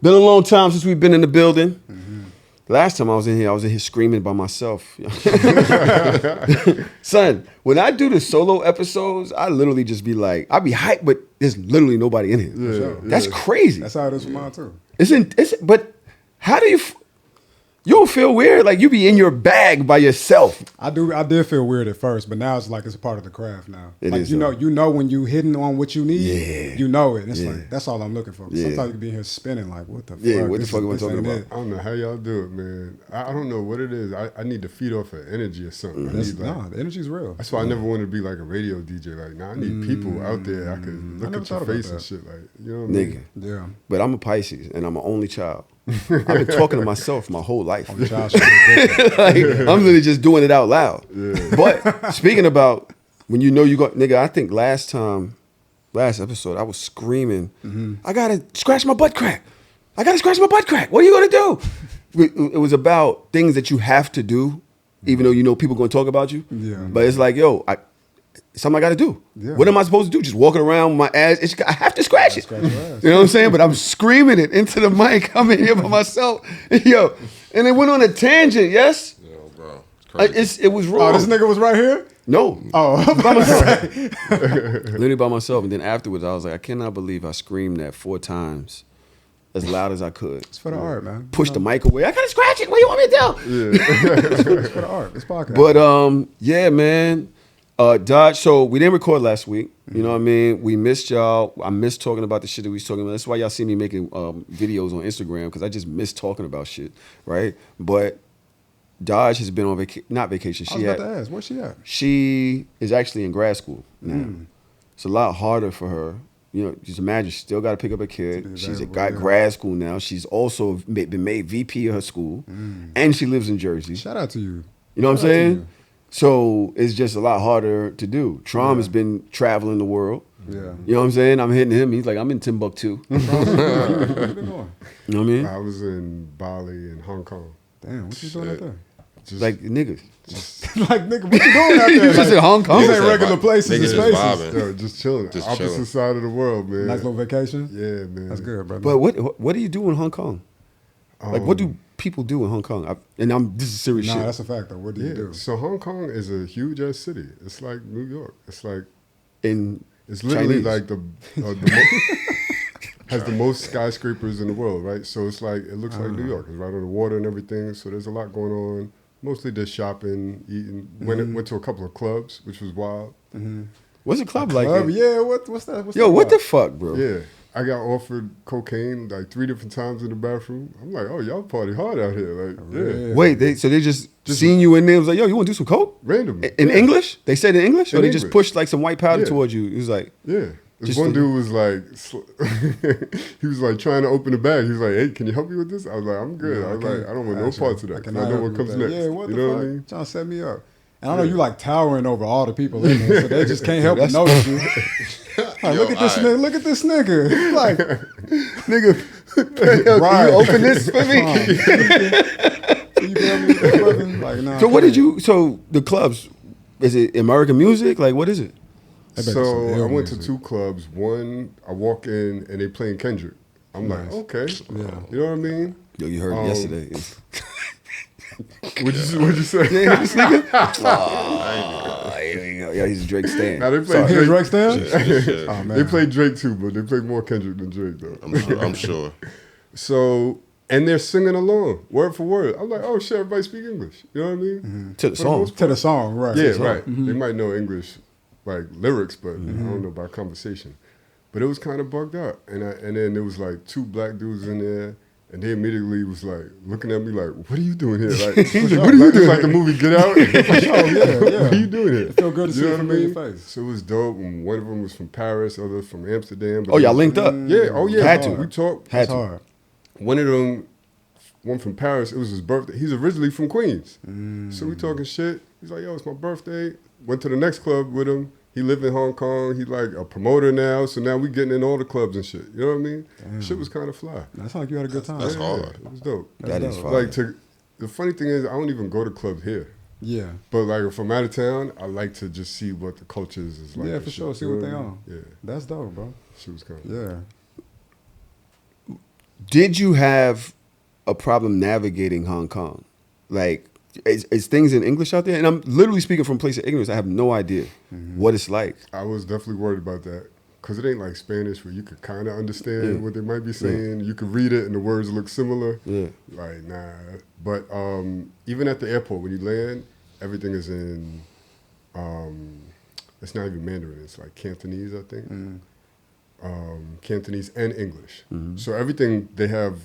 Been a long time since we've been in the building. Last time I was in here screaming by myself. Son, when I do the solo episodes, I literally just be like, I be hyped, but there's literally nobody in here. Yeah, That's crazy. That's how it is for mine too. But how do you don't feel weird? Like you be in your bag by yourself. I did feel weird at first, but now it's like it's a part of the craft now. It like is, you though. know when you hitting on what you need, you know it. And it's Yeah. like that's all I'm looking for. Yeah. Sometimes you can be here spinning like, what the fuck? Yeah, what the This fuck am I this talking ain't about? it. I don't know how y'all do it, man. I don't know what it is. I need to feed off of energy or something. The energy's real. That's why I never wanted to be like a radio DJ. Like, I need people out there I could look never at your thought about face and that. shit. Like, you know what I mean? Nigga. Yeah. But I'm a Pisces and I'm an only child. I've been talking to myself my whole life. Child shit is different. Like, I'm really just doing it out loud. Yeah. But speaking about when you know you got, nigga, I think last episode, I was screaming, I gotta scratch my butt crack. I gotta scratch my butt crack. What are you gonna do? It was about things that you have to do, even though you know people gonna talk about you. Yeah. But it's like, yo, something I gotta do. Yeah. What am I supposed to do? Just walking around with my ass? I have to scratch it. Scratch your ass. You know what I'm saying? But I'm screaming it into the mic. I'm in here by myself. Yo, and it went on a tangent, yes? Yo, bro. It's crazy. It was wrong. Oh, this nigga was right here? No. Oh, By myself. Literally by myself. And then afterwards, I was like, I cannot believe I screamed that 4 times as loud as I could. it's for the art, man. Push the mic away. I gotta scratch it. What do you want me to do? It's for the art. It's podcast. But yeah, man. Dodge. So we didn't record last week. You know what I mean? We missed y'all. I missed talking about the shit that we was talking about. That's why y'all see me making videos on Instagram, because I just miss talking about shit, right? But Dodge has been on not vacation. I was about to ask, where's she at? She is actually in grad school now. It's a lot harder for her. You know, just imagine, she still got to pick up a kid. She's got grad school now. She's also been made VP of her school, and she lives in Jersey. Shout out to you. You know what I'm Shout out to saying? you. So it's just a lot harder to do. Trom has been traveling the world. Yeah. You know what I'm saying? I'm hitting him. He's like, I'm in Timbuktu. You know What you been doing? what I mean? I was in Bali and Hong Kong. Damn, what you doing out there? Just Like niggas. Like, nigga, what you doing out there? You just in Hong Kong? These ain't Niggas regular vibe- places and niggas just spaces. vibing. yo, just chilling. Just Opposite chilling. side of the world, man. Nice little vacation. Yeah, man. That's good, brother. But what do you do in Hong Kong? Like, what do people do in Hong Kong? This is serious Nah, shit. that's a fact, though. What do you Yeah, do? so Hong Kong is a huge ass city. It's like New York. It's literally Chinese. like has the most skyscrapers in the world, right? So it's like, it looks like New York. It's right on the water and everything. So there's a lot going on. Mostly just shopping, eating. Went to a couple of clubs, which was wild. What's a club like? Club, yeah, what's that? What's Yo, that what the about? fuck, bro? Yeah. I got offered cocaine like 3 different times in the bathroom. I'm like, oh, y'all party hard out here. Like, yeah. Wait, they just seen you in there. Was like, yo, you want to do some coke? Random. In English? They said in English, or In they just English. pushed like some white powder Yeah. towards you? It was like, Yeah. This Just one to- dude was like, he was like trying to open the bag. He was like, hey, can you help me with this? I was like, I'm good. No, I was can't. like, I don't want no Actually, parts of that. 'Cause I know help what you comes with that. next. Yeah, what you the know fuck? what I mean? Trying to set me up. And I know you like towering over all the people in there, so they just can't help but notice you. Like, Yo, look at this alright. nigga. Look at this nigga. Like, nigga, can Right. you open this for me? you feel me? This wasn't like, nah, So what can't. did you? So the clubs, is it American music? Like what is it? I bet it's So some I ill went to music. 2 clubs. One, I walk in and they playing Kendrick. I'm like, Nice. okay. Yeah. You know what I mean? Yo, you heard Um, yesterday. What'd you say? Yeah, this nigga. Yeah, he's a Drake stan. Now they play Sorry. Here's Drake. Rex down? Yeah. Oh, man. They play Drake too, but they play more Kendrick than Drake though. I'm sure. So, and they're singing along, word for word. I'm like, oh shit, everybody speak English. You know what I mean? To the song. To the song, right. Yeah, So- right. They might know English, like lyrics, but I don't know about conversation. But it was kind of bugged out, and then there was like 2 black dudes in there, and they immediately was like looking at me like, "What are you doing here?" Like, what are you doing? Like the movie Get Out. Like, Oh, yeah. what are you doing here? It felt good to see know a what I familiar mean? face. So it was dope. And one of them was from Paris, other from Amsterdam. But Oh, y'all linked up. Yeah. Oh yeah. Had to. We talked. Had It's to. hard. One of them, one from Paris, it was his birthday. He's originally from Queens. So we talking shit. He's like, yo, it's my birthday. Went to the next club with him. He lived in Hong Kong. He's like a promoter now. So now we getting in all the clubs and shit. You know what I mean? Shit was kind of fly. That sounds like you had a good time. That's Yeah, hard. It was dope. That is dope. fire. Like the funny thing is, I don't even go to clubs here. Yeah. But like if I'm out of town, I like to just see what the culture is like. Yeah, and for shit. sure. See You what know they I mean? on. Yeah, That's dope, bro. shit was kind of. Yeah. Did you have a problem navigating Hong Kong? Like, is things in English out there? And I'm literally speaking from a place of ignorance. I have no idea what it's like. I was definitely worried about that because it ain't like Spanish where you could kind of understand what they might be saying. You could read it and the words look similar. Yeah. Like, nah. But even at the airport, when you land, everything is in, it's not even Mandarin. It's like Cantonese, I think. Cantonese and English. So everything, they have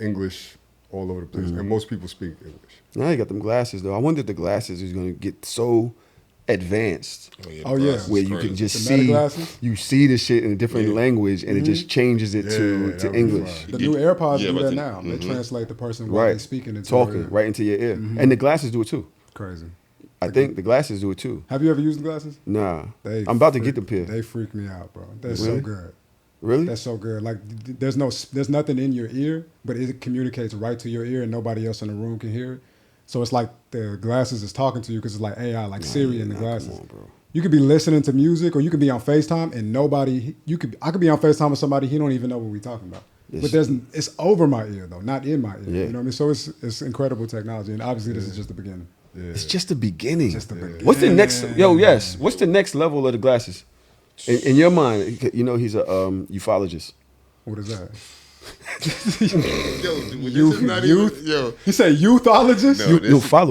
English all over the place. And most people speak English. Now you got them glasses, though. I wonder if the glasses is going to get so advanced. Oh, yeah. Where you can just see, you see the shit in a different language and it just changes it to English. The new AirPods do that now. They translate the person while they're speaking into talking right into your ear. And the glasses do it too. Crazy. I think the glasses do it too. Have you ever used the glasses? Nah. I'm about to get them pair. They freak me out, bro. They're so good. Really? That's so good. Like there's nothing in your ear, but it communicates right to your ear and nobody else in the room can hear it. So it's like the glasses is talking to you because it's like AI, like Siri in the glasses. Come on, bro. You could be listening to music or you could be on FaceTime and I could be on FaceTime with somebody, he don't even know what we're talking about. But it's over my ear though, not in my ear. Yeah. You know what I mean? So it's incredible technology and obviously this is just the beginning. Yeah. It's just the beginning. Just the beginning. What's the next? What's the next level of the glasses? In your mind, you know he's a ufologist. What is that? You say youthologist? No,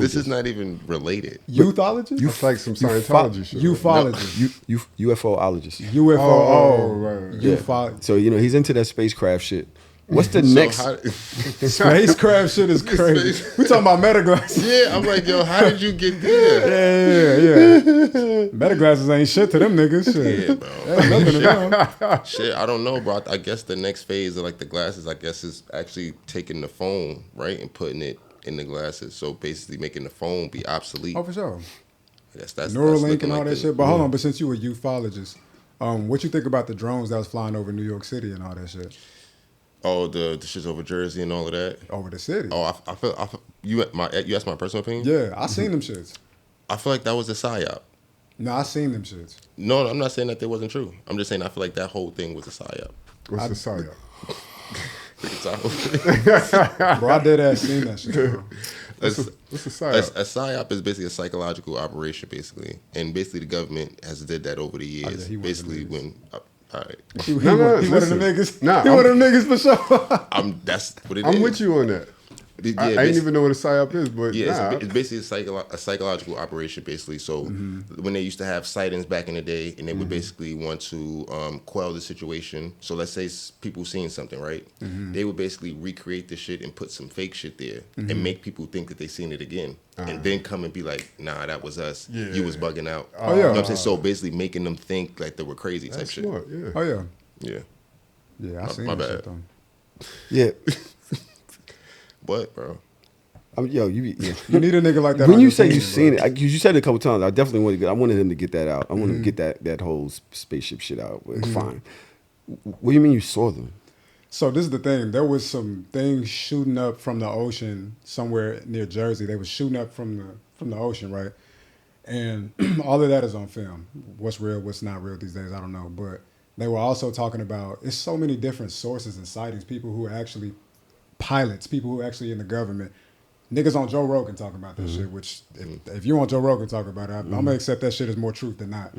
this is not even related. Youthologist? It's like some Scientology shit. Ufologist. UFOologist. UFO. Oh, right. Yeah. So, he's into that spacecraft shit. What's the next? Spacecraft shit is crazy. We talking about meta glasses. Yeah, I'm like, yo, how did you get there? Yeah. Meta glasses ain't shit to them niggas. Shit. Yeah, bro. Ain't nothing to them. Shit, I don't know, bro. I guess the next phase of like the glasses, I guess, is actually taking the phone, right, and putting it in the glasses. So basically making the phone be obsolete. Oh, for sure. I guess that's Neuralink and all that shit. But hold on, but since you a ufologist, what you think about the drones that was flying over New York City and all that shit? Oh, the shits over Jersey and all of that. Over the city. Oh, I feel you asked my personal opinion. Yeah, I seen them shits. I feel like that was a psyop. No, I seen them shits. No, I'm not saying that they wasn't true. I'm just saying I feel like that whole thing was a psyop. What's the psyop? Bro, I dead ass seen that shit, bro. What's a psyop? A psyop is basically a psychological operation, basically, and basically the government has did that over the years. Basically, when. All right. He one of them niggas. Nah, he one of them niggas for sure. That's what it is. I'm with you on that. I didn't even know what a psyop is, but it's basically a psychological operation, basically. So when they used to have sightings back in the day, and they would basically want to quell the situation. So let's say people seeing something, right? They would basically recreate the shit and put some fake shit there and make people think that they seen it again, and then come and be like, "Nah, that was us. Yeah. You was bugging out." Oh yeah. You know what I'm saying? So basically making them think like they were crazy type shit. Smart, yeah. Oh yeah. Yeah. Yeah, I seen my that bad. shit though. Yeah. What, bro? You need a nigga like that. When you say you seen it, you said it a couple times. I definitely wanted him to get that out. I wanted him to get that whole spaceship shit out. Fine. What do you mean you saw them? So this is the thing. There was some things shooting up from the ocean somewhere near Jersey. They were shooting up from the ocean, right? And all of that is on film. What's real, what's not real these days, I don't know. But they were also talking about, it's so many different sources and sightings, people who are actually pilots, people who are actually in the government. Niggas on Joe Rogan talking about that shit, which if you want Joe Rogan talking about it, I'm going to accept that shit as more truth than not.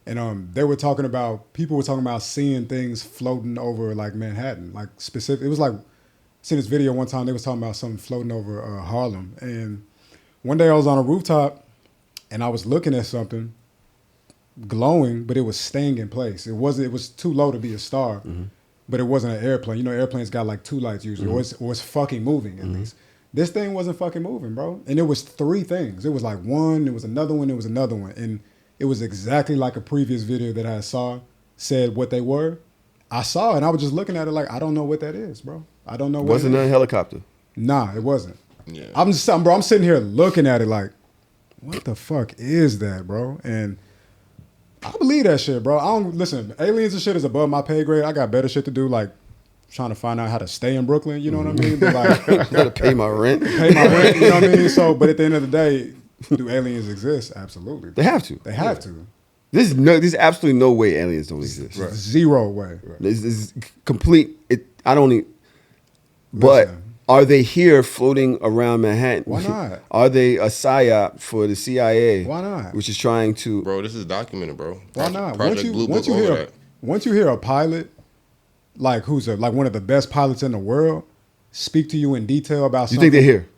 And people were talking about seeing things floating over like Manhattan, like specific. It was like, I seen this video one time, they was talking about something floating over Harlem. And one day I was on a rooftop and I was looking at something glowing, but it was staying in place. It was too low to be a star, but it wasn't an airplane. You know, airplanes got like two lights usually, or it's fucking moving at least. This thing wasn't fucking moving, bro. And it was three things. It was like one, it was another one, it was another one. And it was exactly like a previous video that I saw said what they were. I saw it and I was just looking at it like, I don't know what that is, bro. I don't know what Wasn't a helicopter? Nah, it wasn't. Yeah. I'm sitting here looking at it like, what the fuck is that, bro? And I believe that shit, bro. Listen, aliens and shit is above my pay grade. I got better shit to do, like trying to find out how to stay in Brooklyn, you know what I mean? But like, gotta pay my rent. you know what I mean? So, but at the end of the day, do aliens exist? Absolutely. They have to. They have to. There's absolutely no way aliens don't exist. Right. Zero way. This is complete. I don't even. But Listen. are they here floating around Manhattan? Why not? Are they a psyop for the CIA? Why not? Which is trying to. Bro, this is documented, bro. Why not? Project Blue Book, all of that. Once you hear a pilot, like like one of the best pilots in the world, speak to you in detail about You something. think they're here?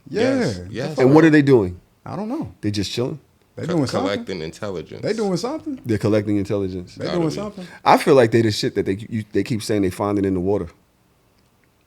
Yeah. Yes. And what are they doing? I don't know. They just chilling? They doing something. Collecting intelligence. They doing something. They're collecting intelligence. They Gotta doing be. something. I feel like they the shit that they keep saying they find it in the water.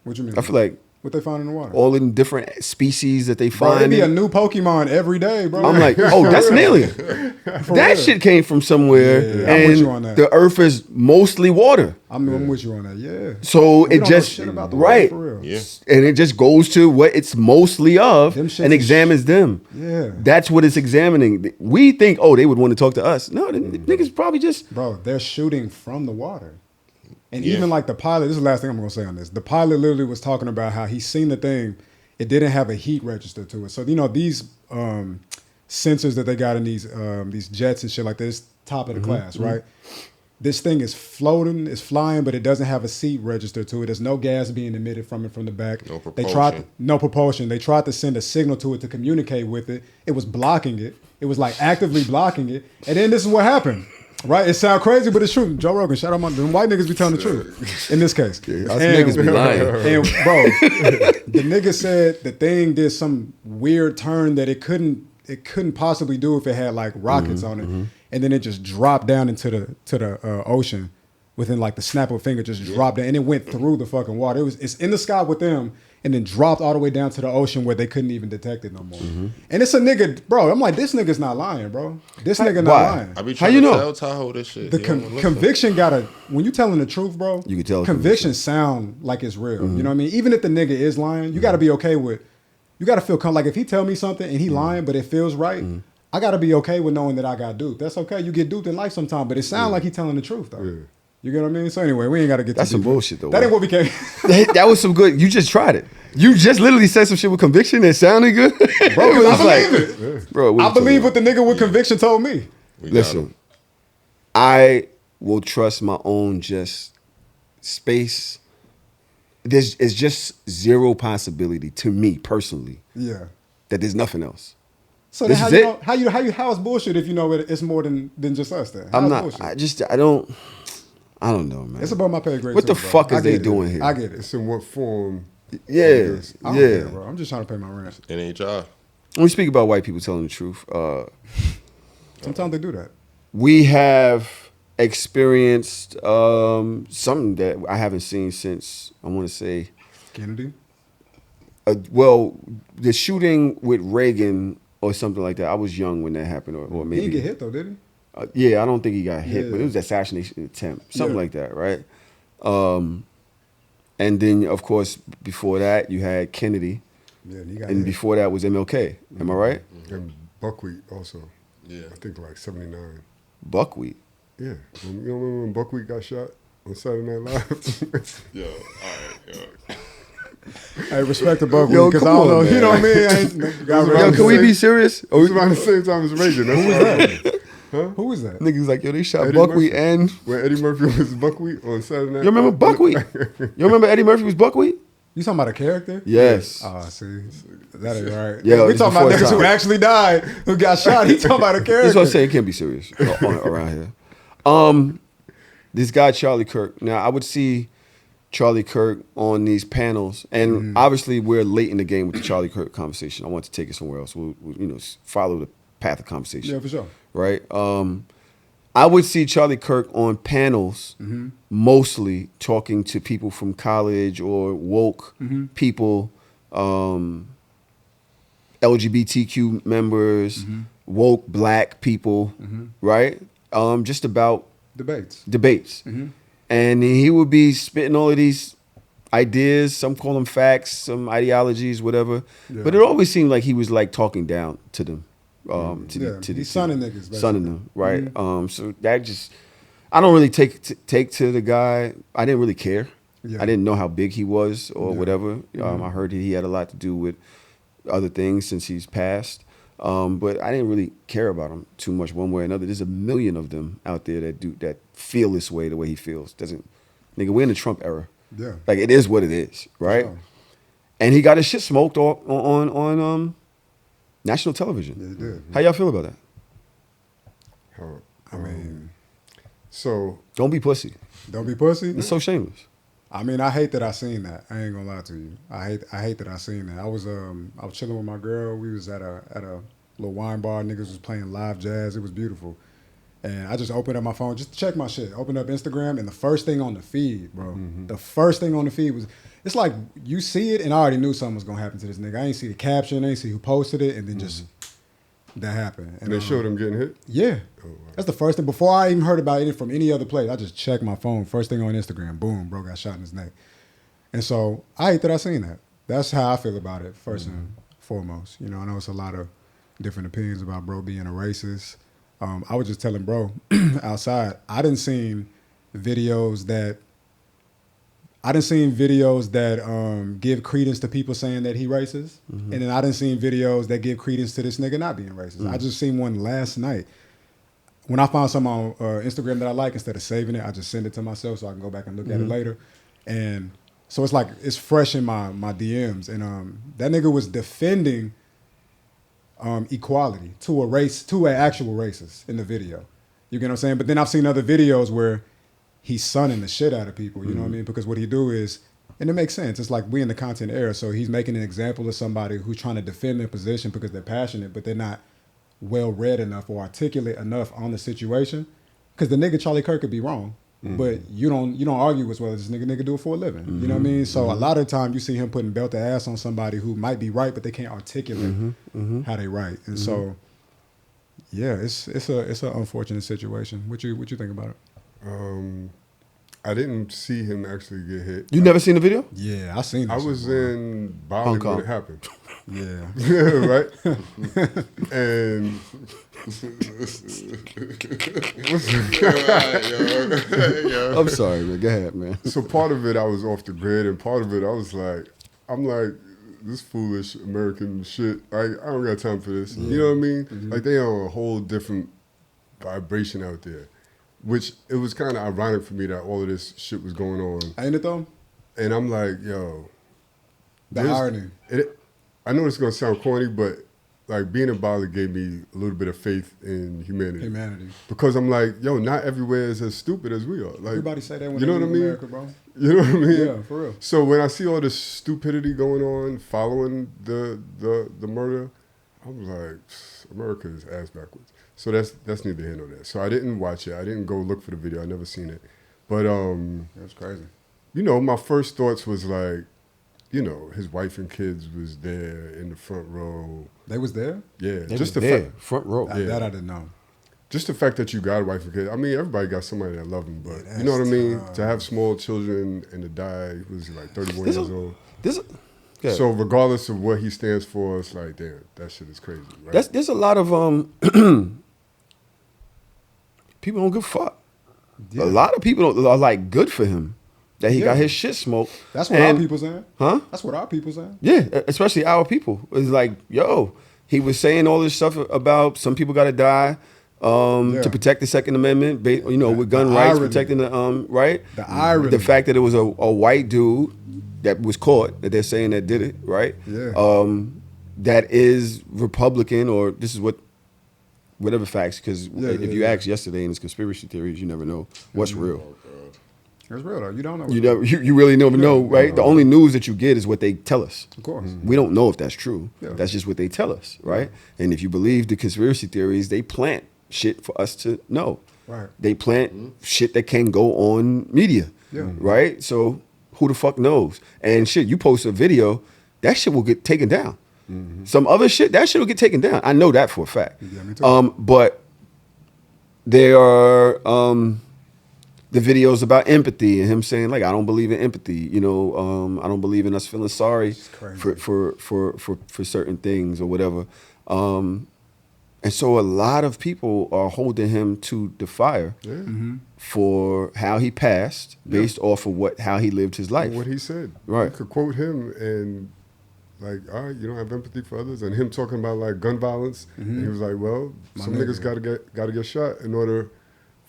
What you mean? I feel like what they find in the water. all in different species that they Bro, it find. be a new Pokemon every day, bro. I'm like, oh, that's an alien. For That real. shit came from somewhere, Yeah, I'm with you on and that. the Earth is mostly water. I'm with you on that. Yeah. So We it don't know just shit about the right, water, for real. Yeah. and it just goes to what it's mostly of Them shits and is examines them. Yeah. That's what it's examining. We think, oh, they would want to talk to us. No, the niggas probably just Bro, they're shooting from the water. And Yeah. even like the pilot, this is the last thing I'm gonna say on this. The pilot literally was talking about how he seen the thing, it didn't have a heat register to it. So these sensors that they got in these jets and shit like this, top of the class, right? This thing is floating, it's flying, but it doesn't have a seat register to it. There's no gas being emitted from it from the back. No They tried propulsion. no propulsion. They tried to send a signal to it to communicate with it. It was blocking it. It was like actively blocking it. And then this is what happened. Right? It sounds crazy, but it's true. Joe Rogan, shout out them white niggas be telling the truth in this case. us niggas be lying. And bro, the nigga said the thing did some weird turn that it couldn't possibly do if it had like rockets on it, and then it just dropped down into the ocean within like the snap of a finger. Just dropped down, and it went through the fucking water. It's in the sky with them, and then dropped all the way down to the ocean where they couldn't even detect it no more. And it's a nigga, bro. I'm like, this nigga's not lying, bro. This nigga not Why? lying. I be How trying you to know? tell Tahoe this shit. The He don't wanna listen. conviction when you telling the truth, bro. You can tell conviction sound like it's real. You know what I mean? Even if the nigga is lying, you got to be okay with. You got to feel like if he tell me something and he lying, but it feels right, I got to be okay with knowing that I got duped. That's okay. You get duped in life sometimes, but it sounds like he telling the truth though. Yeah. You get what I mean? So anyway, we ain't got to get. That's too some deep. bullshit, though, That ain't bro. what we came. that was some good. You just tried it. You just literally said some shit with conviction that sounded good. Bro, 'cause I was believe it. Bro, I believe what the nigga with conviction told me. We got Listen, him. I will trust my own just space. It's just zero possibility to me personally Yeah. that there's nothing else. So This then is how you it? know how is bullshit if you know it's more than just us then? I'm How's not. bullshit? I don't know, man. It's above my pay grade. What too, the bro. fuck is I they get it. doing here? I get it. It's in what form? Yeah, I don't yeah. care, bro. I'm just trying to pay my rent. NHR. When we speak about white people telling the truth, Sometimes they do that. we have experienced something that I haven't seen since I want to say, Kennedy. well, the shooting with Reagan or something like that. I was young when that happened, or He maybe didn't get hit though, did he? Yeah, I don't think he got hit, but Yeah. it was an assassination attempt, something Yeah. like that, right? And then, of course, before that, you had Kennedy, Yeah, he got and hit. before that was MLK. Am I right? And buckwheat also. Yeah. I think like 79. Buckwheat. Yeah. You don't remember when Buckwheat got shot on Saturday Night Live? Yo, all right, yo. Hey, respect the Buckwheat, Yo, because I come don't know. on, You know what I man. mean? I ain't, got Yo, Yo, rid can we of be it. serious? It was around the same time as Reagan. That's why I remember. Who is that? Niggas like, yo, they shot Eddie Buckwheat Murphy. and... When Eddie Murphy was Buckwheat on Saturday Night You remember Live? Buckwheat? You remember Eddie Murphy was Buckwheat? You talking about a character? Yes. Oh, see, that ain't right. Yeah, we it's talking about before niggas time. who actually died, who got shot. He talking about a character. That's what I'm saying. It can't be serious around here. This guy, Charlie Kirk. Now, I would see Charlie Kirk on these panels, and obviously we're late in the game with the Charlie Kirk conversation. I want to take it somewhere else. We'll follow the path of conversation. Yeah, for sure. Right? I would see Charlie Kirk on panels, mostly talking to people from college or woke people, LGBTQ members, woke black people, right? Just about Debates. And he would be spitting all of these ideas, some call them facts, some ideologies, whatever. Yeah. But it always seemed like he was like talking down to them. He's sunning niggas, basically. Sunning them, right? So that just, I don't really take to the guy. I didn't really care. Yeah. I didn't know how big he was or Yeah. whatever. I heard he had a lot to do with other things since he's passed. But I didn't really care about him too much one way or another. There's a million of them out there that feel this way the way he feels. Nigga, we're in the Trump era. Yeah. Like, it is what it is, right? Sure. and he got his shit smoked on national television. Yeah, he did. How y'all feel about that? I mean, so Don't be pussy. Don't be pussy. It's so shameless. I mean, I hate that I seen that. I ain't gonna lie to you. I hate that I seen that. I was chilling with my girl. We was at a little wine bar. Niggas was playing live jazz. It was beautiful. And I just opened up my phone just to check my shit. Opened up Instagram, and the first thing on the feed, bro. The first thing on the feed was, it's like you see it, and I already knew something was gonna happen to this nigga. I ain't see the caption, I ain't see who posted it, and then just that happened. And they showed him getting hit? Yeah. Oh, wow. That's the first thing. Before I even heard about it from any other place, I just checked my phone. First thing on Instagram, boom, bro got shot in his neck. And so I hate that I seen that. That's how I feel about it, first and foremost. You know, I know it's a lot of different opinions about bro being a racist. I was just telling bro outside, I didn't seen videos that give credence to people saying that he racist. And then I didn't seen videos that give credence to this nigga not being racist. I just seen one last night. When I found something on Instagram that I like, instead of saving it, I just send it to myself so I can go back and look at it later. And so it's like, it's fresh in my DMs. And that nigga was defending equality to an actual racist in the video. You get what I'm saying? But then I've seen other videos where he's sunning the shit out of people, you know what I mean? Because what he do is, and it makes sense, it's like we in the content era, so he's making an example of somebody who's trying to defend their position because they're passionate, but they're not well-read enough or articulate enough on the situation. Because the nigga Charlie Kirk could be wrong, but you don't argue as well as this nigga do it for a living. You know what I mean? So a lot of time you see him putting belt to ass on somebody who might be right, but they can't articulate how they right. And so, yeah, it's an unfortunate situation. What you think about it? I didn't see him actually get hit. You never seen the video? Yeah, I seen that I shit, was bro. in Bali Hong Kong. when it happened. Yeah. Right? And I'm sorry, man. Go ahead, man. so part of it I was off the grid, and part of it I was like, I'm like, this foolish American shit. I don't got time for this. You know what I mean? Like they on a whole different vibration out there. Which it was kind of ironic for me that all of this shit was going on. Ain't it though? And I'm like, yo. The irony. I know it's going to sound corny, but like being in Bali gave me a little bit of faith in humanity. Because I'm like, yo, not everywhere is as stupid as we are. Like, Everybody say that when you know they what I leave mean? America, bro. You know what I mean? Yeah, for real. So when I see all this stupidity going on following the murder, I was like, America is ass backwards. So that's neither here nor there. So I didn't watch it. I didn't go look for the video. I never seen it. But It was crazy. you know, my first thoughts was like, you know, his wife and kids was there in the front row. They was there? Yeah, They just was the there, fact, front row. That I didn't know. just the fact that you got a wife and kids. I mean, everybody got somebody that love them, but Yeah, you know what I that's mean. tough. To have small children and to die, he was like 31 years old. Yeah. So regardless of what he stands for, it's like, damn, that shit is crazy. Right? There's a lot of people don't give a fuck. Yeah. A lot of people are like good for him that he got his shit smoked. That's what our people saying. Huh? That's what our people saying. Yeah, especially our people. It's like, yo, he was saying all this stuff about some people got to die to protect the Second Amendment, you know, with gun rights, irony. protecting the right. The irony. The fact that it was a white dude that was caught, that they're saying that did it, right? Yeah. That is Republican, or this is whatever facts, because if you asked yesterday in his conspiracy theories, you never know what's real. It's real though. You don't know. You really never know, right? The only news that you get is what they tell us. Of course. We don't know if that's true. Yeah. That's just what they tell us, right? And if you believe the conspiracy theories, they plant shit for us to know. Right. They plant shit that can go on media, right? So who the fuck knows? And shit, you post a video, that shit will get taken down. Some other shit, that shit will get taken down. I know that for a fact. Yeah, me too. But there are the videos about empathy and him saying like, I don't believe in empathy. You know, I don't believe in us feeling sorry for certain things or whatever. And so a lot of people are holding him to the fire for how he passed based off of how he lived his life. What he said. Right. You could quote him and like, all right, you don't have empathy for others, and him talking about like gun violence. And he was like, well, some niggas gotta get shot in order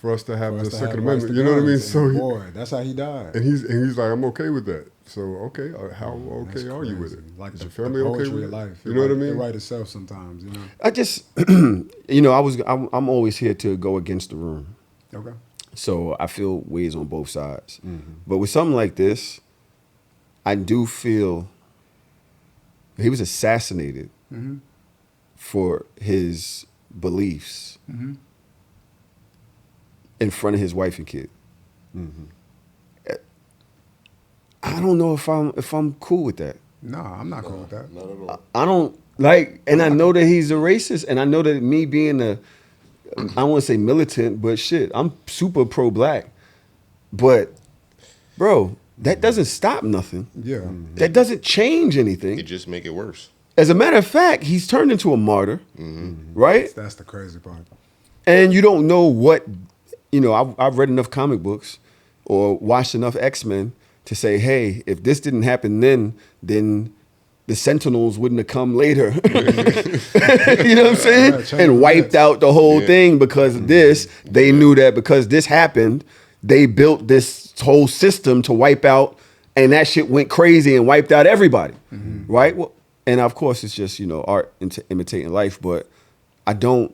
for us to have For us the to Second have rights Amendment. to You know what I mean? guns. So And he, boy, that's how he died. and he's like, I'm okay with that. So okay, how okay That's are you with it? crazy. Like Is the, your family the okay poetry with of it? life. You know what I It mean? write itself sometimes, you know. I just, I'm always here to go against the room. Okay. So I feel ways on both sides. But with something like this, I do feel he was assassinated for his beliefs in front of his wife and kid. I don't know if I'm cool with that. No, I'm not cool with that. Not at all. I don't like, and I know that he's a racist, and I know that me being I don't want to say militant, but shit, I'm super pro-black. But, bro, that doesn't stop nothing. Yeah. That doesn't change anything. It just make it worse. As a matter of fact, he's turned into a martyr, right? That's the crazy part. And you don't know what, I've read enough comic books or watched enough X-Men to say, hey, if this didn't happen then the Sentinels wouldn't have come later. You know what I'm saying? Yeah, and wiped out the whole thing because of this. They knew that because this happened, they built this whole system to wipe out, and that shit went crazy and wiped out everybody, right? Well, and of course, it's just, art imitating life, but I do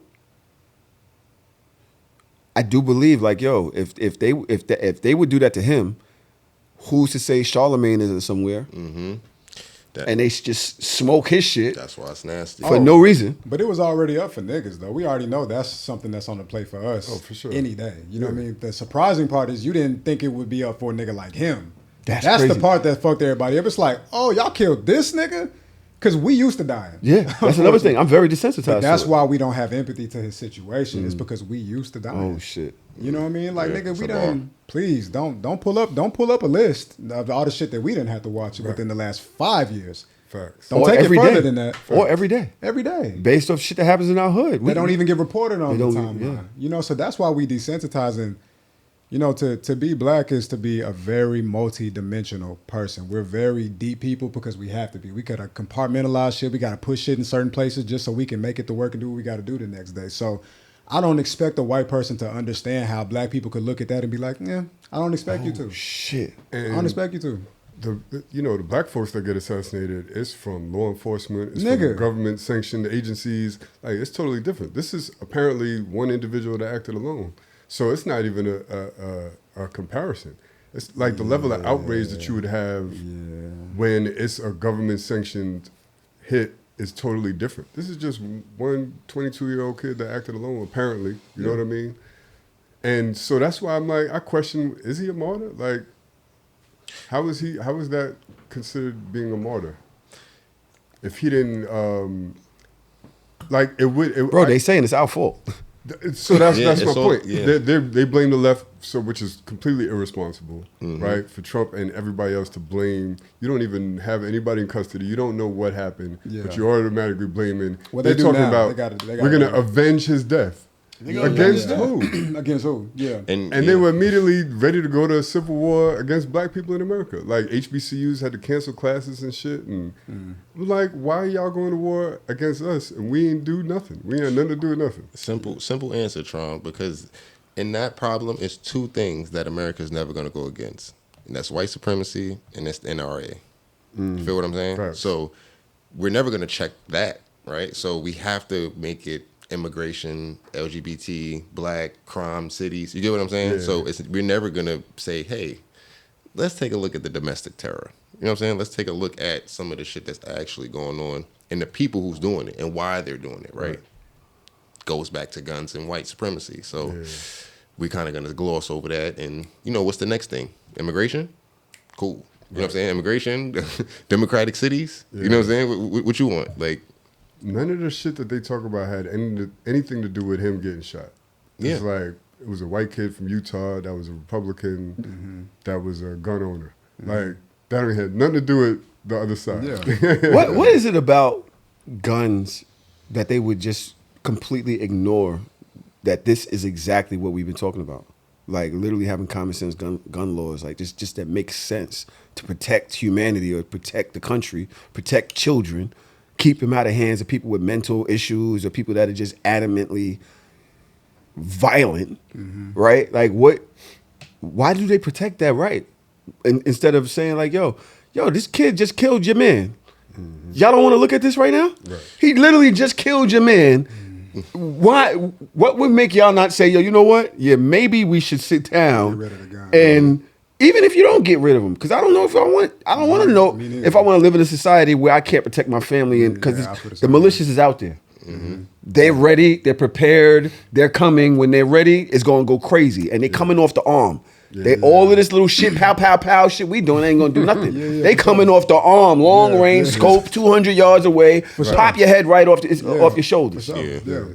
believe, like, yo, if they would do that to him, who's to say Charlemagne isn't somewhere? And they just smoke his shit That's why it's nasty. for no reason. But it was already up for niggas, though. We already know that's something that's on the plate for us. Oh, for sure. Any day. You know what I mean? The surprising part is you didn't think it would be up for a nigga like him. That's the crazy. part that fucked everybody up. It's like, oh, y'all killed this nigga? Because we used to dying. Yeah, that's another thing. I'm very desensitized. But that's to it. why we don't have empathy to his situation. It's because we used to dying. Oh shit. You know what I mean? Like, Yeah, nigga, it's we a done. Please don't pull up a list of all the shit that we didn't have to watch within the last 5 years. Facts. Don't Or take it every further day. than that. Or every day, Every day. based off shit that happens in our hood. They don't even get reported on They the don't, timeline. yeah. You know, so that's why we desensitizing. You know, to be black is to be a very multi-dimensional person. We're very deep people because we have to be. We gotta compartmentalize shit. We gotta push shit in certain places just so we can make it to work and do what we gotta do the next day. So I don't expect a white person to understand how black people could look at that and be like, yeah, I don't expect you to. Shit. I don't expect you to. The black folks that get assassinated is from law enforcement, it's Nigga. from government sanctioned agencies. Like, it's totally different. This is apparently one individual that acted alone. So it's not even a comparison. It's like the level of outrage that you would have when it's a government sanctioned hit is totally different. This is just one 22-year-old kid that acted alone, apparently. You know what I mean? And so that's why I'm like, I question, is he a martyr? Like, how is that considered being a martyr? If he didn't, Bro, they saying it's our fault. So that's Yeah, my it's all- point. yeah. They blame the left, so which is completely irresponsible, right? For Trump and everybody else to blame. You don't even have anybody in custody. You don't know what happened, but you're automatically blaming. Well, they're they do talking now. about They got it. we're going to avenge his death. Against who? Against who? Yeah. And they were immediately ready to go to a civil war against black people in America. Like HBCUs had to cancel classes and shit. And I'm like, why are y'all going to war against us? And we ain't do nothing. We ain't nothing to do with nothing. Simple answer, Tron, because in that problem, it's two things that America's never going to go against. And that's white supremacy and that's the NRA. Feel what I'm saying? Right. So we're never going to check that, right? So we have to make it immigration, LGBT, black, crime, cities. You get what I'm saying? Yeah. So we're never going to say, hey, let's take a look at the domestic terror. You know what I'm saying? Let's take a look at some of the shit that's actually going on and the people who's doing it and why they're doing it, right? Goes back to guns and white supremacy. So we're kind of going to gloss over that. And, what's the next thing? Immigration? Cool. You know what I'm saying? Immigration, democratic cities. You know what I'm saying? What you want? Like, None of the shit that they talk about had anything to do with him getting shot. It's like, it was a white kid from Utah that was a Republican that was a gun owner. Like, that had nothing to do with the other side. Yeah. What is it about guns that they would just completely ignore that this is exactly what we've been talking about? Like literally having common sense gun laws, like just that makes sense to protect humanity or protect the country, protect children, keep them out of hands of people with mental issues or people that are just adamantly violent, right? Like what? Why do they protect that right? Instead of saying like, yo, this kid just killed your man. Y'all don't want to look at this right now? Right. He literally just killed your man. Why? What would make y'all not say, yo, you know what? Yeah, maybe we should sit down Get rid of the gun. and even if you don't get rid of him, because I don't know if I don't want to know if I want to live in a society where I can't protect my family, and because the malicious is out there. They're ready, they're prepared, they're coming. When they're ready, it's gonna go crazy, and they're coming off the arm. All of this little shit, pow shit we doing ain't gonna do nothing. They coming off the arm, long range, scope, 200 yards away, pop your head right off off your shoulders. Yeah.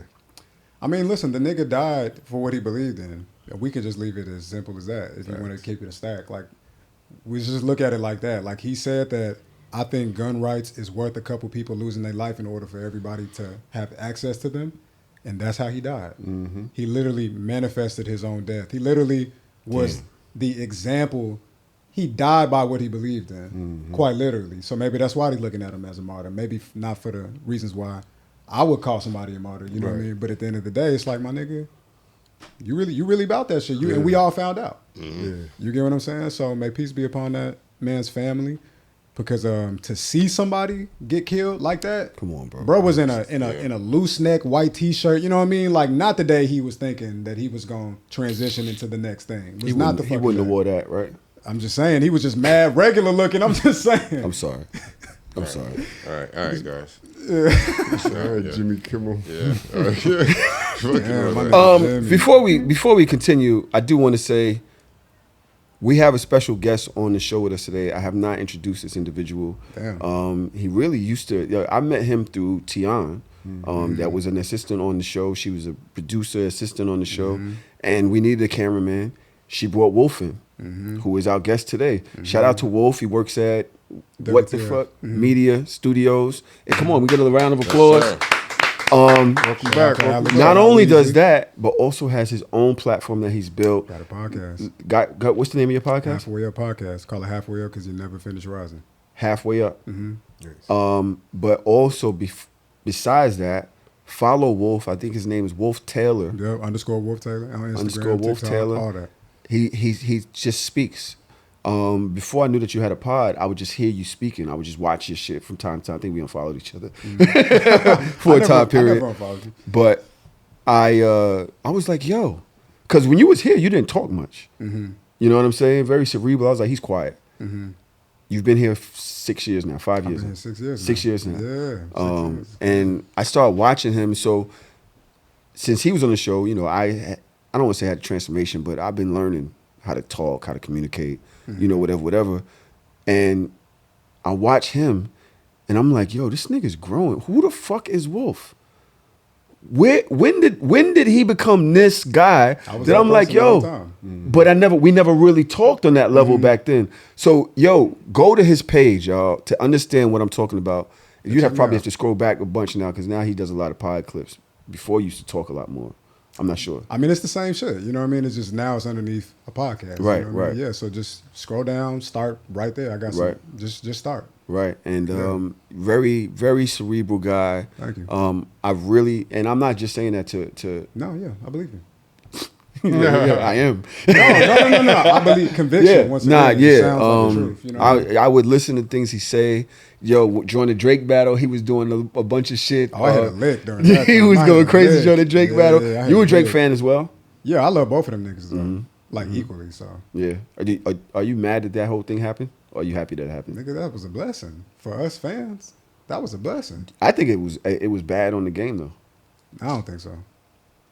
I mean, listen, the nigga died for what he believed in. We could just leave it as simple as that. If you want to keep it a stack, like we just look at it like that. Like he said that I think gun rights is worth a couple people losing their life in order for everybody to have access to them, and that's how he died. He literally manifested his own death. He literally was the example. He died by what he believed in, quite literally. So maybe that's why they're looking at him as a martyr. Maybe not for the reasons why I would call somebody a martyr. You know what I mean? But at the end of the day, it's like, my nigga, you really about that shit. And we all found out. You get what I'm saying? So may peace be upon that man's family. Because to see somebody get killed like that, come on, bro. Bro was in a loose neck white t-shirt. You know what I mean? Like not the day he was thinking that he was gonna transition into the next thing. He wouldn't have wore that, right? I'm just saying he was just mad regular looking. I'm just saying. I'm sorry. I'm sorry. All right, guys. All right, Jimmy Kimmel. Before we continue, I do want to say we have a special guest on the show with us today. I have not introduced this individual. Damn. He really used to. I met him through Tian. That was an assistant on the show. She was a producer, assistant on the show, and we needed a cameraman. She brought Wolf in, who is our guest today. Shout out to Wolf. He works at What the Fuck Media Studios. And come on, we get a round of applause. Welcome back. Not only does that, but also has his own platform that he's built. Got a podcast. Got what's the name of your podcast? Halfway Up Podcast. Call it Halfway Up because you never finish rising. Halfway Up. But also besides that, follow Wolf. I think his name is Wolf Taylor. Yep, _Wolf Taylor on Instagram, _Wolf TikTok, Taylor. all that. He just speaks. Before I knew that you had a pod, I would just hear you speaking. I would just watch your shit from time to time. I think we unfollowed each other for a time period. I never unfollowed you. But I was like, yo, because when you was here, you didn't talk much. You know what I'm saying? Very cerebral. I was like, he's quiet. You've been here 6 years now, 5 years. I've been here 6 years. 6 years now. Yeah. 6 years. And I started watching him. So since he was on the show, you know, I don't want to say I had a transformation, but I've been learning how to talk, how to communicate, you know, whatever. And I watch him, and I'm like, yo, this nigga's growing. Who the fuck is Wolf? When did he become this guy that I'm like, yo, but we never really talked on that level back then. So, yo, go to his page, y'all, to understand what I'm talking about. You'd probably have to scroll back a bunch now, because now he does a lot of pod clips. Before, he used to talk a lot more. I'm not sure. I mean, it's the same shit. You know what I mean? It's just now it's underneath a podcast. Right, you know what I mean? Yeah, so just scroll down, start right there. I got some. Just start. Right, and very, very cerebral guy. Thank you. I really, and I'm not just saying that to No, yeah, I believe you. Yeah, I am. No. I believe conviction. Once again, it sounds like the truth. You know what I mean? I would listen to things he say. Yo, during the Drake battle, he was doing a bunch of shit. Oh, I had a lick during that. He was going crazy during the Drake battle. You a Drake fan as well? Yeah, I love both of them niggas though, like equally. So yeah, are you mad that whole thing happened? Or are you happy that it happened? Nigga, that was a blessing for us fans. That was a blessing. I think it was bad on the game though. I don't think so.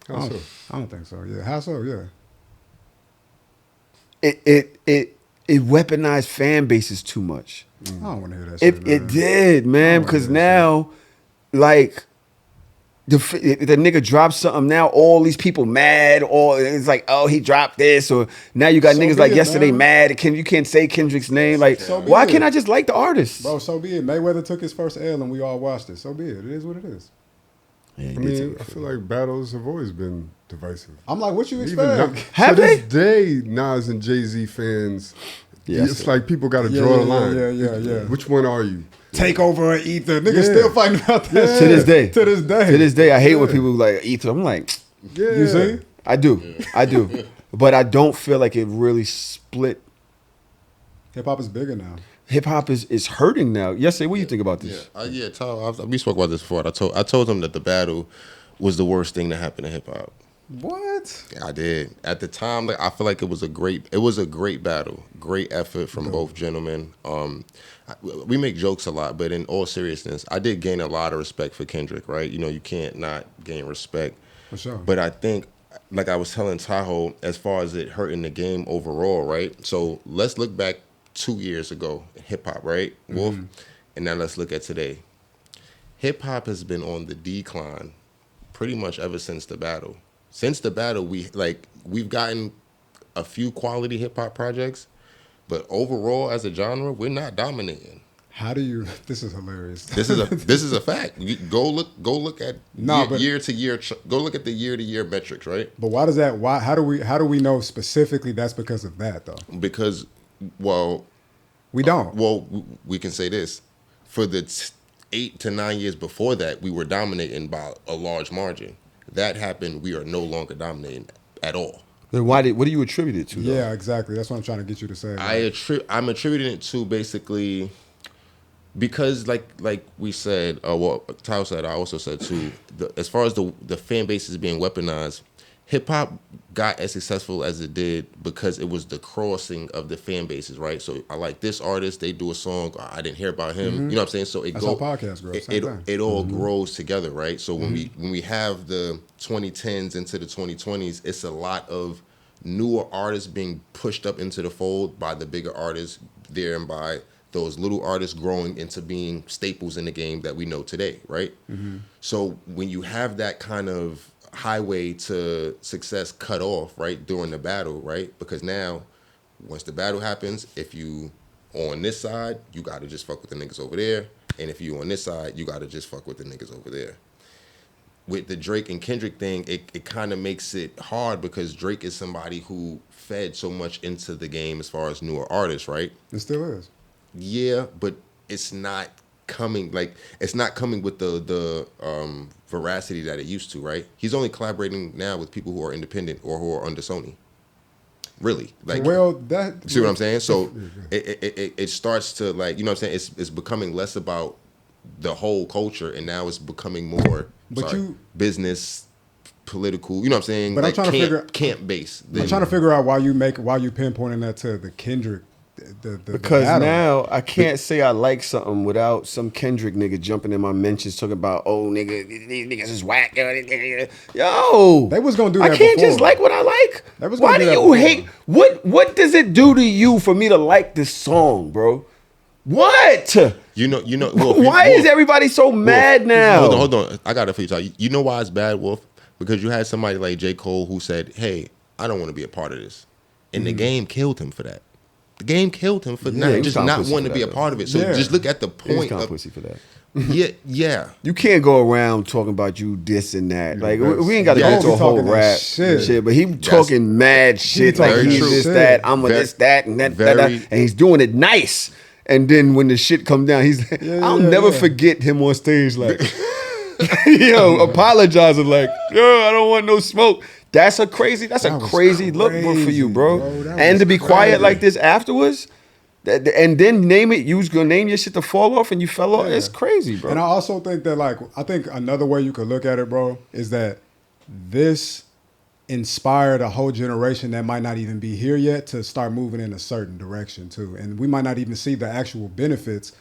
I don't think so. Yeah, how so? Yeah. It weaponized fan bases too much. I don't want to hear that shit. It did, man, because now, like, the nigga dropped something. Now all these people mad, or it's like, oh, he dropped this, or now you got niggas like yesterday mad. You can't say Kendrick's name. Like, why can't I just like the artist? Bro, so be it. Mayweather took his first L, and we all watched it. So be it. It is what it is. Yeah, I mean, I feel like battles have always been divisive. I'm like, what you expect? Have to they? this day, Nas and Jay-Z fans, it's like people got to draw the line. Yeah. Which one are you? Take over or Ether. Niggas still fighting about that shit. To this day. To this day. I hate when people like Ether. I'm like, You see? I do. I do. But I don't feel like it really split. Hip hop is bigger now. Hip hop is hurting now. Yes, what do you think about this? We spoke about this before. I told him that the battle was the worst thing that happened to hip hop. What? I did at the time. Like I feel like it was a great battle, great effort from both gentlemen. We make jokes a lot, but in all seriousness, I did gain a lot of respect for Kendrick. Right? You know, you can't not gain respect. For sure. But I think, like I was telling Tahoe, as far as it hurting the game overall, right? So let's look back 2 years ago, hip hop, right, Wolf, and now let's look at today. Hip hop has been on the decline pretty much ever since the battle. Since the battle, we've gotten a few quality hip hop projects, but overall as a genre, we're not dominating. How do you? This is hilarious. This is a fact. Go look at year to year. Go look at the year to year metrics, right? But why does that? Why? How do we know specifically that's because of that though? Because, well, we don't. We can say this: for the 8 to 9 years before that, we were dominating by a large margin. That happened. We are no longer dominating at all. Then what do you attribute it to? Though? Yeah, exactly. That's what I'm trying to get you to say. I'm attributing it to basically because, like we said, Tyler said, I also said too. As far as the fan base is being weaponized, hip hop got as successful as it did because it was the crossing of the fan bases, right? So I like this artist, they do a song, I didn't hear about him. You know what I'm saying? So That's how podcasts grow. It all grows together, right? So when we have the 2010s into the 2020s, it's a lot of newer artists being pushed up into the fold by the bigger artists, there and by those little artists growing into being staples in the game that we know today, right? So when you have that kind of highway to success cut off, right, during the battle, right? Because now, once the battle happens, if you on this side, you got to just fuck with the niggas over there. And if you on this side, you got to just fuck with the niggas over there. With the Drake and Kendrick thing, it kind of makes it hard because Drake is somebody who fed so much into the game as far as newer artists, right? It still is. Yeah, but it's not coming with the veracity that it used to, right? He's only collaborating now with people who are independent or who are under Sony. Really, like, well, that see what I'm saying? So it starts to, like, you know what I'm saying? It's becoming less about the whole culture, and now it's becoming more business, political. You know what I'm saying? But like I'm trying to figure camp based. I'm trying to figure out why you pinpointing that to the Kendrick. Because the now I can't say I like something without some Kendrick nigga jumping in my mentions talking about, oh nigga, these niggas is whack. Yo, they was gonna do that. I can't before. just like what I like. Why do you before. hate? What does it do to you for me to like this song, bro? What? You know. Why is everybody so mad now? Hold on. I got it for you, Ty. You know why it's bad, Wolf? Because you had somebody like J. Cole who said, "Hey, I don't want to be a part of this," and the game killed him for that. The game killed him for not wanting to be a part of it. So just look at the point of pussy for that. Yeah. You can't go around talking about you this and that. Like we ain't got to go to a whole rap shit, but he talking mad shit. Like he's this, that, I'm a this, that, and that, and he's doing it nice. And then when the shit come down, he's I'll never forget him on stage like, apologizing like, I don't want no smoke. That's a crazy look for you, bro. And to be quiet like this afterwards, and then you was gonna name your shit to fall off, and you fell off. It's crazy, bro. And I also think that, like, I think another way you could look at it, bro, is that this inspired a whole generation that might not even be here yet to start moving in a certain direction too, and we might not even see the actual benefits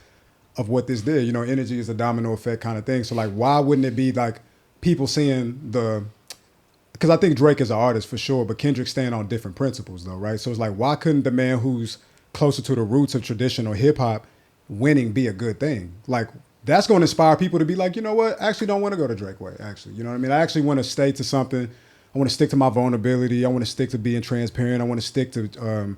of what this did. You know, energy is a domino effect kind of thing. So, like, why wouldn't it be like people seeing because I think Drake is an artist for sure, but Kendrick stand on different principles though, right? So it's like, why couldn't the man who's closer to the roots of traditional hip hop winning be a good thing? Like, that's going to inspire people to be like, you know what? I actually don't want to go to Drake way, actually. You know what I mean? I actually want to stay to something. I want to stick to my vulnerability. I want to stick to being transparent. I want to stick to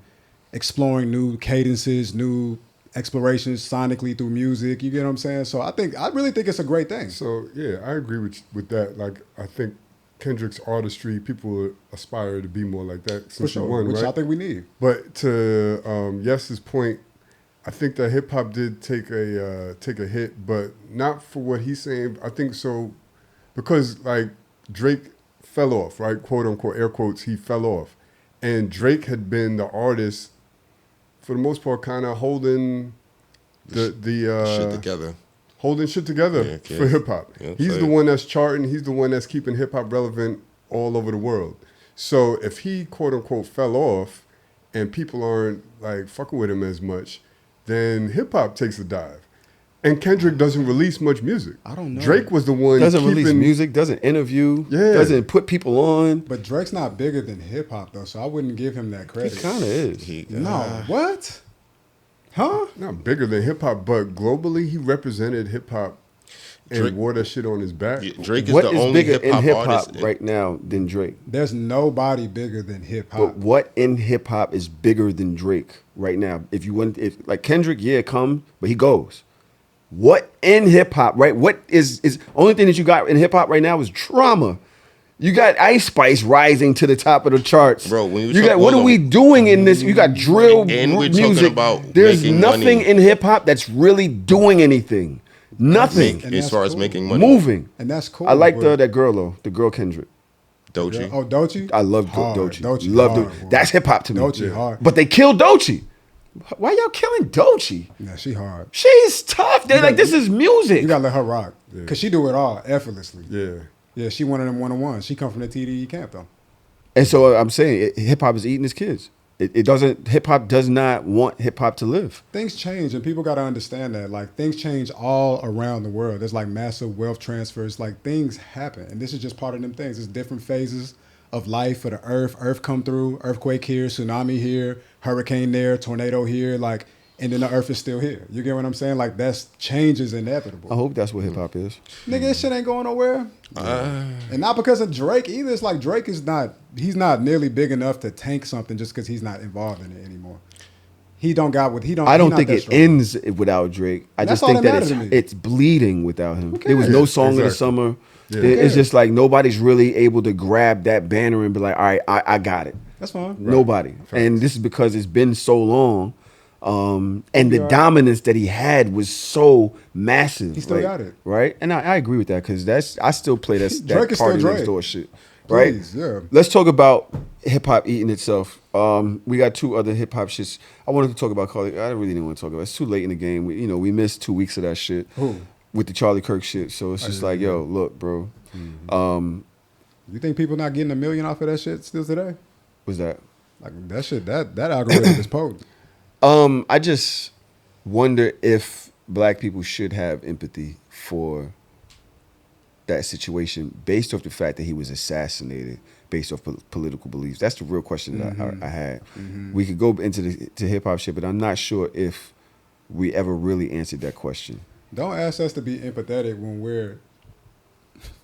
exploring new cadences, new explorations sonically through music. You get what I'm saying? So I really think it's a great thing. So yeah, I agree with that. Like, I think Kendrick's artistry, people aspire to be more like that since he won, which right? I think we need. But to Yes's point, I think that hip hop did take a hit, but not for what he's saying. I think so because, like, Drake fell off, right? Quote unquote, air quotes, he fell off. And Drake had been the artist, for the most part, kind of holding the shit together. Holding shit together Yeah, for hip hop. Yeah, he's the one that's charting. He's the one that's keeping hip hop relevant all over the world. So if he quote unquote fell off, and people aren't like fucking with him as much, then hip hop takes a dive. And Kendrick doesn't release much music. I don't know. Drake was the one Doesn't keeping, release music, doesn't interview, Yeah. doesn't put people on. But Drake's not bigger than hip hop though, so I wouldn't give him that credit. He kind of is. No, what? Huh? Not bigger than hip hop, but globally he represented hip hop and Drake- wore that shit on his back. Yeah, Drake is What the is only bigger hip in hop hip hop artist. right now than Drake? There's nobody bigger than hip But hop. what in hip hop is bigger than Drake right now? If you want, if like Kendrick, yeah, come, but he goes. What in hip hop, right? What is only thing that you got in hip hop right now is drama. You got Ice Spice rising to the top of the charts, Bro, when you got what are we doing in this? You got drill And we're music. talking about There's making nothing money. in hip hop that's really doing anything. Nothing. And As that's far as cool. making money. Moving. And that's cool. I like but- that girl though, the girl Kendrick. Doechii. Oh, Doechii? I love Hard. Doechii. Doechii Love hard, Doechii. boy. That's hip hop to me. Doechii hard. But they killed Doechii. Why y'all killing Doechii? Nah, she hard. She's tough. They're like, this is music. You gotta let her rock. Cause she do it all effortlessly. Yeah. Yeah, she one of them one-on-ones. She come from the TDE camp though. And so I'm saying hip hop is eating its kids. It doesn't, hip hop does not want hip hop to live. Things change and people gotta understand that. Like things change all around the world. There's like massive wealth transfers. Like things happen. And this is just part of them things. It's different phases of life for the earth. Earth come through, earthquake here, tsunami here, hurricane there, tornado here, like, and then the earth is still here. You get what I'm saying? Like that's change is inevitable. I hope that's what hip hop is. Nigga, this shit ain't going nowhere. And not because of Drake either. It's like Drake is not, he's not nearly big enough to tank something just because he's not involved in it anymore. He don't got what he don't. I don't he not think that it strong. ends without Drake. I That's just all think that that matters to me. it's bleeding without him. There was cares? no song of the Exactly. summer. Yeah. It's cares? just like nobody's really able to grab that banner and be like, all right, I got it. That's fine. Nobody. And this is because it's been so long. And the dominance that he had was so massive. He still got it. Right? And I agree with that because I still play that Drake is still party next Drake. door shit. Right? Please, yeah. Let's talk about hip hop eating itself. We got two other hip hop shits. I wanted to talk about Cardi. I really didn't want to talk about it. It's too late in the game. We missed 2 weeks of that shit. Who? With the Charlie Kirk shit. So it's just like, yo, look, bro. You think people not getting $1 million off of that shit still today? What's that? Like that shit, that algorithm is potent. I just wonder if black people should have empathy for that situation based off the fact that he was assassinated based off political beliefs. That's the real question that I had. We could go into to hip hop shit, but I'm not sure if we ever really answered that question. Don't ask us to be empathetic when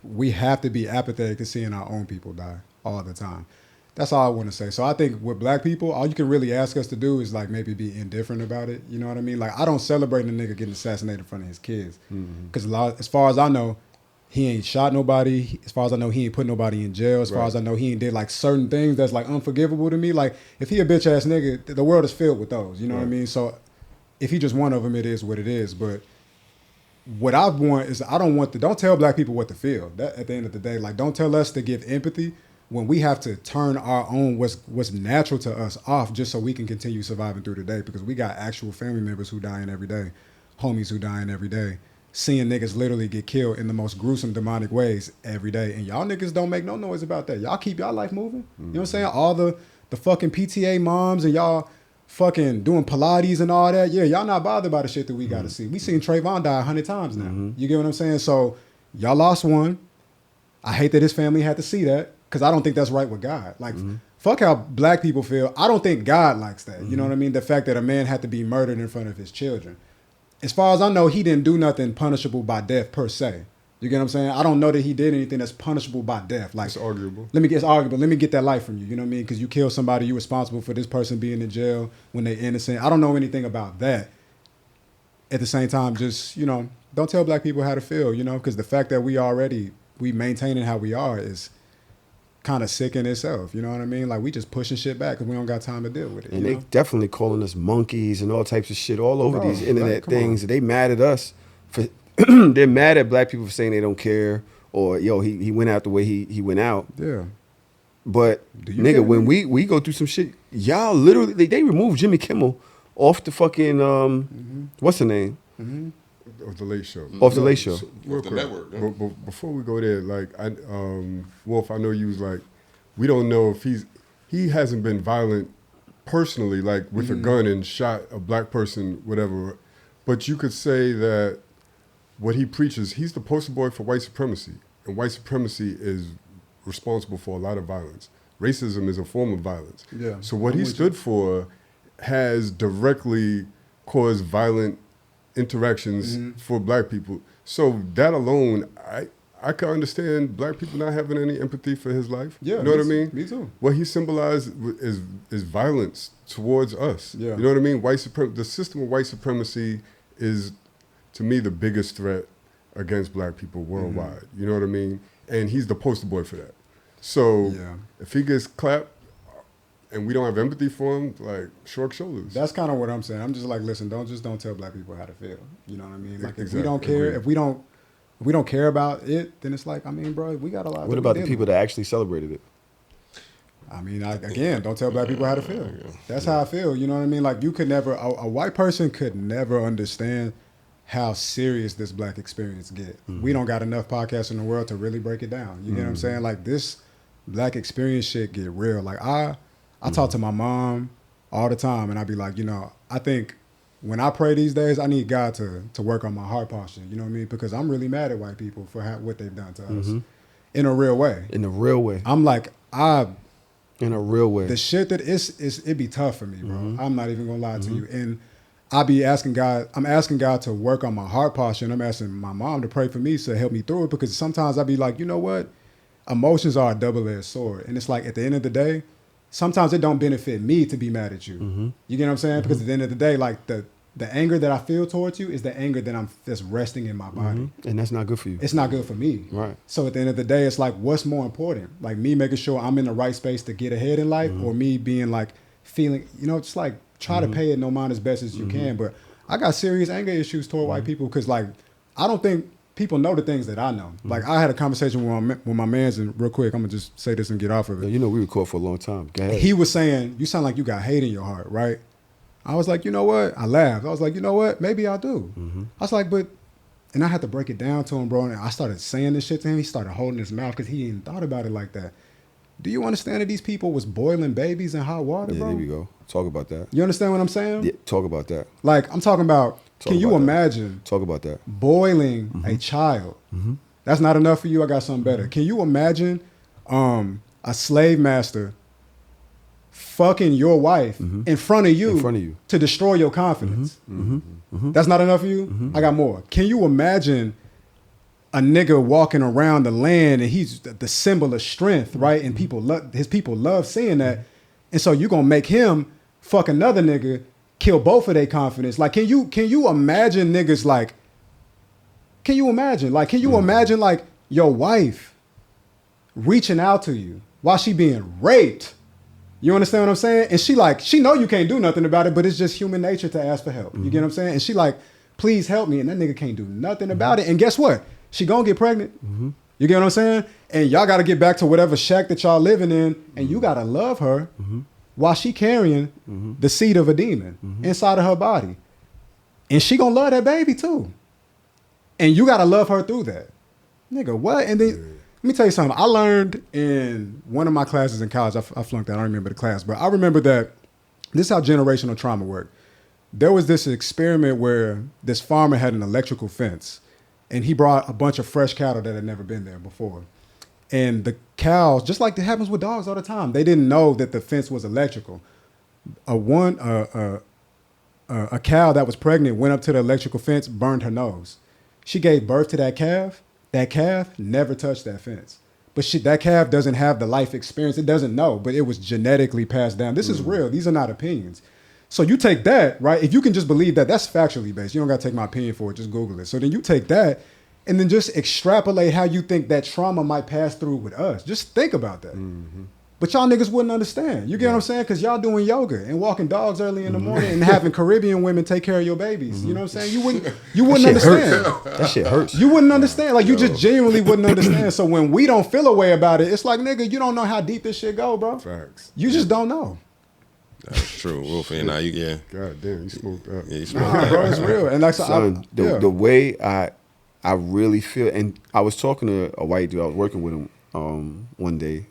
we have to be apathetic to seeing our own people die all the time. That's all I want to say. So I think with black people, all you can really ask us to do is like maybe be indifferent about it. You know what I mean? Like I don't celebrate a nigga getting assassinated in front of his kids. Because as far as I know, he ain't shot nobody. As far as I know, he ain't put nobody in jail. As far as I know, he ain't did like certain things that's like unforgivable to me. Like if he a bitch ass nigga, the world is filled with those. You know what I mean? So if he just one of them, it is what it is. But what I want is don't tell black people what to feel. That at the end of the day, like don't tell us to give empathy when we have to turn our own what's natural to us off just so we can continue surviving through the day, because we got actual family members who dying every day, homies who dying every day, seeing niggas literally get killed in the most gruesome demonic ways every day, and y'all niggas don't make no noise about that. Y'all keep y'all life moving. You know what I'm saying? All the fucking PTA moms and y'all fucking doing Pilates and all that. Yeah, y'all not bothered by the shit that we got to see. We seen Trayvon die 100 times now. You get what I'm saying? So y'all lost one. I hate that his family had to see that, because I don't think that's right with God. Like, fuck how black people feel. I don't think God likes that. You know what I mean? The fact that a man had to be murdered in front of his children. As far as I know, he didn't do nothing punishable by death per se. You get what I'm saying? I don't know that he did anything that's punishable by death. Like, It's arguable. It's arguable. Let me get that life from you. You know what I mean? Because you killed somebody, you're responsible for this person being in jail when they're innocent. I don't know anything about that. At the same time, just, don't tell black people how to feel, because the fact that we maintaining how we are is kind of sick in itself. You know what I mean? Like we just pushing shit back because we don't got time to deal with it. And they definitely calling us monkeys and all types of shit all over these internet come on. things. They mad at us for they're mad at black people for saying they don't care or yo, he went out the way he went out. Yeah. But Do you nigga, care? when we go through some shit, y'all literally they removed Jimmy Kimmel off the fucking what's the name? Of the Late Show. Off the Late Show. Real Off the quick, network, yeah. but before we go there, like Wolf, I know you was like, we don't know if he hasn't been violent personally, like with a gun and shot a black person, whatever. But you could say that what he preaches, he's the poster boy for white supremacy, and white supremacy is responsible for a lot of violence. Racism is a form of violence. Yeah. So what I'm he with stood for has directly caused violent interactions for black people. So that alone, I can understand black people not having any empathy for his life. Yeah, you know what I me- mean? me too. What he symbolized is violence towards us. Yeah. You know what I mean? The system of white supremacy is, to me, the biggest threat against black people worldwide. You know what I mean? And he's the poster boy for that. So Yeah. if he gets clapped and we don't have empathy for him, like, shrug shoulders. That's kind of what I'm saying. I'm just like, listen, don't tell black people how to feel. You know what I mean? Like, if we Exactly. don't care, Agreed. if we don't care about it, then it's like, I mean, bro, we got a lot. What about the people that actually celebrated it? I mean, again, don't tell black people how to feel. That's how I feel. You know what I mean? Like, you could never, a white person could never understand how serious this black experience get. We don't got enough podcasts in the world to really break it down. You get what I'm saying? Like, this black experience shit get real. Like, I talk to my mom all the time, and I be like, you know, I think when I pray these days, I need God to work on my heart posture. You know what I mean? Because I'm really mad at white people for what they've done to us in a real way. In a real way. I'm like, In a real way. the shit that it be tough for me, bro. I'm not even gonna lie to you. And I be asking God, I'm asking God to work on my heart posture, and I'm asking my mom to pray for me to help me through it, because sometimes I be like, you know what? Emotions are a double-edged sword. And it's like, at the end of the day, sometimes it don't benefit me to be mad at you. You get what I'm saying? Because at the end of the day, like, the anger that I feel towards you is the anger that's resting in my body. And that's not good for you. It's not good for me. Right. So at the end of the day, it's like, what's more important? Like, me making sure I'm in the right space to get ahead in life, or me being like, feeling, you know, just like, try to pay it no mind as best as you can. But I got serious anger issues toward white people, because, like, I don't think people know the things that I know. Like, I had a conversation with my mans, and real quick, I'm going to just say this and get off of it. You know, we record for a long time. Go ahead. He was saying, you sound like you got hate in your heart, right? I was like, you know what? I laughed. I was like, you know what? Maybe I do. I was like, but, and I had to break it down to him, bro. And I started saying this shit to him. He started holding his mouth because he ain't thought about it like that. Do you understand that these people was boiling babies in hot water, Yeah, bro? there we go. Talk about that. You understand what I'm saying? Yeah, talk about that. Like, I'm talking about, Talk can you about that. imagine Talk about that. boiling a child? That's not enough for you. I got something better. Can you imagine a slave master fucking your wife in front of you to destroy your confidence? That's not enough for you? I got more. Can you imagine a nigga walking around the land and he's the symbol of strength, right? And his people love seeing that. And so you're gonna make him fuck another nigga, kill both of their confidence. Like, can you imagine niggas like, can you imagine like your wife reaching out to you while she being raped? You understand what I'm saying? And she know you can't do nothing about it, but it's just human nature to ask for help. You get what I'm saying? And she like, please help me. And that nigga can't do nothing about it. And guess what? She gonna get pregnant. You get what I'm saying? And y'all gotta get back to whatever shack that y'all living in, and you gotta love her while she carrying the seed of a demon inside of her body. And she gonna love that baby too. And you gotta love her through that. Nigga, what? And then let me tell you something. I learned in one of my classes in college, I flunked out, I don't remember the class, but I remember that this is how generational trauma worked. There was this experiment where this farmer had an electrical fence, and he brought a bunch of fresh cattle that had never been there before. And the cows, just like it happens with dogs all the time, they didn't know that the fence was electrical. A cow that was pregnant went up to the electrical fence, burned her nose. She gave birth to that calf. That calf never touched that fence. But that calf doesn't have the life experience. It doesn't know, but it was genetically passed down. This is real. These are not opinions. So you take that, right? If you can just believe that, that's factually based. You don't got to take my opinion for it. Just Google it. So then you take that and then just extrapolate how you think that trauma might pass through with us. Just think about that. But y'all niggas wouldn't understand. You get what I'm saying? Because y'all doing yoga and walking dogs early in the morning and having Caribbean women take care of your babies. You know what I'm saying? You wouldn't understand. That shit hurts. You wouldn't understand. Like, you just genuinely wouldn't understand. So when we don't feel a way about it, it's like, nigga, you don't know how deep this shit go, bro. Facts. You just don't know. That's true, Wolf. And now you get. God damn, you smoked up. Yeah, you smoked Nah, bro, it's real. And like, so Son, the way I really feel, and I was talking to a white dude. I was working with him one day.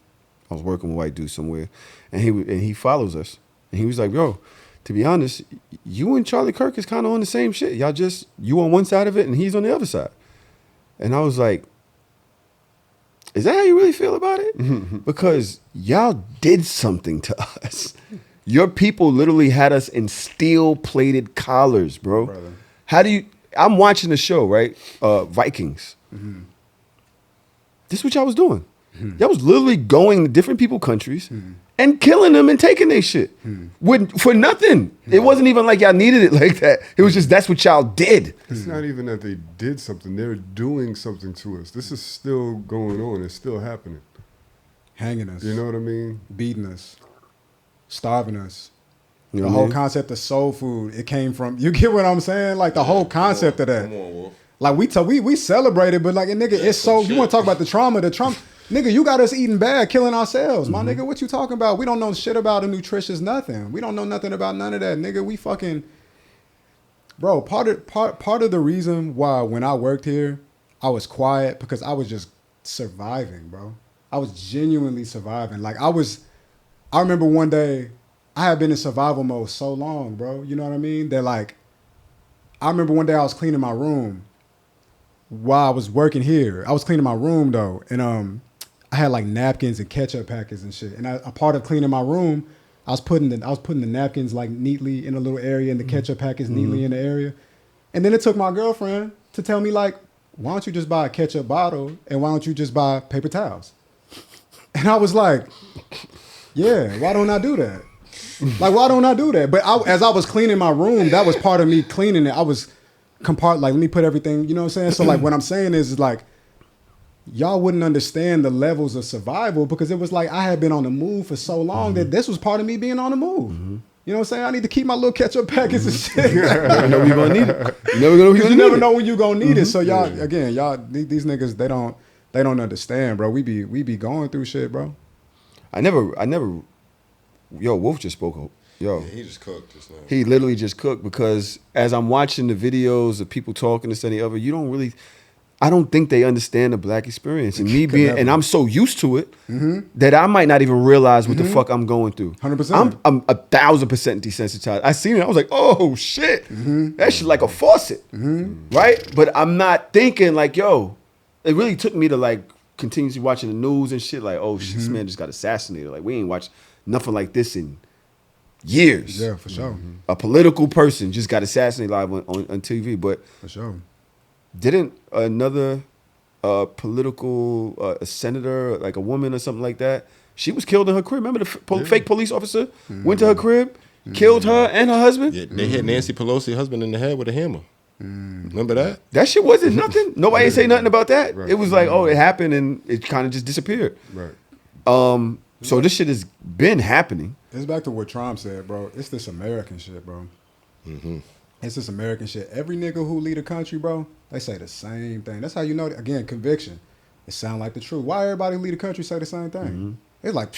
I was working with a white dude somewhere, and he follows us. And he was like, "Yo, to be honest, you and Charlie Kirk is kind of on the same shit. Y'all just, you on one side of it, and he's on the other side." And I was like, "Is that how you really feel about it? Because y'all did something to us. Your people literally had us in steel-plated collars, bro. Brother. How do you? I'm watching the show, right? Vikings. This is what y'all was doing. Y'all was literally going to different people countries and killing them and taking their shit for nothing. It wasn't even like y'all needed it like that. It was just that's what y'all did. It's not even that they did something. They're doing something to us. This is still going on. It's still happening. hanging us. You know what I mean? Beating us. Starving us. You know The what I whole mean? concept of soul food, it came from, you get what I'm saying? Like the whole concept of that. Come on, Wolf. Like we celebrated, but like, nigga, it's so, you want to talk about the trauma, nigga, you got us eating bad, killing ourselves. My nigga, what you talking about? We don't know shit about a nutritious nothing. We don't know nothing about none of that. Nigga, we fucking, bro, part of the reason why when I worked here, I was quiet because I was just surviving, bro. I was genuinely surviving. Like I remember one day, I had been in survival mode so long, bro. You know what I mean? That like, I remember one day I was cleaning my room while I was working here. I was cleaning my room though, and I had like napkins and ketchup packets and shit. And a part of cleaning my room, I was putting the napkins like neatly in a little area and the ketchup packets neatly in the area. And then it took my girlfriend to tell me like, why don't you just buy a ketchup bottle and why don't you just buy paper towels? And I was like, yeah, why don't I do that? Like, why don't I do that? But as I was cleaning my room, that was part of me cleaning it. I was like, let me put everything, you know what I'm saying? So like, what I'm saying is like, y'all wouldn't understand the levels of survival because it was like, I had been on the move for so long that this was part of me being on the move. You know what I'm saying? I need to keep my little ketchup packets and shit. You never know when you're gonna need it. You never know Because you never know when you're gonna need it. So y'all, again, these niggas, they don't understand, bro. We be going through shit, bro. I never. Yo, Wolf just spoke up. Yo, Yeah, he just cooked just now. he literally just cooked because as I'm watching the videos of people talking this and the other, I don't think they understand the black experience. And me and I'm so used to it that I might not even realize what the fuck I'm going through. 100%. I'm 1,000% desensitized. I seen it. I was like, oh shit, that shit like a faucet, right? But I'm not thinking like, yo, it really took me to like continuously watching the news and shit. Like, oh shit, this man just got assassinated. Like we ain't watched nothing like this in years. Yeah, for sure. A political person just got assassinated live on TV, but For sure. didn't another political senator, like a woman or something like that, she was killed in her crib. Remember the fake police officer went to her crib, killed her and her husband? Yeah, they hit Nancy Pelosi's husband in the head with a hammer. Remember that? That shit wasn't nothing. Nobody ain't say nothing about that. Right. It was like, oh, it happened and it kind of just disappeared. Right. So this shit has been happening. It's back to what Trump said, bro. It's this American shit, bro. It's this American shit. Every nigga who lead a country, bro, they say the same thing. That's how you know, again, conviction. It sound like the truth. Why everybody lead a country say the same thing? It's like,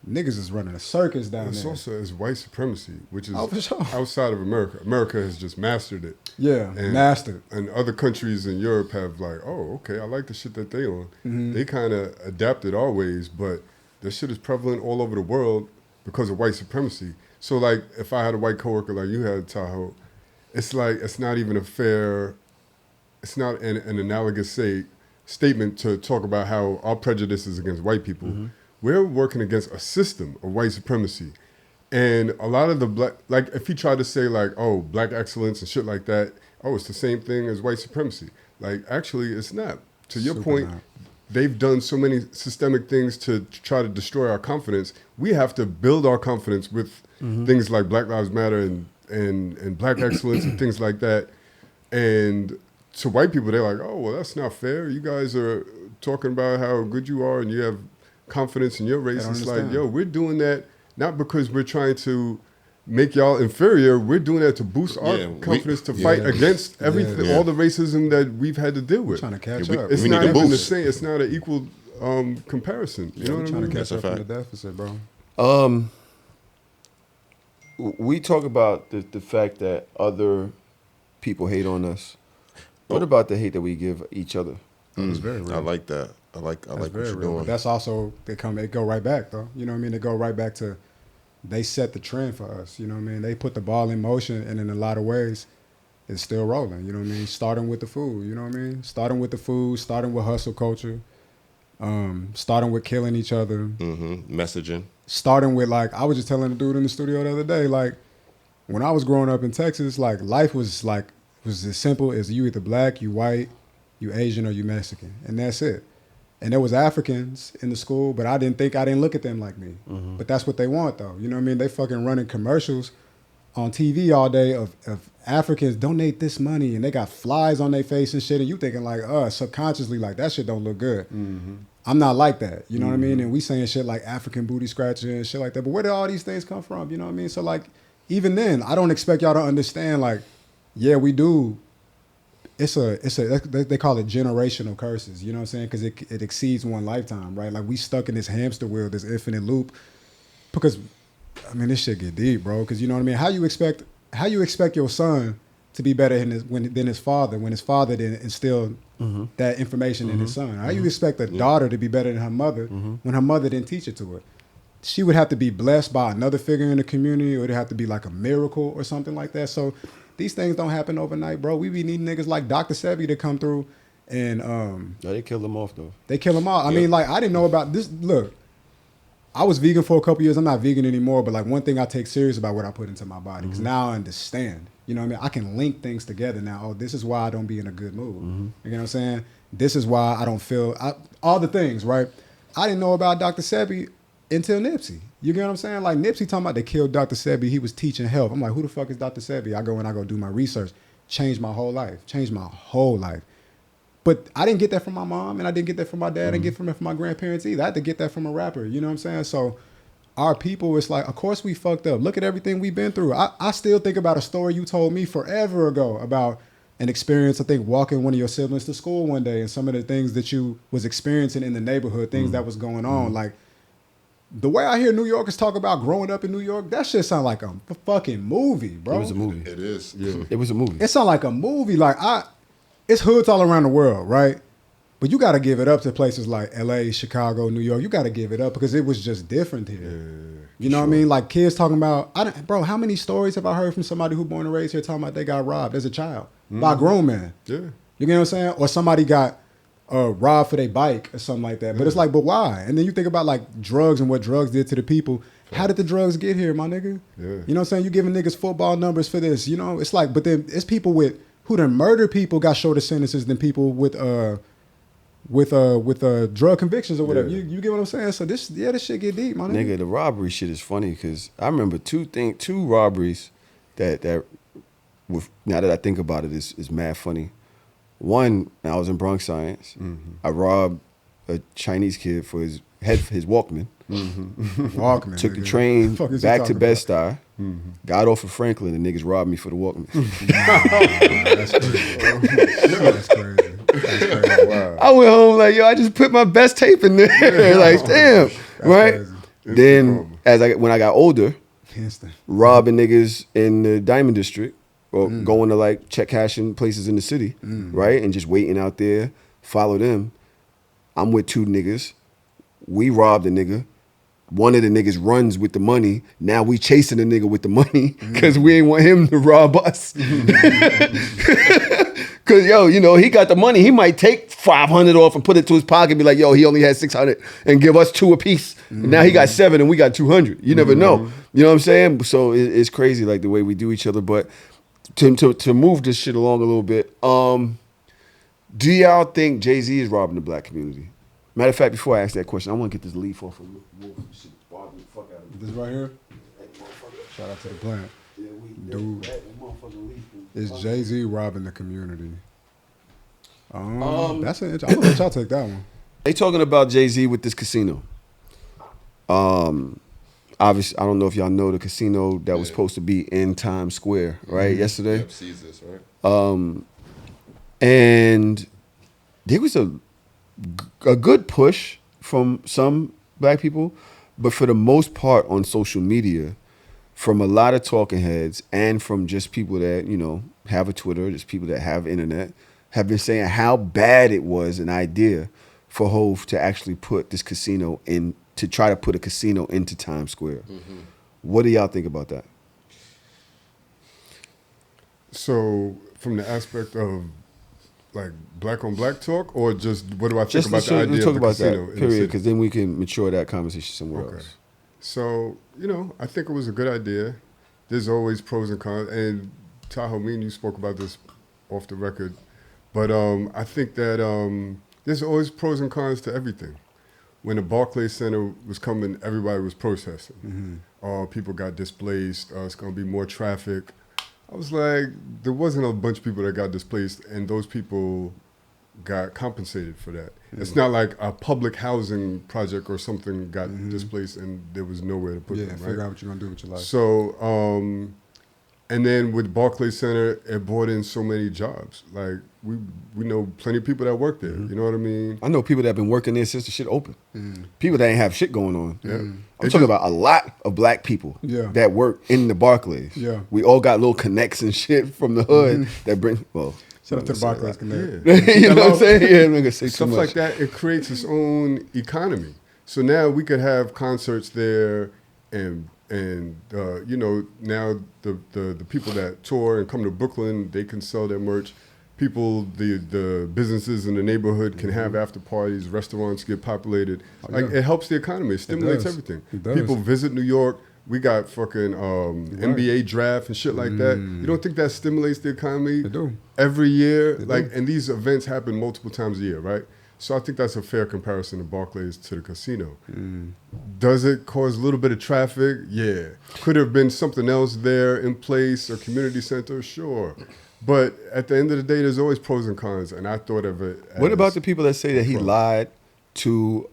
niggas is running a circus down It's there. also it's white supremacy, which is For sure. outside of America. America has just mastered it. Yeah, mastered. And other countries in Europe have like, oh, okay, I like the shit that they on. They kind of adapted our ways, but this shit is prevalent all over the world because of white supremacy. So like, if I had a white coworker like you had, Tahoe, it's like, it's not even a fair, it's not an analogous statement to talk about how our prejudice is against white people. We're working against a system of white supremacy. And a lot of the black, like if he tried to say like, oh, black excellence and shit like that, oh, it's the same thing as white supremacy. Like, actually, it's not. To your Super point, not. they've done so many systemic things to try to destroy our confidence. We have to build our confidence with things like Black Lives Matter and black excellence and things like that. And to white people, they're like, oh, well, that's not fair. You guys are talking about how good you are and you have confidence in your race. They don't It's like, understand. yo, we're doing that not because we're trying to make y'all inferior. We're doing that to boost our confidence to fight against everything, all the racism that we've had to deal with. Trying to catch up. It's We not need to even the boost. same. It's not an equal comparison. You know what I Trying mean? to catch That's a up in the fact. deficit, bro. We talk about the fact that other people hate on us. What about the hate that we give each other? It's very real. I like that. I like That's what very you're real. doing. But that's also they go right back though. You know what I mean? They go right back to they set the trend for us. You know what I mean? They put the ball in motion, and in a lot of ways, it's still rolling. You know what I mean? Starting with the food. You know what I mean? Starting with the food. Starting with hustle culture. Starting with killing each other. Messaging. Starting with like I was just telling the dude in the studio the other day, like when I was growing up in Texas, like life was as simple as you either black, you white, you Asian, or you Mexican, and that's it. And there was Africans in the school, but I didn't look at them like me. But that's what they want though. You know what I mean? They fucking running commercials on TV all day of Africans donate this money, and they got flies on their face and shit, and you thinking like, subconsciously like that shit don't look good. I'm not like that. You know what I mean? And we saying shit like African booty scratching and shit like that. But where did all these things come from? You know what I mean? So like, even then, I don't expect y'all to understand like, yeah, we do. It's they call it generational curses. You know what I'm saying? Because it exceeds one lifetime, right? Like we stuck in this hamster wheel, this infinite loop. Because, I mean, this shit get deep, bro. Because you know what I mean? How you expect your son to be better than his father when his father didn't instill that information in his son? How you expect a daughter to be better than her mother when her mother didn't teach it to her? She would have to be blessed by another figure in the community, or it'd have to be like a miracle or something like that. So these things don't happen overnight, bro. We be needing niggas like Dr. Sebi to come through and No, they killed them off though. they kill them all. I mean, like I didn't know about this. Look, I was vegan for a couple years. I'm not vegan anymore, but like one thing I take serious about what I put into my body, because now I understand. You know what I mean? I can link things together now. Oh, this is why I don't be in a good mood. You know what I'm saying? This is why I don't feel all the things, right? I didn't know about Dr. Sebi until Nipsey. You get what I'm saying? Like Nipsey talking about they killed Dr. Sebi. He was teaching health. I'm like, who the fuck is Dr. Sebi? I go do my research. Changed my whole life. But I didn't get that from my mom, and I didn't get that from my dad. I didn't get it from my grandparents either. I had to get that from a rapper. You know what I'm saying? So our people, it's like, of course we fucked up. Look at everything we've been through. I still think about a story you told me forever ago about an experience, I think, walking one of your siblings to school one day, and some of the things that you was experiencing in the neighborhood, things that was going on. Like, the way I hear New Yorkers talk about growing up in New York, that shit sound like a fucking movie, bro. It was a movie. It is. Yeah. It was a movie. It sound like a movie. Like it's hoods all around the world, right? But you got to give it up to places like L.A., Chicago, New York. You got to give it up because it was just different here. You know what I mean? Like kids talking about, bro, how many stories have I heard from somebody who born and raised here talking about they got robbed as a child by a grown man? Yeah. You get what I'm saying? Or somebody got robbed for their bike or something like that. But it's like, but why? And then you think about like drugs and what drugs did to the people. How did the drugs get here, my nigga? Yeah. You know what I'm saying? You giving niggas football numbers for this. You know, it's like, but then it's people who done murdered people got shorter sentences than people with drug convictions or whatever. Yeah. You get what I'm saying? So this shit get deep, my nigga. Nigga, the robbery shit is funny because I remember two robberies that with, now that I think about it, is mad funny. One, I was in Bronx Science. I robbed a Chinese kid for his Walkman. Walkman. Took the nigga. train Fuck is you back to talking about? Bed-Stuy. Got off of Franklin and niggas robbed me for the Walkman. That's crazy. That's crazy. That's crazy. Wow. I went home like, yo, I just put my best tape in there. Like, damn, right? crazy. Then when I got older, Instant. robbing niggas in the Diamond District or going to like check cashing places in the city, right? And just waiting out there, follow them. I'm with two niggas. We robbed a nigga. One of the niggas runs with the money. Now we chasing the nigga with the money because we ain't want him to rob us. Cause yo, you know, he got the money. He might take 500 off and put it to his pocket and be like, yo, he only had 600 and give us 2 apiece. Now he got 7 and we got 200. You never know. You know what I'm saying? So it's crazy like the way we do each other. But to move this shit along a little bit, do y'all think Jay-Z is robbing the black community? Matter of fact, before I ask that question, I want to get this leaf off of Wolf. Shit bothering the fuck out of me. This right here? Shout out to the plant. Dude. That motherfucking leaf. Is Jay-Z robbing the community? That's an I'm gonna let y'all take that one. They talking about Jay-Z with this casino. Obviously, I don't know if y'all know the casino that was supposed to be in Times Square, right? Yesterday. Yep, sees this, right? And there was a good push from some black people, but for the most part on social media, from a lot of talking heads and from just people that, you know, have a Twitter, just people that have internet, have been saying how bad it was an idea for Hove to actually put this casino in, to try to put a casino into Times Square. Mm-hmm. What do y'all think about that? So from the aspect of like black on black talk, or just what do I think about the idea talk of the about casino? that, period, because then we can mature that conversation somewhere Okay. else. So, you know, I think it was a good idea. There's always pros and cons. And Tahoe, me and you spoke about this off the record. But I think that there's always pros and cons to everything. When the Barclays Center was coming, everybody was protesting. People got displaced. It's going to be more traffic. I was like, there wasn't a bunch of people that got displaced, and those people got compensated for that. It's not like a public housing project or something got displaced and there was nowhere to put them, right? Figure out what you're going to do with your life. So, and then with Barclays Center, it brought in so many jobs. Like, we know plenty of people that work there. You know what I mean? I know people that have been working there since the shit opened. People that ain't have shit going on. Yeah. I'm talking about a lot of black people that work in the Barclays. Yeah. We all got little connects and shit from the hood that bring, well. Shout out to the Barclays Connect. You know what I'm saying? Yeah, I'm not gonna say Stuff too much. like that, it creates its own economy. So now we could have concerts there, and you know, now the people that tour and come to Brooklyn, they can sell their merch. People, the businesses in the neighborhood can have after parties. Restaurants get populated. It helps the economy. It stimulates everything. It does. People visit New York. We got fucking NBA draft and shit like that. You don't think that stimulates the economy? They do. Every year, They do. and these events happen multiple times a year, right? So I think that's a fair comparison of Barclays to the casino. Does it cause a little bit of traffic? Yeah. Could have been something else there in place, a community center? Sure. But at the end of the day, there's always pros and cons, and I thought of it as... What about the people that say that he lied to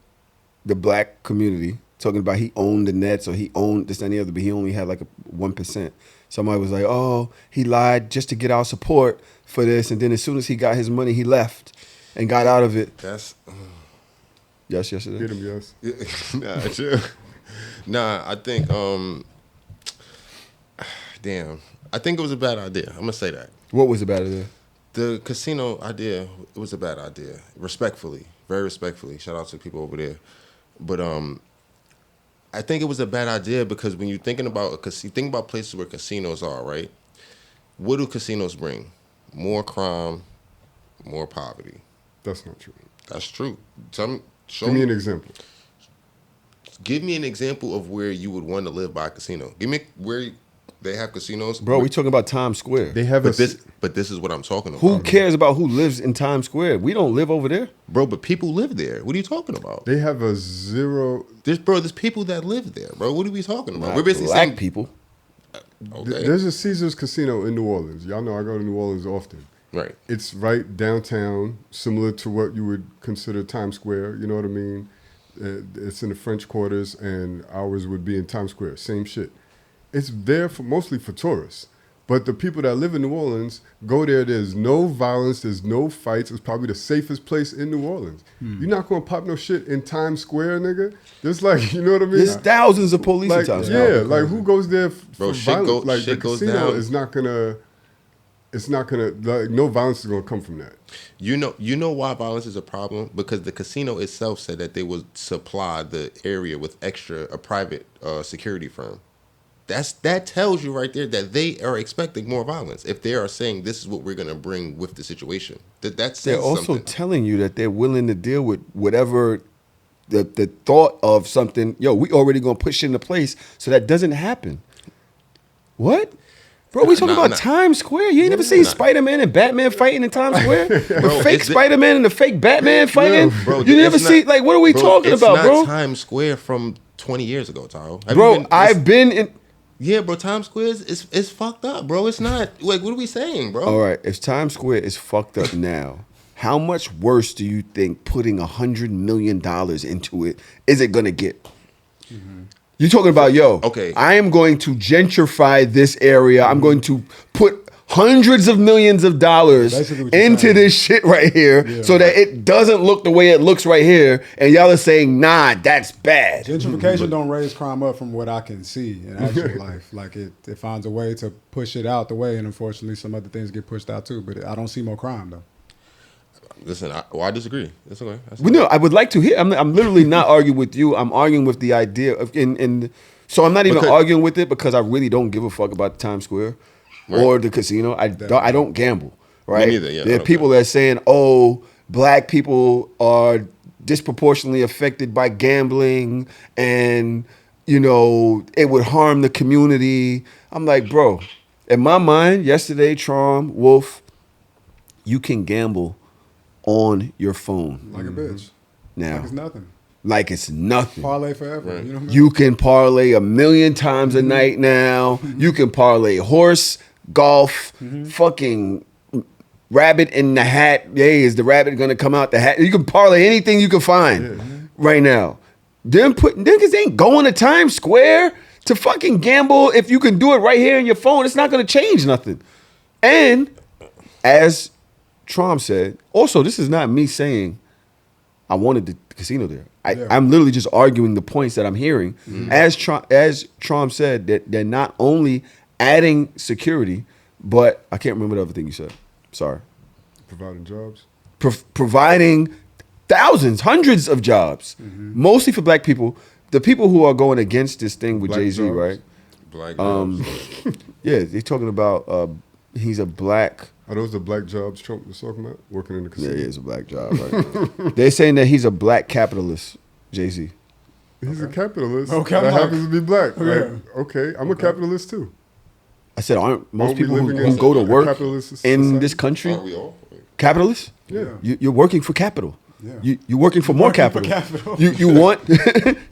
the black community, talking about he owned the Nets or he owned this and the other, but he only had like a 1%. Somebody was like, oh, he lied just to get our support for this, and then as soon as he got his money, he left and got out of it. That's... Yes, it Get is. him, yes. Nah, true. Nah, I think, damn. I think it was a bad idea. I'm going to say that. What was the bad idea? The casino idea, it was a bad idea. Respectfully, very respectfully. Shout out to people over there. But I think it was a bad idea because when you're thinking about think about places where casinos are, right? What do casinos bring? More crime, more poverty. That's not true. That's true. Show Give me an example. Give me an example of where you would want to live by a casino. Give me where they have casinos. Bro, we talking about Times Square. They have But this is what I'm talking about. Who cares about who lives in Times Square? We don't live over there. Bro, but people live there. What are you talking about? They have a zero... There's people that live there, bro. What are we talking about? Not We're basically black saying people. Okay. There's a Caesars Casino in New Orleans. Y'all know I go to New Orleans often. Right. It's right downtown, similar to what you would consider Times Square. You know what I mean? It's in the French Quarters, and ours would be in Times Square. Same shit. It's there mostly for tourists. But the people that live in New Orleans go there. There's no violence. There's no fights. It's probably the safest place in New Orleans. You're not going to pop no shit in Times Square, nigga. There's like, you know what I mean? There's thousands of police in Like, Times Square. yeah, like who goes there Bro, for shit violence? Like shit the goes casino down. is not gonna. It's not gonna. Like, no violence is gonna come from that. You know why violence is a problem? Because the casino itself said that they would supply the area with a private security firm. That tells you right there that they are expecting more violence. If they are saying this is what we're gonna bring with the situation, that says They're also something. telling you that they're willing to deal with whatever the thought of something. Yo, we already gonna put shit into place so that doesn't happen. What? Bro, we talking about Times Square. You ain't never seen Spider-Man and Batman fighting in Times Square? The fake Spider-Man and the fake Batman fighting? Bro, you never see, like, what are we talking about, bro? It's not Times Square from 20 years ago, Tahoe. Bro, I've been in... Yeah, bro, Times Square is fucked up, bro. It's not, like, what are we saying, bro? All right, if Times Square is fucked up now, how much worse do you think putting $100 million into it is it gonna get? You're talking about, yo, Okay. I am going to gentrify this area. I'm going to put hundreds of millions of dollars Basically what you're into saying. this shit right here so that it doesn't look the way it looks right here. And y'all are saying, nah, that's bad. Gentrification don't raise crime up from what I can see in actual life. Like it finds a way to push it out the way, and unfortunately some other things get pushed out too. But I don't see more crime though. Listen, I disagree. That's okay. Well, no, I would like to hear. I'm literally not arguing with you. I'm arguing with the idea of, so I'm not even Because- arguing with it because I really don't give a fuck about Times Square or the casino. I don't gamble, right? neither, yeah, I There are don't people that are saying, oh, black people are disproportionately affected by gambling and, it would harm the community. I'm like, bro, in my mind, yesterday, Trom, Wolf, you can gamble on your phone Like a bitch. now. Like it's nothing. Like it's nothing. Parlay forever. Right. You know what I mean? You can parlay 1,000,000 times a night now. You can parlay horse, golf, fucking rabbit in the hat. Hey, is the rabbit gonna come out the hat? You can parlay anything you can find right now. Niggas ain't going to Times Square to fucking gamble. If you can do it right here in your phone, it's not gonna change nothing. And as Trom said, also, this is not me saying I wanted the casino there. I'm literally just arguing the points that I'm hearing. As Trom said, that they're not only adding security, but I can't remember the other thing you said. Sorry. Providing jobs. Providing thousands, hundreds of jobs, mostly for black people. The people who are going against this thing with Black Jay-Z, jobs. right? Black Yeah, they're talking about he's a black... Are those the black jobs Trump was talking about? Working in the Yeah, casino. it's a black job, right? They're saying that he's a black capitalist, Jay-Z. He's a capitalist Okay, I'm that like- happens to be black. Like, Yeah. okay, I'm a capitalist too. I said, aren't most Aren't we people living who in go to a work capitalist in society? this country Aren't we all? capitalists? Yeah. You're working for capital. Yeah. You're working for more Working for capital. capital. You want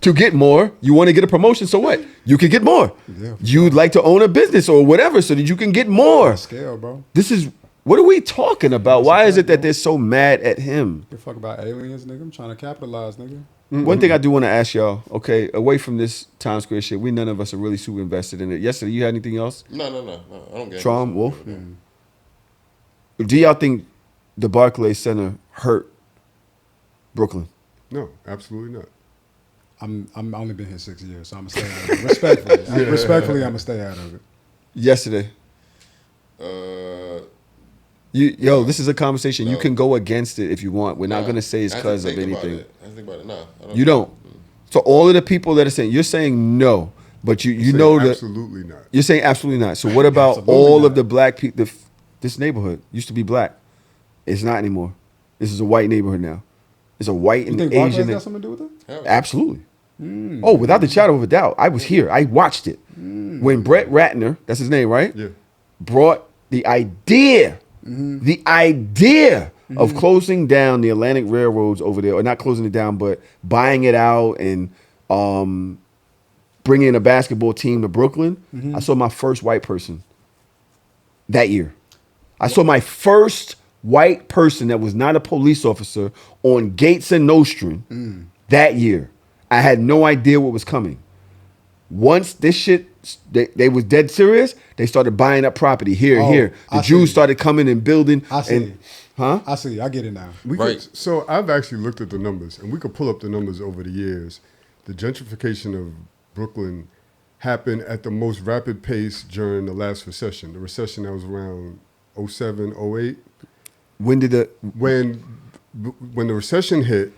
to get more. You want to get a promotion. So what? You can get more. Yeah. You'd like to own a business or whatever so that you can get more. Scale, bro. This is, what are we talking about? Why is it that they're so mad at him? Give a fuck about aliens, nigga. I'm trying to capitalize, nigga. One thing I do want to ask y'all, okay, away from this Times Square shit, none of us are really super invested in it. Yesterday, you had anything else? No. I don't get Trom, Wolf? Do y'all think the Barclays Center hurt Brooklyn? No, absolutely not. I'm only been here 6 years, so I'm gonna stay out of it. Respectfully. Respectfully, I'm gonna stay out of it. Yesterday. This is a conversation. You No. can go against it if you want. We're not Nah, going to say it's I because of think about anything. it. I think about it. No, I don't. You don't. So all of the people that are saying, you're saying no, but you Say know that absolutely not. you're saying absolutely not. So what about Absolutely all not. of the black people? This neighborhood used to be black. It's not anymore. This is a white neighborhood now. It's a white You and think Barclays Asian. got something to do with it? Hell, Absolutely. Oh, without the shadow of a doubt. I was here. I watched it. When Brett Ratner, that's his name, right? Yeah. Brought the idea of closing down the Atlantic railroads over there, or not closing it down, but buying it out and bringing a basketball team to Brooklyn. I saw my first white person that year. I saw my first white person that was not a police officer on Gates and Nostrand that year. I had no idea what was coming. Once this shit, they was dead serious, they started buying up property here and Oh, here. The I Jews see. started coming and building. I see. And, huh? I see. I get it now. We Right. could, so I've actually looked at the numbers, and we could pull up the numbers over the years. The gentrification of Brooklyn happened at the most rapid pace during the last recession. The recession that was around 07, 08. When did the When the recession hit,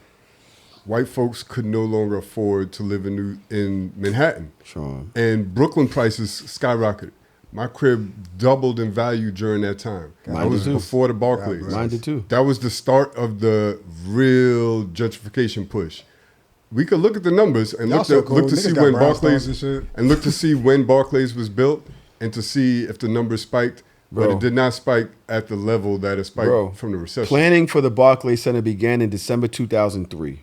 white folks could no longer afford to live in Manhattan. Sure. And Brooklyn prices skyrocketed. My crib doubled in value during that time. Mine That was did too. before the Barclays. Mine did too. That was the start of the real gentrification push. We could look at the numbers and Y'all look so to, cool. look to Niggas see got when brownstones Barclays and shit. and look to see when Barclays was built and to see if the numbers spiked. But Bro. it did not spike at the level that it spiked Bro, from the recession. planning for the Barclays Center began in December 2003.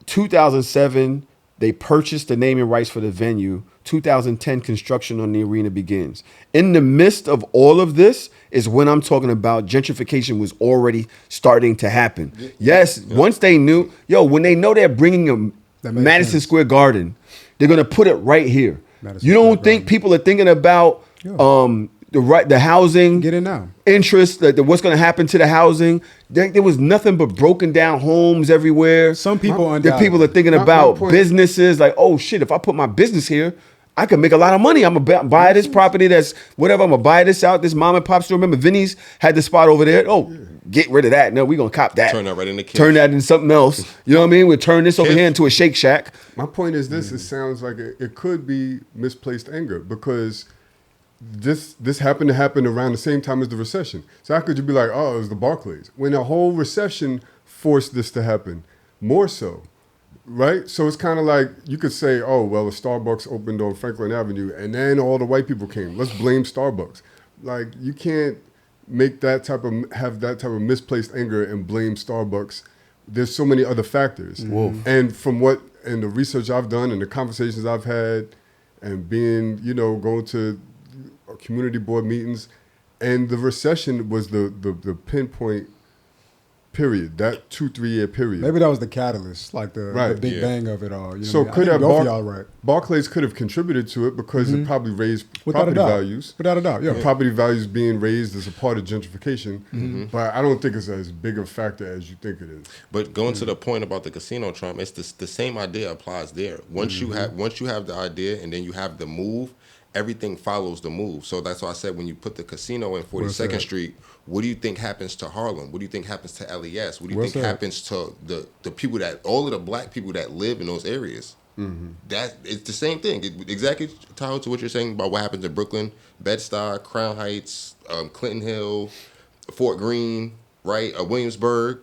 2007, they purchased the naming rights for the venue. 2010, construction on the arena begins. In the midst of all of this is when I'm talking about gentrification was already starting to happen. Yes, once they knew, when they know they're bringing That makes Madison sense. Square Garden. They're gonna put it right here. Madison You don't Square think Garden. people are thinking about the housing Get in now. interest, what's gonna happen to the housing? There was nothing but broken down homes everywhere. Some people The undoubtedly. people are thinking My about point- businesses like, oh shit, if I put my business here, I could make a lot of money. I'm gonna buy this property that's whatever. I'm gonna buy this out, this mom and pop store. Remember, Vinny's had the spot over there. Oh, get rid of that. No, we're gonna cop that. Turn that right into Turn Kiff. that into something else. You know what I mean? We'll turn this over Kiff. here into a Shake Shack. My point is this: it sounds like it could be misplaced anger because this happened to happen around the same time as the recession. So how could you be like, oh, it was the Barclays when the whole recession forced this to happen more so, right? So it's kind of like you could say, oh, well, a Starbucks opened on Franklin Avenue, and then all the white people came. Let's blame Starbucks. Like you can't make that type of misplaced anger and blame Starbucks. There's so many other factors. And from the research I've done and the conversations I've had and being, going to community board meetings, and the recession was the pinpoint period, that 2-3 year period. Maybe that was the catalyst, like the Right. big Yeah. bang of it all. You know So what I mean? could I have think both of y'all right. Barclays could have contributed to it because it probably raised Without a property doubt. values. Without a doubt, yeah. Property values being raised as a part of gentrification, but I don't think it's as big a factor as you think it is. But going to the point about the casino, Trump, it's the same idea applies there. Once you have the idea and then you have the move, everything follows the move. So that's why I said when you put the casino in 42nd Street, what do you think happens to Harlem? What do you think happens to LES? What do you What's think that? happens to the people all of the black people that live in those areas? That it's the same thing. Exactly, Tahoe, to what you're saying about what happens in Brooklyn, Bed-Stuy, Crown Heights, Clinton Hill, Fort Greene, right? Williamsburg,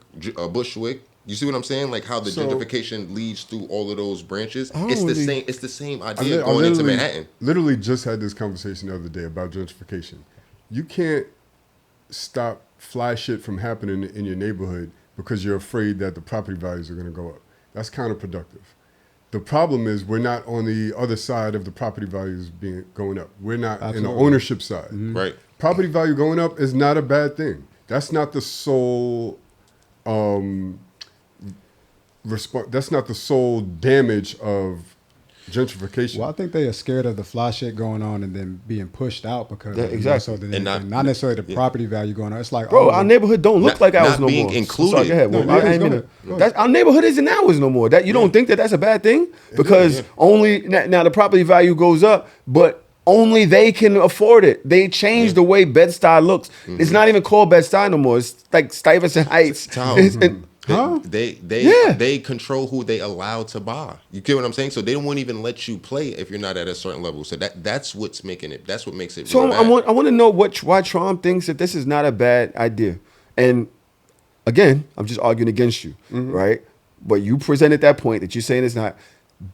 Bushwick. You see what I'm saying? Like how the So- gentrification leads through all of those branches. I It's don't the really- same. It's the same I idea li- I going into literally- Manhattan. Literally just had this conversation the other day about gentrification. You can't stop fly shit from happening in your neighborhood because you're afraid that the property values are going to go up. That's counterproductive. The problem is we're not on the other side of the property values going up. We're not in Absolutely. the ownership side. Right. Property value going up is not a bad thing. That's not the sole that's not the sole damage of gentrification. Well, I think they are scared of the fly shit going on and then being pushed out because Yeah, of it, exactly. more so than And anything. not- Not necessarily the property value going on. It's like, Bro, oh, our neighborhood don't look Not- like ours not no being more. included. Sorry, go ahead. No, Well, I go mean, ahead. Go that's, our neighborhood isn't ours no more. That you don't think that's a bad thing because only now the property value goes up, but only they can afford it. They changed the way Bed-Stuy looks. It's not even called Bed-Stuy no more. It's like Stuyvesant Heights. Tahoe. Huh? They Yeah. control who they allow to buy. You get what I'm saying? So they won't even let you play if you're not at a certain level. So that's what's making it. That's what makes it. So really I bad. want to know why Trump thinks that this is not a bad idea. And again, I'm just arguing against you, right? But you presented that point that you're saying it's not.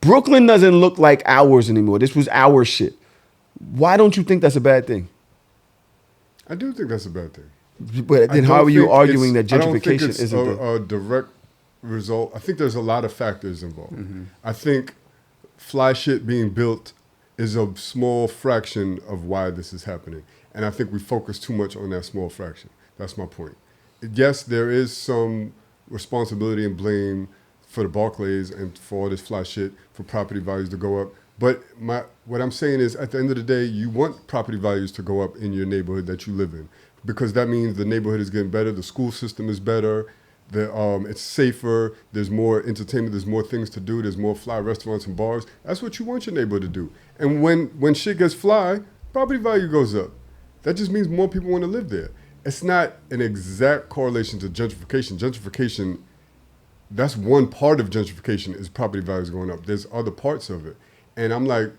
Brooklyn doesn't look like ours anymore. This was our shit. Why don't you think that's a bad thing? I do think that's a bad thing. But then I how don't are you think arguing that it's- I don't think gentrification it's isn't a direct result? I think there's a lot of factors involved. Mm-hmm. I think fly shit being built is a small fraction of why this is happening. And I think we focus too much on that small fraction. That's my point. Yes, there is some responsibility and blame for the Barclays and for all this fly shit for property values to go up. But what I'm saying is, at the end of the day, you want property values to go up in your neighborhood that you live in, because that means the neighborhood is getting better, the school system is better, it's safer, there's more entertainment, there's more things to do, there's more fly restaurants and bars. That's what you want your neighborhood to do. And when shit gets fly, property value goes up. That just means more people want to live there. It's not an exact correlation to gentrification. Gentrification, that's one part of gentrification, is property values going up. There's other parts of it. And I'm like,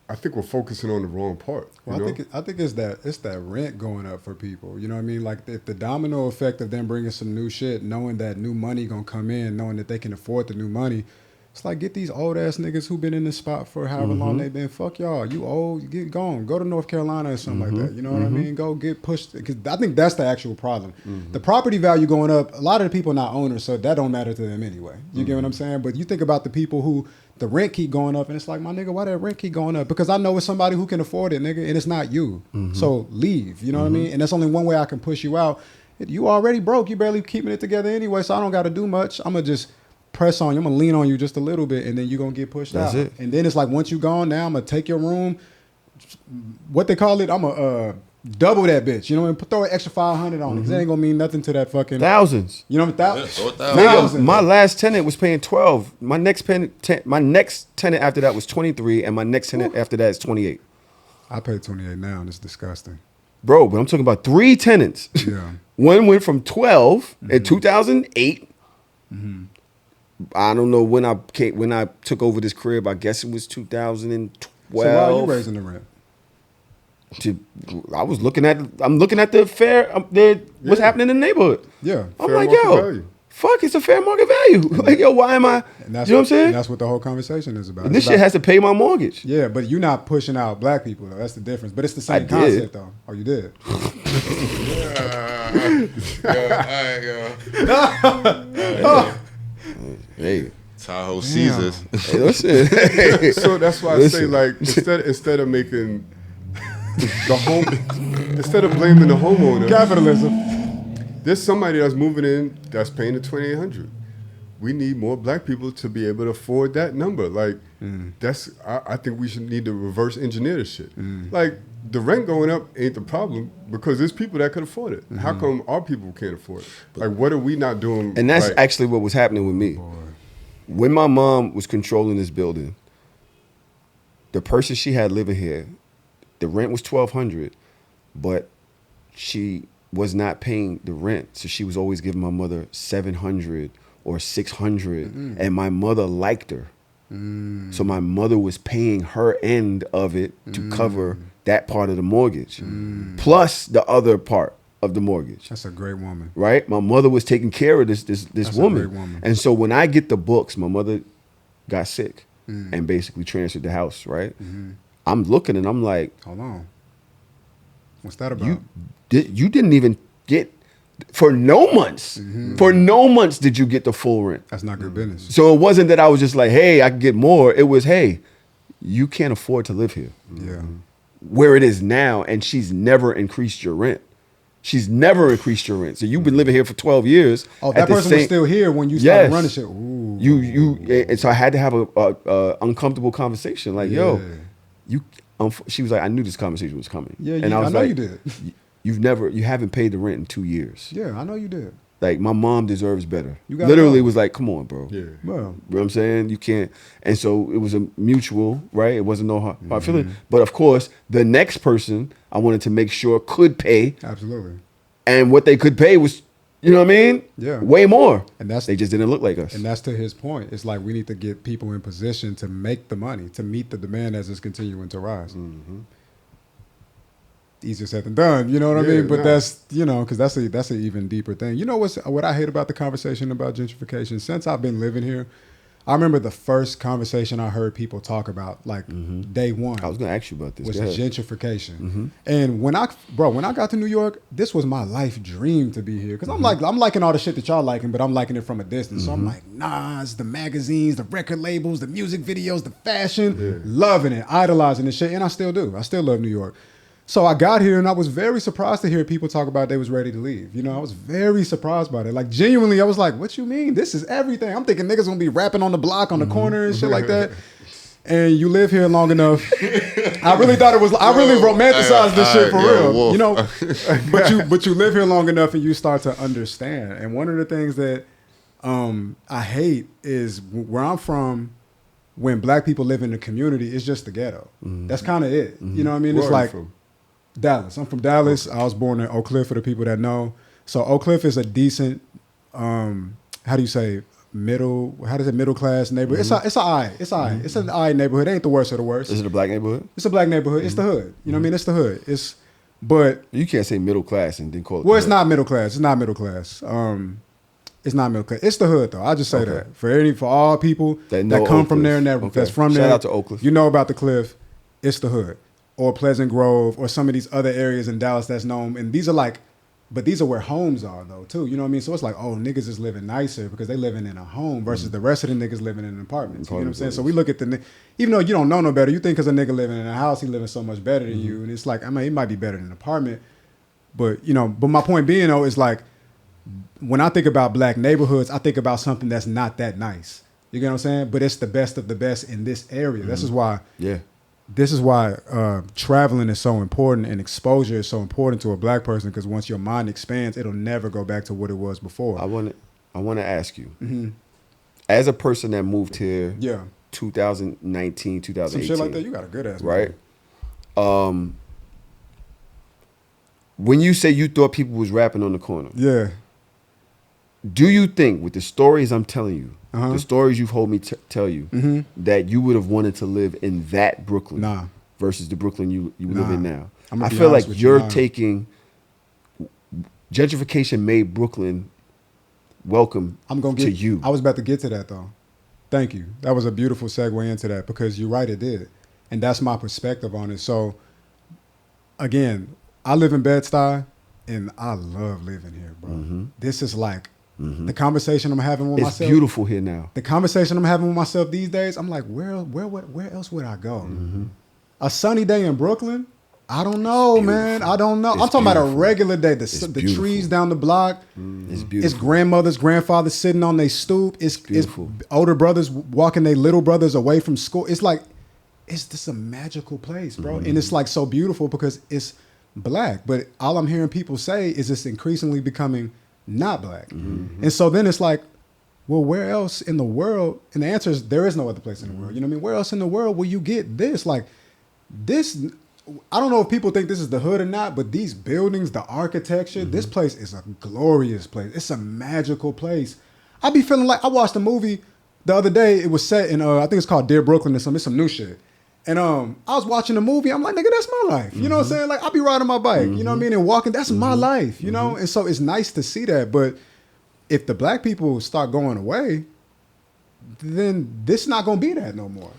I think we're focusing on the wrong part. Well, I think it's that rent going up for people. You know what I mean? Like if the domino effect of them bringing some new shit, knowing that new money gonna come in, knowing that they can afford the new money. It's like, get these old ass niggas who been in this spot for however long they've been. Fuck y'all. You old, get gone. Go to North Carolina or something like that. You know what I mean? Go get pushed. Because I think that's the actual problem. The property value going up, a lot of the people are not owners, so that don't matter to them anyway. You get what I'm saying? But you think about the people who the rent keep going up, and it's like, my nigga, why that rent keep going up? Because I know it's somebody who can afford it, nigga, and it's not you. So leave. You know what I mean? And that's only one way I can push you out. You already broke. You barely keeping it together anyway, so I don't got to do much. I'm going to just press on you. I'm gonna lean on you just a little bit, and then you're gonna get pushed That's out. it. And then it's like once you gone, now I'm gonna take your room. What they call it? I'm gonna double that bitch. You know, and throw an extra 500 on it. 'Cause it ain't gonna mean nothing to that fucking Thousands. You know, Yeah, throw it down. Nigga, thousands. my last tenant was paying 12. My next tenant after that was 23, and my next tenant after that is 28. I pay 28 now, and it's disgusting. Bro, but I'm talking about 3 tenants. Yeah. One went from 12 in 2008. I don't know when I took over this crib. I guess it was 2012. So why are you raising the rent? I'm looking at what's happening in the neighborhood. Yeah. I'm Fair like, market yo, value. fuck, it's a fair market value. Like, yo, why am I? And that's You know what I'm saying? And that's what the whole conversation is about. And this It's shit about- has to pay my mortgage. Yeah, but you're not pushing out black people though. That's the difference. But it's the same did. concept though. Oh, you did. Hey, Tahoe Caesars. hey, listen. Hey, So that's why I say Listen. like instead of making the home instead of blaming the homeowner, Capitalism. there's somebody that's moving in that's paying the $2,800. We need more black people to be able to afford that number. Like I think we should need to reverse engineer this shit. Like the rent going up ain't the problem because there's people that could afford it. How come our people can't afford it? Like what are we not doing? And that's right? actually what was happening with me. When my mom was controlling this building, the person she had living here, the rent was $1,200, but she was not paying the rent, so she was always giving my mother $700 or $600, and my mother liked her, so my mother was paying her end of it to cover that part of the mortgage, plus the other part of the mortgage. That's a great woman. Right? My mother was taking care of this That's a woman. great woman. And so when I get the books, my mother got sick and basically transferred the house, right? I'm looking and I'm like, Hold on. What's that about? you didn't even get for no months. For no months did you get the full rent. That's not good business. So it wasn't that I was just like, hey, I can get more. It was, hey, you can't afford to live here. Yeah. Where it is now, and she's never increased your rent. She's never increased your rent. So you've been living here for 12 years. Oh, at that the person same- was still here when you started Yes. running shit. Ooh. And so I had to have a uncomfortable conversation. Like, yo, she was like, I knew this conversation was coming. Yeah, and I was know like, you did. you haven't paid the rent in 2 years. Yeah, I know you did. Like, my mom deserves better. You gotta Literally know. was like, come on, bro. Yeah. Well, You know what I'm saying? You can't. And so it was a mutual, right? It wasn't no hard feeling. But of course, the next person I wanted to make sure could pay. absolutely. And what they could pay was, you know what I mean? Yeah. Way more. And that's They just didn't look like us. And that's to his point. It's like we need to get people in position to make the money, to meet the demand as it's continuing to rise. Easier said than done, you know what I Yeah, mean? But nah. that's, you know, because that's an even deeper thing. You know what I hate about the conversation about gentrification? Since I've been living here, I remember the first conversation I heard people talk about, like day one. I was going to ask you about this. Was Go ahead. gentrification. And when I got to New York, this was my life dream to be here. Because I'm liking all the shit that y'all liking, but I'm liking it from a distance. So I'm like, Nas, the magazines, the record labels, the music videos, the fashion, loving it, idolizing this shit. And I still do. I still love New York. So I got here and I was very surprised to hear people talk about they was ready to leave. You know, I was very surprised by it. Like genuinely, I was like, what you mean? This is everything. I'm thinking niggas gonna be rapping on the block on the corner and shit like that. And you live here long enough. I really thought it was, I really romanticized this shit for real. Wolf. You know, but you live here long enough and you start to understand. And one of the things that I hate is where I'm from, when black people live in the community, it's just the ghetto. That's kind of it. You know what I mean? Where It's are you like, from? Dallas. I'm from Dallas. I was born in Oak Cliff for the people that know. So Oak Cliff is a decent, how do you say, middle class neighborhood. It's an I neighborhood. It ain't the worst of the worst. Is it a black neighborhood? It's a black neighborhood. It's the hood. You know what I mean? It's the hood. But You can't say middle class and then call it. well, the it's hood. not middle class. It's not middle class. It's not middle class. It's the hood though. I just say Okay. that for all people That that know come Oak from there and Cliff. that, Okay. that's from Shout there. out to Oak Cliff. You know about the Cliff. It's the hood, or Pleasant Grove, or some of these other areas in Dallas that's known. And these are where homes are though too. You know what I mean? So it's like, oh, niggas is living nicer because they living in a home versus the rest of the niggas living in apartments. You know what I'm saying? So we look at even though you don't know no better, you think because a nigga living in a house, he living so much better than you. And it's like, I mean, it might be better than an apartment. But, but my point being though, is like, when I think about black neighborhoods, I think about something that's not that nice. You get what I'm saying? But it's the best of the best in this area. This is why. Yeah. This is why traveling is so important and exposure is so important to a black person, because once your mind expands, it'll never go back to what it was before. I want to ask you, as a person that moved here, 2019, 2018, some shit like that. You got a good ass, right? When you say you thought people was rapping on the corner, Yeah. do you think with the stories I'm telling you, the stories you've heard me tell you, that you would have wanted to live in that Brooklyn Nah. versus the Brooklyn you live in now? I'm I gonna be feel like honest with you, you're nah. taking gentrification made Brooklyn welcome I'm gonna to get you. I was about to get to that though. Thank you. That was a beautiful segue into that, because you're right, it did. And that's my perspective on it. So again, I live in Bed-Stuy and I love living here, bro. This is like the conversation I'm having with It's myself. beautiful here now. The conversation I'm having with myself these days, I'm like, where else would I go? A sunny day in Brooklyn? I don't know, man. I don't know. It's I'm talking about a beautiful. regular day. The beautiful. trees down the block. It's beautiful. It's grandmothers, grandfathers sitting on their stoop. It's beautiful. older brothers walking their little brothers away from school. It's like, it's just a magical place, bro. And it's like so beautiful because it's black. But all I'm hearing people say is it's increasingly becoming not black. And so then it's like, well, where else in the world? And the answer is there is no other place in the world. You know what I mean? Where else in the world will you get this? Like this, I don't know if people think this is the hood or not, but these buildings, the architecture, this place is a glorious place. It's a magical place. I be feeling like I watched a movie the other day. It was set in, I think it's called Dear Brooklyn or something. It's some new shit. And I was watching the movie. I'm like, nigga, that's my life. You know what I'm saying? Like, I be riding my bike, you know what I mean? And walking, that's my life, you know? And so it's nice to see that. But if the black people start going away, then this not going to be that no more.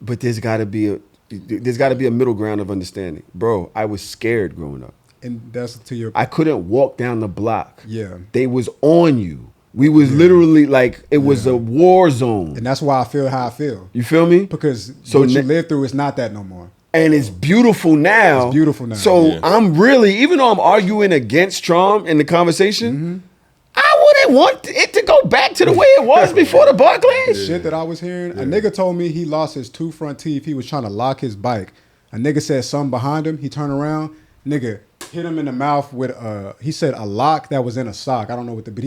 But there's got to be a middle ground of understanding. Bro, I was scared growing up. And that's to your... I couldn't walk down the block. Yeah. They was on you. We was literally like, it was a war zone. And that's why I feel how I feel. You feel me? Because So what you ne- live through is not that no more. And it's beautiful now. It's beautiful now. So I'm really, even though I'm arguing against Trump in the conversation, I wouldn't want it to go back to the way it was before the Buckley. Shit that I was hearing, a nigga told me he lost his 2 front teeth. He was trying to lock his bike. A nigga said something behind him. He turned around. Nigga hit him in the mouth with, he said a lock that was in a sock. I don't know what but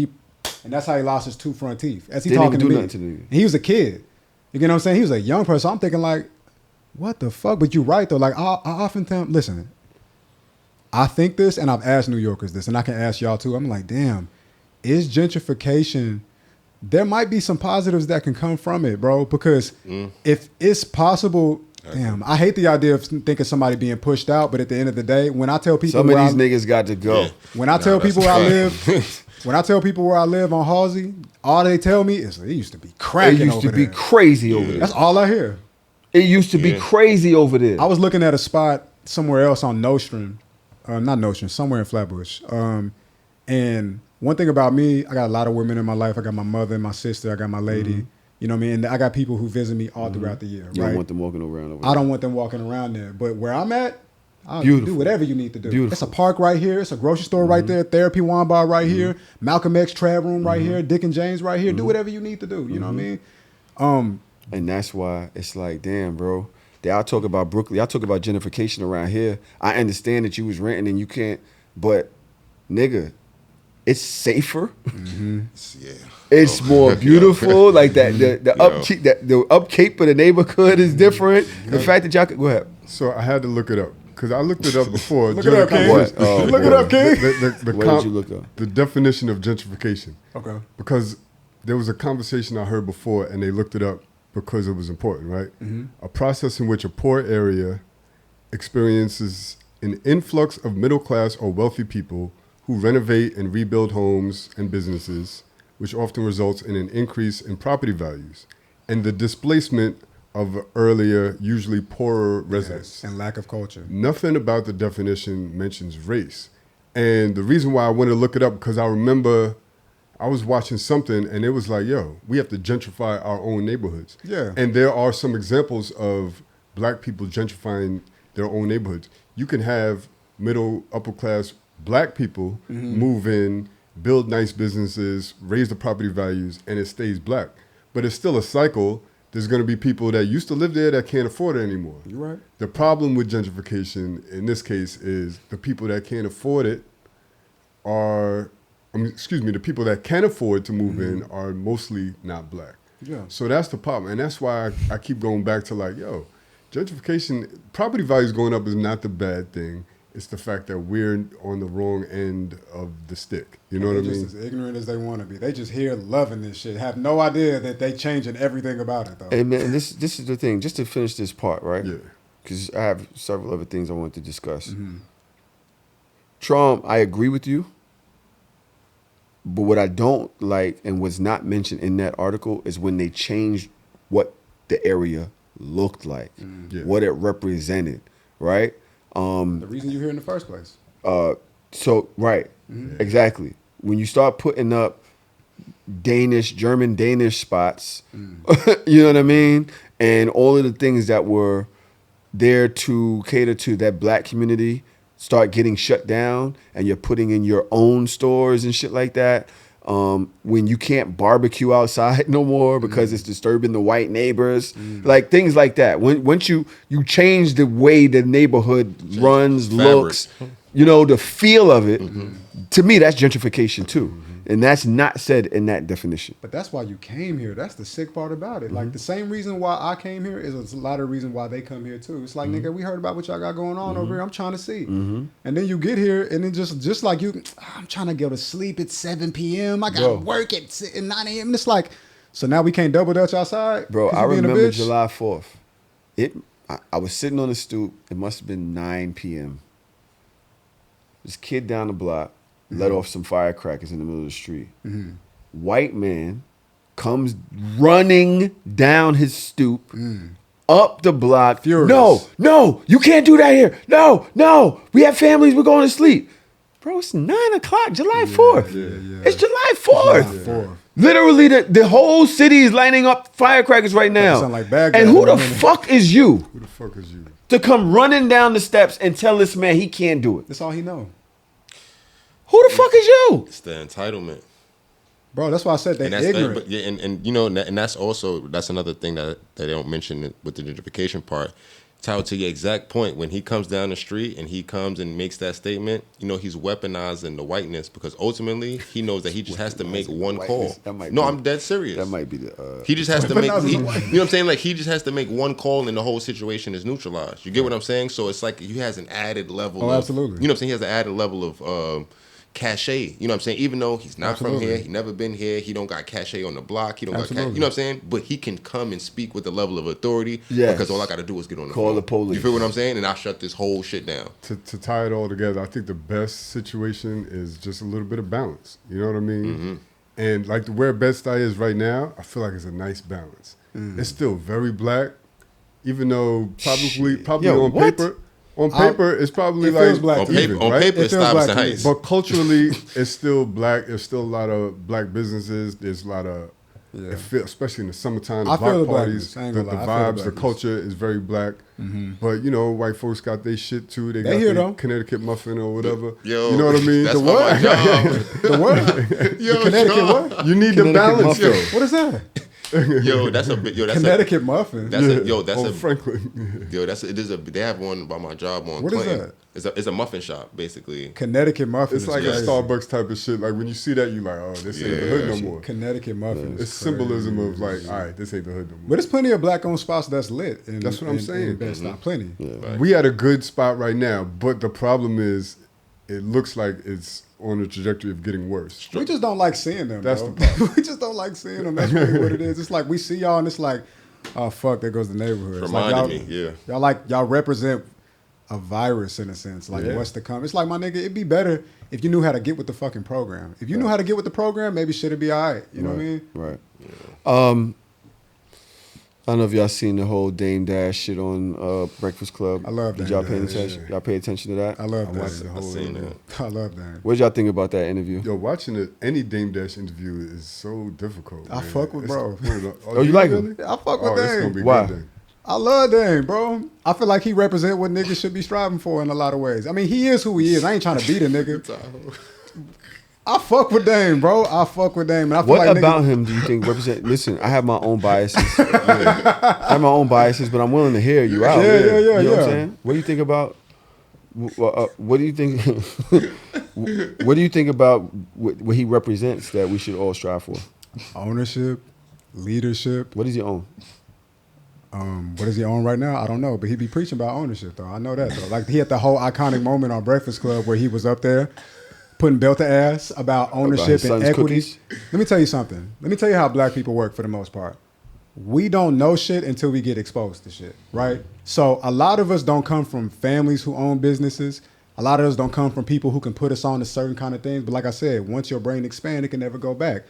and that's how he lost his 2 front teeth. As he Didn't talking even to do me. nothing to the nigga. And he was a kid. You get what I'm saying? He was a young person. I'm thinking like, what the fuck? But you're right though. Like I often tell him, listen, I think this, and I've asked New Yorkers this, and I can ask y'all too. I'm like, damn, is gentrification, there might be some positives that can come from it, bro. Because if it's possible, damn, I hate the idea of thinking somebody being pushed out, but at the end of the day, when I tell people Some of these niggas got to go. when I tell people where I live, when I tell people where I live on Halsey, all they tell me is it used to be It cracking used over to be there. crazy over there. That's all I hear. It used to be crazy over there. I was looking at a spot somewhere else on Nostrand, not Nostrand, somewhere in Flatbush. And one thing about me, I got a lot of women in my life. I got my mother and my sister. I got my lady. You know what I mean? And I got people who visit me all throughout the year. You right? don't want them walking around over there. I don't want them walking around there. But where I'm at, I'll Beautiful. do whatever you need to do. Beautiful. It's a park right here. It's a grocery store right there. Therapy wine bar right here. Malcolm X trad room right here. Dick and James right here. Do whatever you need to do. You know what I mean? And that's why it's like, damn, bro. Y'all talk about Brooklyn. Y'all talk about gentrification around here. I understand that you was renting and you can't, but nigga, it's safer. It's more beautiful. Like that, the upkeep of the neighborhood is different. The fact that y'all could go ahead. So I had to look it up because I looked it up before. Look it up, King. What? Oh, Look it boy. up, King. What did you look up? The definition of gentrification. Okay. Because there was a conversation I heard before, and they looked it up because it was important, right? A process in which a poor area experiences an influx of middle class or wealthy people who renovate and rebuild homes and businesses, which often results in an increase in property values and the displacement of earlier, usually poorer residents. Yes, and lack of culture. Nothing about the definition mentions race. And the reason why I wanted to look it up, because I remember I was watching something and it was like, yo, we have to gentrify our own neighborhoods. Yeah. And there are some examples of black people gentrifying their own neighborhoods. You can have middle, upper class black people move in build nice businesses, raise the property values, and it stays black. But it's still a cycle. There's going to be people that used to live there that can't afford it anymore. You're right. The problem with gentrification in this case is the people that can't afford it are, the people that can afford to move in are mostly not black. Yeah. So that's the problem. And that's why I keep going back to like, yo, gentrification, property values going up is not the bad thing. It's the fact that we're on the wrong end of the stick. You know what I mean? Just as ignorant as they want to be. They just here loving this shit. Have no idea that they changing everything about it, though. Hey, man, this is the thing. Just to finish this part, right? Yeah. Because I have several other things I want to discuss. Trump, I agree with you. But what I don't like and was not mentioned in that article is when they changed what the area looked like, what it represented, right? The reason you're here in the first place. Exactly. When you start putting up German Danish spots, you know what I mean? And all of the things that were there to cater to that black community start getting shut down, and you're putting in your own stores and shit like that. When you can't barbecue outside no more because it's disturbing the white neighbors, like things like that. Once you change the way the neighborhood runs, looks, the feel of it, to me, that's gentrification too. And that's not said in that definition. But that's why you came here. That's the sick part about it. Like the same reason why I came here is a lot of reason why they come here too. It's like, nigga, we heard about what y'all got going on over here. I'm trying to see. And then you get here and then just like you, I'm trying to go to sleep at 7 p.m. I got work at 9 a.m. And it's like, so now we can't double dutch outside? Bro, I remember July 4th. I was sitting on the stoop. It must have been 9 p.m. This kid down the block let off some firecrackers in the middle of the street. White man comes running down his stoop, up the block. Furious. No, you can't do that here. No, we have families, we're going to sleep. Bro, it's 9 o'clock, July 4th. It's July 4th. Literally, the whole city is lining up firecrackers right now. Sound like Baghdad and who the fuck is you? Who the fuck is you? To come running down the steps and tell this man he can't do it. That's all he know. Who the fuck is you? It's the entitlement. Bro, that's why I said they're ignorant. But yeah, and that's another thing that they don't mention with the gentrification part. Tyler, to your exact point, when he comes down the street and he comes and makes that statement, he's weaponizing the whiteness because ultimately he knows that he just has to make one call. I'm dead serious. That might be the. He just has to make. You know what I'm saying? Like he just has to make one call and the whole situation is neutralized. You get what I'm saying? So it's like he has an added level. Oh, absolutely. You know what I'm saying? He has an added level of. Cachet, you know what I'm saying? Even though he's not from here, he never been here, he don't got cachet on the block, he don't got, you know what I'm saying? But he can come and speak with a level of authority because all I got to do is get on the phone. Call the police. You feel what I'm saying? And I shut this whole shit down. To tie it all together, I think the best situation is just a little bit of balance. You know what I mean? And like where Bed-Stuy is right now, I feel like it's a nice balance. It's still very black, even though probably on paper. On paper, it's probably feels like black on paper, it's Stobbs Heights. But culturally, it's still black. There's still a lot of black businesses. There's a lot of, especially in the summertime, the block parties, the vibes, the culture is very black. But white folks got their shit too. They got their Connecticut muffin or whatever. Yo, you know what I mean? That's the what? The what? Yo, Connecticut what? You need the balance, though. What is that? That's Connecticut muffin. Franklin. They have one by my job on What Clinton. is that? It's a muffin shop, basically. Connecticut muffin. It's like a Starbucks type of shit. Like when you see that, you like, oh, this ain't the hood no more. Connecticut muffin. It's symbolism of like, all right, this ain't the hood no more. But there's plenty of black-owned spots that's lit. That's what I'm saying. Plenty. Right. We at a good spot right now, but the problem is, it looks like it's on the trajectory of getting worse. We just don't like seeing them. That's bro. the problem. We just don't like seeing them. That's really what it is. It's like we see y'all and it's like, oh fuck, there goes the neighborhood. Reminded me, y'all represent a virus in a sense. Like what's to come? It's like, my nigga, it'd be better if you knew how to get with the fucking program. If you knew how to get with the program, maybe shit'd be all right. You know what I mean? Right. Yeah. I don't know if y'all seen the whole Dame Dash shit on Breakfast Club. I love that. Did y'all pay attention? Y'all pay attention to that? I love that. The whole seen that. I love that. What did y'all think about that interview? Yo, watching any Dame Dash interview is so difficult. I man. fuck with bro. Oh, you like him? I fuck with It's gonna Dame. be Why? good. I love Dame, bro. I feel like he represent what niggas should be striving for in a lot of ways. I mean, he is who he is. I ain't trying to beat a nigga. I fuck with Dame, bro. I fuck with Dame. And I feel What like about him do you think represent? Listen, I have my own biases. I have my own biases, but I'm willing to hear you out. Yeah, You know what yeah. I'm saying? What do you think about? What do you think? What do you think about what he represents that we should all strive for? Ownership, leadership. What does he own? What is he on right now? I don't know, but he be preaching about ownership though. I know that though. Like he had the whole iconic moment on Breakfast Club where he was up there putting belt to ass about ownership his and son's equity. cookies? Let me tell you something. Let me tell you how black people work for the most part. We don't know shit until we get exposed to shit, right? So a lot of us don't come from families who own businesses. A lot of us don't come from people who can put us on to certain kind of things. But like I said, once your brain expands, it can never go back.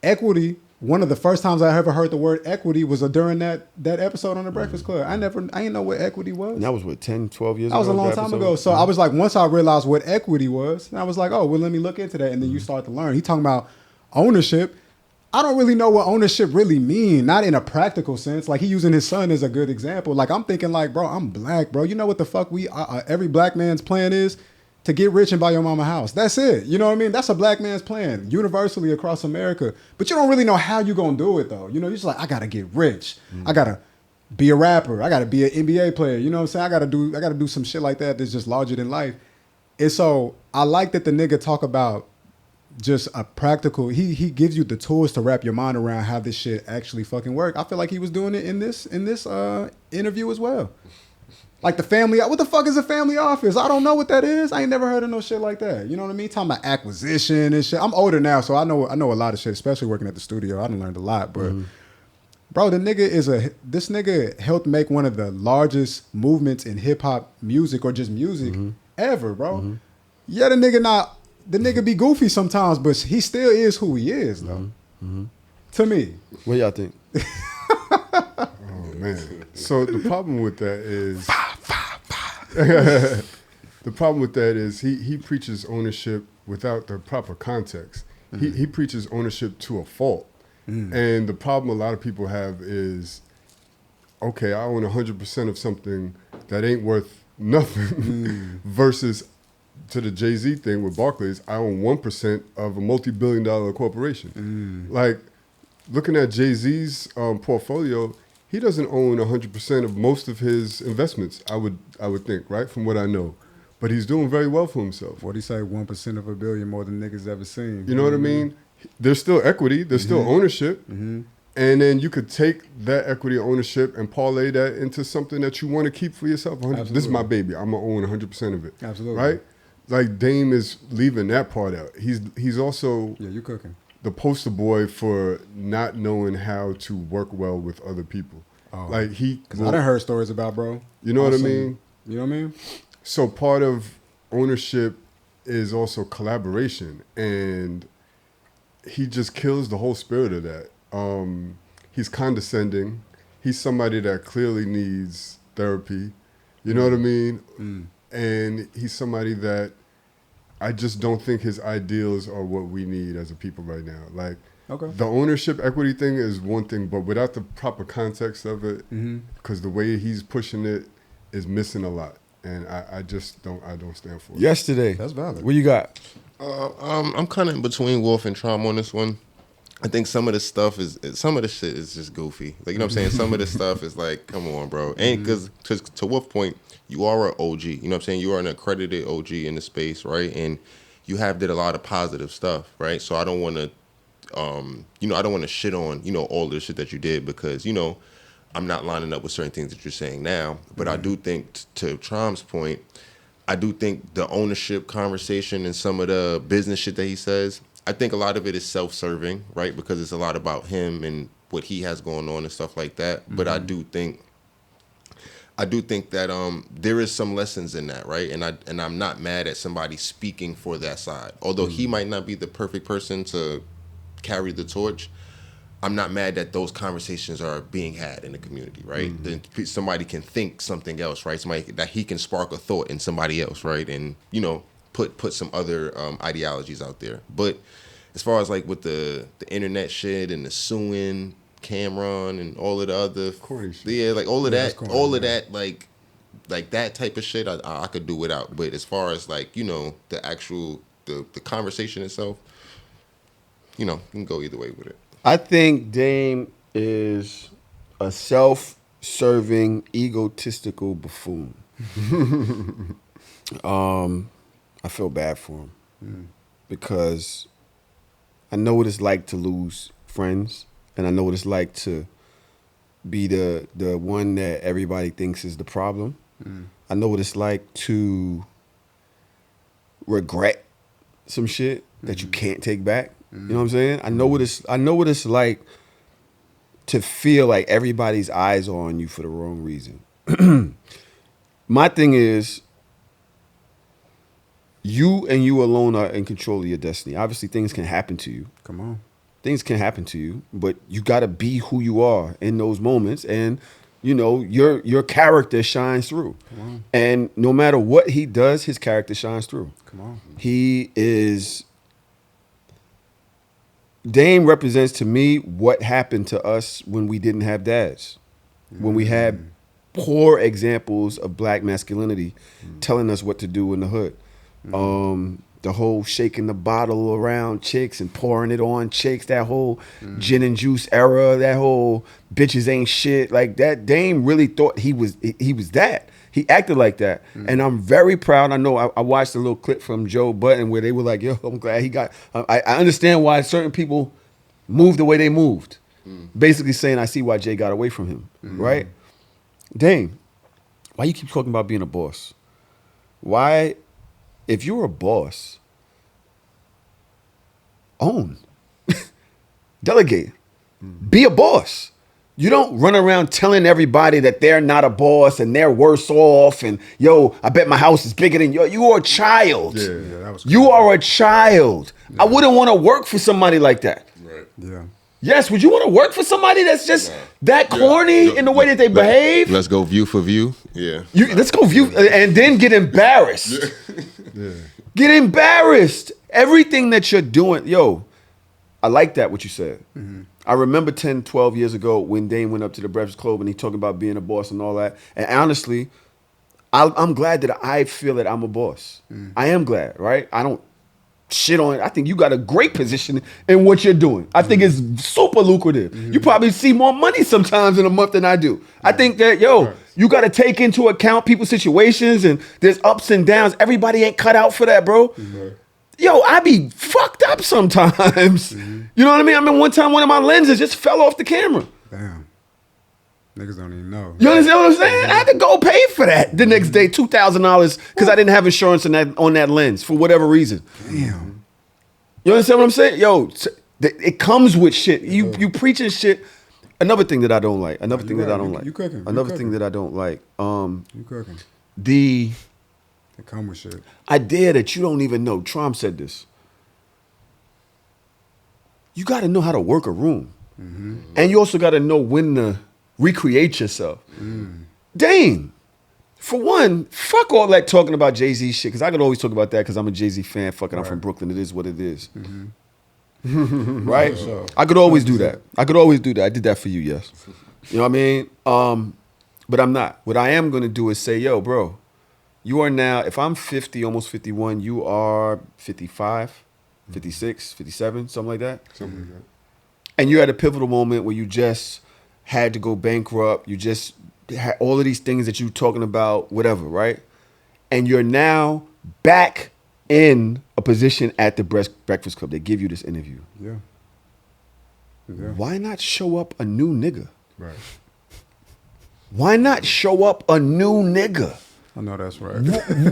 Equity. One of the first times I ever heard the word equity was during that episode on the Breakfast Club. I didn't know what equity was. And that was what 10, 12 years ago. That was a long time ago. So I was like, once I realized what equity was, and I was like, oh, well, let me look into that. And then you start to learn. He talking about ownership. I don't really know what ownership really mean, not in a practical sense. Like he using his son as a good example. Like I'm thinking like, bro, I'm black, bro. You know what the fuck every black man's plan is? To get rich and buy your mama a house. That's it. You know what I mean? That's a black man's plan universally across America. But you don't really know how you gonna do it though. You know, you're just like, I gotta get rich. I gotta be a rapper. I gotta be an NBA player. You know what I'm saying? I gotta do some shit like that that's just larger than life. And so I like that the nigga talk about just a practical, he gives you the tools to wrap your mind around how this shit actually fucking work. I feel like he was doing it in this interview as well. Like the family, what the fuck is a family office? I don't know what that is. I ain't never heard of no shit like that. You know what I mean? Talking about acquisition and shit. I'm older now, so I know a lot of shit, especially working at the studio. I done learned a lot, but bro, this nigga helped make one of the largest movements in hip hop music or just music ever, bro. Yeah, the nigga be goofy sometimes, but he still is who he is, though. To me. What y'all think? Oh man. So the problem with that is the problem with that is he preaches ownership without the proper context. He preaches ownership to a fault. And the problem a lot of people have is, okay, I own 100% of something that ain't worth nothing versus to the Jay-Z thing with Barclays, I own 1% of a multi-billion-dollar corporation. Like, looking at Jay-Z's portfolio, he doesn't own 100% of most of his investments, I would think, right, from what I know. But he's doing very well for himself. What do you say, 1% of a billion more than niggas ever seen? You know what I mean? There's still equity, there's still ownership, and then you could take that equity ownership and parlay that into something that you want to keep for yourself. This is my baby, I'm going to own 100% of it. Absolutely. Right? Like Dame is leaving that part out. He's also you cooking. the poster boy for not knowing how to work well with other people. Oh. Like because I done heard stories about, bro. You know what I mean? You know what I mean? So part of ownership is also collaboration, and he just kills the whole spirit of that. He's condescending. He's somebody that clearly needs therapy. You know what I mean? And he's somebody that I just don't think his ideals are what we need as a people right now. Like, the ownership equity thing is one thing, but without the proper context of it, because the way he's pushing it is missing a lot. And I just don't stand for it. Yesterday. That's valid. What you got? I'm kind of in between Wolf and Trom on this one. I think some of the shit is just goofy. Like, you know what I'm saying? Some of the stuff is like, come on, bro. And because to Wolf's point, you are an OG. You know what I'm saying? You are an accredited OG in the space, right? And you have did a lot of positive stuff, right? So I don't want to, I don't want to shit on, all the shit that you did because, I'm not lining up with certain things that you're saying now. But I do think, to Trom's point, I do think the ownership conversation and some of the business shit that he says, I think a lot of it is self-serving, right? Because it's a lot about him and what he has going on and stuff like that. But I do think that there is some lessons in that, right? And I'm not mad at somebody speaking for that side. Although he might not be the perfect person to carry the torch, I'm not mad that those conversations are being had in the community, right? Then somebody can think something else, right? Somebody that he can spark a thought in somebody else, right? And put some other ideologies out there. But as far as like with the internet shit and the suing Cameron and all of the other corny shit. Yeah, like all of that, corny, all of that, like that type of shit, I could do without. But as far as like the actual the conversation itself, you know, you can go either way with it. I think Dame is a self-serving, egotistical buffoon. I feel bad for him because I know what it's like to lose friends, and I know what it's like to be the one that everybody thinks is the problem. I know what it's like to regret some shit that you can't take back. You know what I'm saying? I know what it's like to feel like everybody's eyes are on you for the wrong reason. My thing is, you and you alone are in control of your destiny. Obviously, things can happen to you. Come on. Things can happen to you, but you got to be who you are in those moments, and you know your character shines through. Come on. And no matter what he does, his character shines through. Come on. Dame represents to me what happened to us when we didn't have dads, when we had poor examples of black masculinity telling us what to do in the hood. The whole shaking the bottle around chicks and pouring it on chicks, that whole gin and juice era, that whole bitches ain't shit, like that. Dame really thought he was that. He acted like that. And I'm very proud. I know I watched a little clip from Joe Budden where they were like, yo, I'm glad he got, I understand why certain people moved the way they moved. Basically saying, I see why Jay got away from him, right? Dame, why you keep talking about being a boss? Why, if you're a boss, own, delegate, be a boss. You don't run around telling everybody that they're not a boss and they're worse off and, yo, I bet my house is bigger than you. You are a child. Yeah, that was You are a child. I wouldn't want to work for somebody like that. Right. Yeah. Yes, would you want to work for somebody that's just that corny in the way that they behave? Let's go view for view. Yeah. Let's go view and then get embarrassed. Get embarrassed. Everything that you're doing, yo, I like that what you said. I remember 10, 12 years ago when Dame went up to the Breakfast Club and he talking about being a boss and all that. And honestly, I'm glad that I feel that I'm a boss. I am glad, right? I don't shit on it. I think you got a great position in what you're doing. I think it's super lucrative. You probably see more money sometimes in a month than I do. I think that, yo, you got to take into account people's situations and there's ups and downs. Everybody ain't cut out for that, bro. Yo, I be fucked up sometimes. You know what I mean? I mean, one time one of my lenses just fell off the camera. Damn. Niggas don't even know. You understand what I'm saying? I had to go pay for that the next day, $2,000, because I didn't have insurance on that lens for whatever reason. Damn. You understand what I'm saying? Yo, it comes with shit. You preaching shit. Another thing that I don't like. Another thing that I don't like. You cooking. Another thing that I don't like. You cooking. They come with shit. idea that you don't even know. Trump said this. You got to know how to work a room. And you also got to know when to recreate yourself. Dame, for one, fuck all that talking about Jay-Z shit, because I could always talk about that because I'm a Jay-Z fan. Fuck it, I'm from Brooklyn. It is what it is. Right? I could always do that. I did that for you, yes. You know what I mean? But I'm not. What I am going to do is say, yo, bro, you are now, if I'm 50, almost 51, you are 55, 56, 57, something like that. Something like that. And you're at a pivotal moment where you just had to go bankrupt. You just had all of these things that you're talking about, whatever, right? And you're now back in a position at the Breakfast Club. They give you this interview. Yeah. Why not show up a new nigga? Right. Why not show up a new nigga? I know that's right.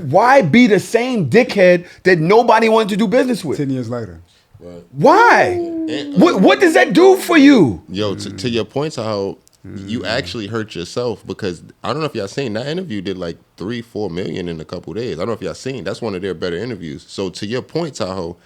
Why be the same dickhead that nobody wanted to do business with? 10 years later. Right. Why? What does that do for you? Yo, to your point, how you actually hurt yourself, because I don't know if y'all seen that interview did like 3-4 million in a couple days. I don't know if y'all seen. That's one of their better interviews. So to your point, Tahoe,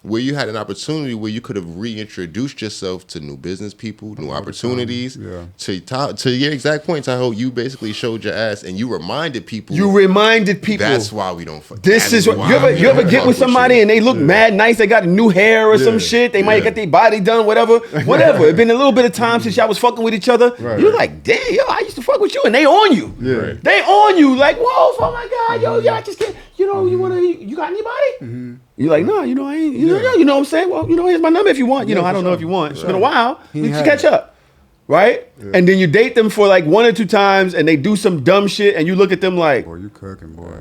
where you had an opportunity where you could have reintroduced yourself to new business people, new opportunities. Yeah. To your exact point, Tahoe, you basically showed your ass and you reminded people. That's why we don't fuck. This is what you ever get with somebody and they look mad nice, they got new hair or some shit, they might get their body done, whatever. It's been a little bit of time since y'all was fucking with each other. Right. You're like, damn, yo, I used to fuck with you, and they on you. Yeah. They on you, like, whoa, oh my God, yo, I just can't. you know, you got anybody? You're like, no, you know, I ain't, you know what I'm saying? Well, you know, here's my number if you want. You know, I don't know if you want. It's been a while. We should catch up. Right? Yeah. And then you date them for like 1 or 2 times and they do some dumb shit and you look at them like, boy, you cooking, boy.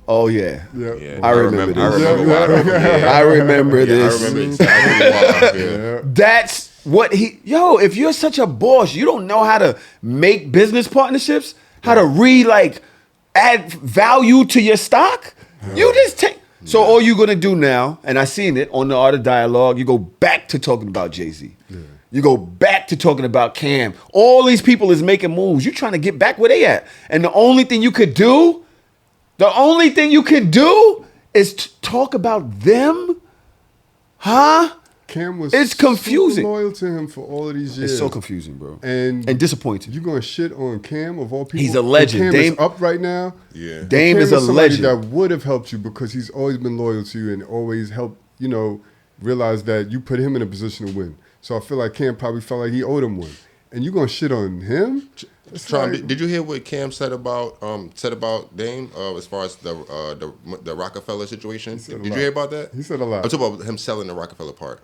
Oh yeah. Yeah. I remember this. I remember this. Yeah. That's what if you're such a boss, you don't know how to make business partnerships, how to add value to your stock. You just take. So all you're gonna do now, and I seen it on the Art of Dialogue, you go back to talking about Jay-Z. Yeah. You go back to talking about Cam. All these people is making moves. You're trying to get back where they at. And the only thing you could do is talk about them? Huh? Cam was it's confusing. Super loyal to him for all of these years. It's so confusing, bro. And disappointing. You gonna shit on Cam of all people? He's a legend. Cam is up right now. Yeah. Dame is a legend. That would have helped you because he's always been loyal to you and always helped, realize that you put him in a position to win. So I feel like Cam probably felt like he owed him one. And you gonna shit on him? Did you hear what Cam said about Dame as far as the Rockefeller situation? Did you hear about that? He said a lot. I'm talking about him selling the Rockefeller part.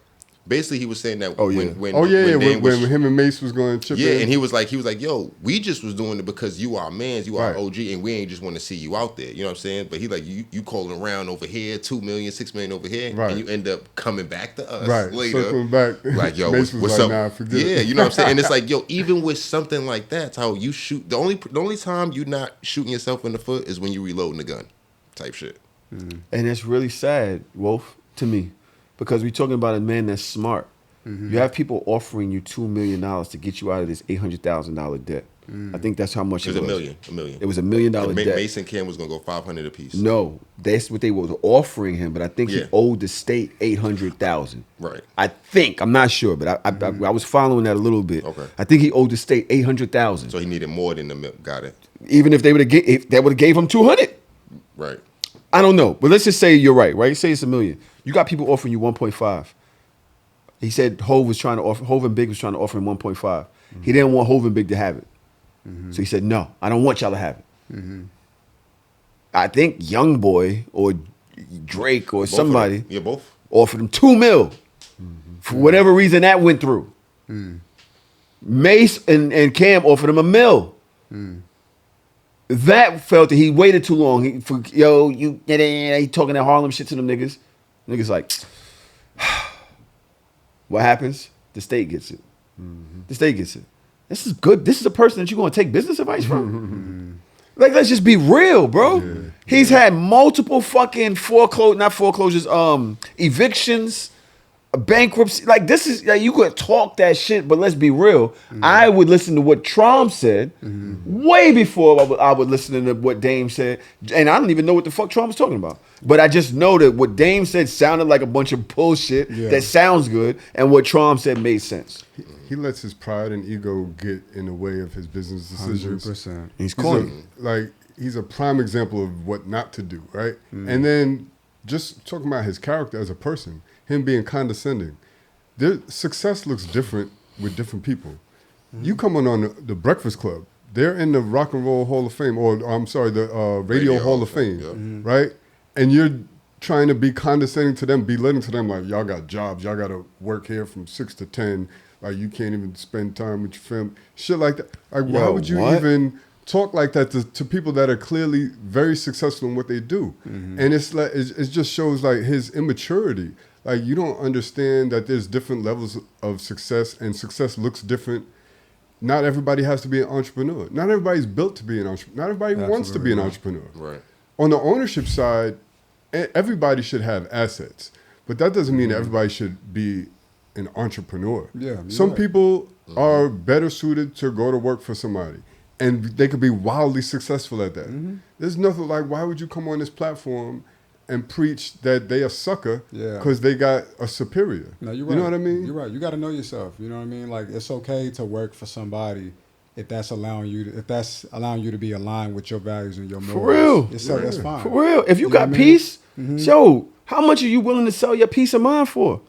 Basically, he was saying that when him and Mace was going to chip in. Yeah, and he was like, yo, we just was doing it because you are mans, you are OG, and we ain't just want to see you out there. You know what I'm saying? But he like, you calling around over here, 2 million, 6 million over here, and you end up coming back to us later. Circling back. Like, yo, Mace what's like, up? Nah, forget it. Yeah, you know what I'm saying? And it's like, yo, even with something like that, it's how you shoot. The only time you're not shooting yourself in the foot is when you reloading the gun, type shit. And it's really sad, Wolf, to me, because we're talking about a man that's smart. You have people offering you $2 million to get you out of this $800,000 debt. I think that's how much it was. A million. It was $1 million debt. Mason Cam was gonna go $500 a piece. No, that's what they were offering him, but I think he owed the state $800,000. Right. I think, I'm not sure, but I was following that a little bit. Okay. I think he owed the state $800,000. So he needed more than the million. Got it. Even if they would have gave him $200. Right. I don't know, but let's just say you're right. Right? Say it's $1 million. You got people offering you 1.5. He said Hov and Big was trying to offer him 1.5. He didn't want Hov and Big to have it. So he said, no, I don't want y'all to have it. I think Youngboy or Drake or somebody both offered him $2 million. For whatever reason that went through. Mace and Cam offered him $1 million. That felt that he waited too long. He talking that Harlem shit to them niggas. Niggas like, what happens? The state gets it. The state gets it. This is good. This is a person that you're going to take business advice from. Like, let's just be real, bro. Yeah. He's had multiple fucking evictions, bankruptcy. Like, this is, like, you could talk that shit, but let's be real. I would listen to what Trump said way before I would listen to what Dame said. And I don't even know what the fuck Trump was talking about. But I just know that what Dame said sounded like a bunch of bullshit that sounds good, and what Trump said made sense. He lets his pride and ego get in the way of his business decisions. 100%. He's corny. He's a prime example of what not to do, right? And then just talking about his character as a person, him being condescending. Success looks different with different people. You come on the Breakfast Club. They're in the Rock and Roll Hall of Fame, or I'm sorry, the Radio Hall of Fame, right? And you're trying to be condescending to them, belittling to them, like, y'all got jobs, y'all got to work here from 6 to 10, like, you can't even spend time with your family, shit like that. Like, why would you even talk like that to people that are clearly very successful in what they do? And it's like, it just shows, like, his immaturity. Like, you don't understand that there's different levels of success, and success looks different. Not everybody has to be an entrepreneur. Not everybody's built to be an entrepreneur. Not everybody wants to be an entrepreneur. Right. On the ownership side, everybody should have assets, but that doesn't mean everybody should be an entrepreneur. Yeah, some people are better suited to go to work for somebody, and they could be wildly successful at that. There's nothing like, why would you come on this platform and preach that they a sucker because they got a superior? No, you're right. You know what I mean? You're right. You got to know yourself. You know what I mean? Like, it's okay to work for somebody if that's allowing you to be aligned with your values and your morals. For real. That's fine. For real. If you got peace, yo, how much are you willing to sell your peace of mind for?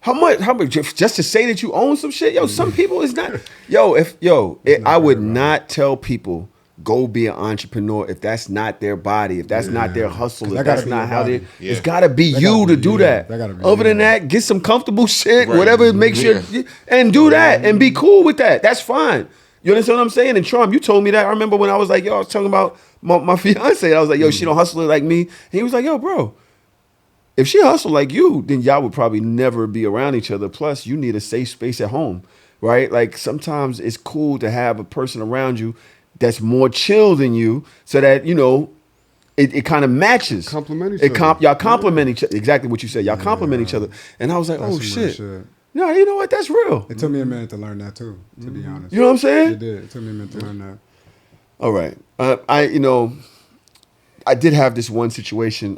How much just to say that you own some shit? Yo, some people is not. I would not tell people go be an entrepreneur if that's not their body, if that's not their hustle, if That that's gotta be not your how they. body. It's gotta be you to do that. That gotta be Other you. than that, get some comfortable shit, Right. whatever makes Yeah. you, and do that and be cool with that. That's fine. You understand what I'm saying? And Trump, you told me that. I remember when I was like, yo, I was talking about my fiance. I was like, yo, she don't hustle like me. And he was like, yo, bro, if she hustle like you, then y'all would probably never be around each other. Plus, you need a safe space at home, right? Like sometimes it's cool to have a person around you that's more chill than you, so that it kind of matches. Complement each other. Y'all complement each other. Exactly what you said. Y'all complement each other. And I was like, That's oh some real shit. No, you know what? That's real. It took me a minute to learn that too, to be honest. You know what I'm saying? It did. It took me a minute to learn that. All right. I did have this one situation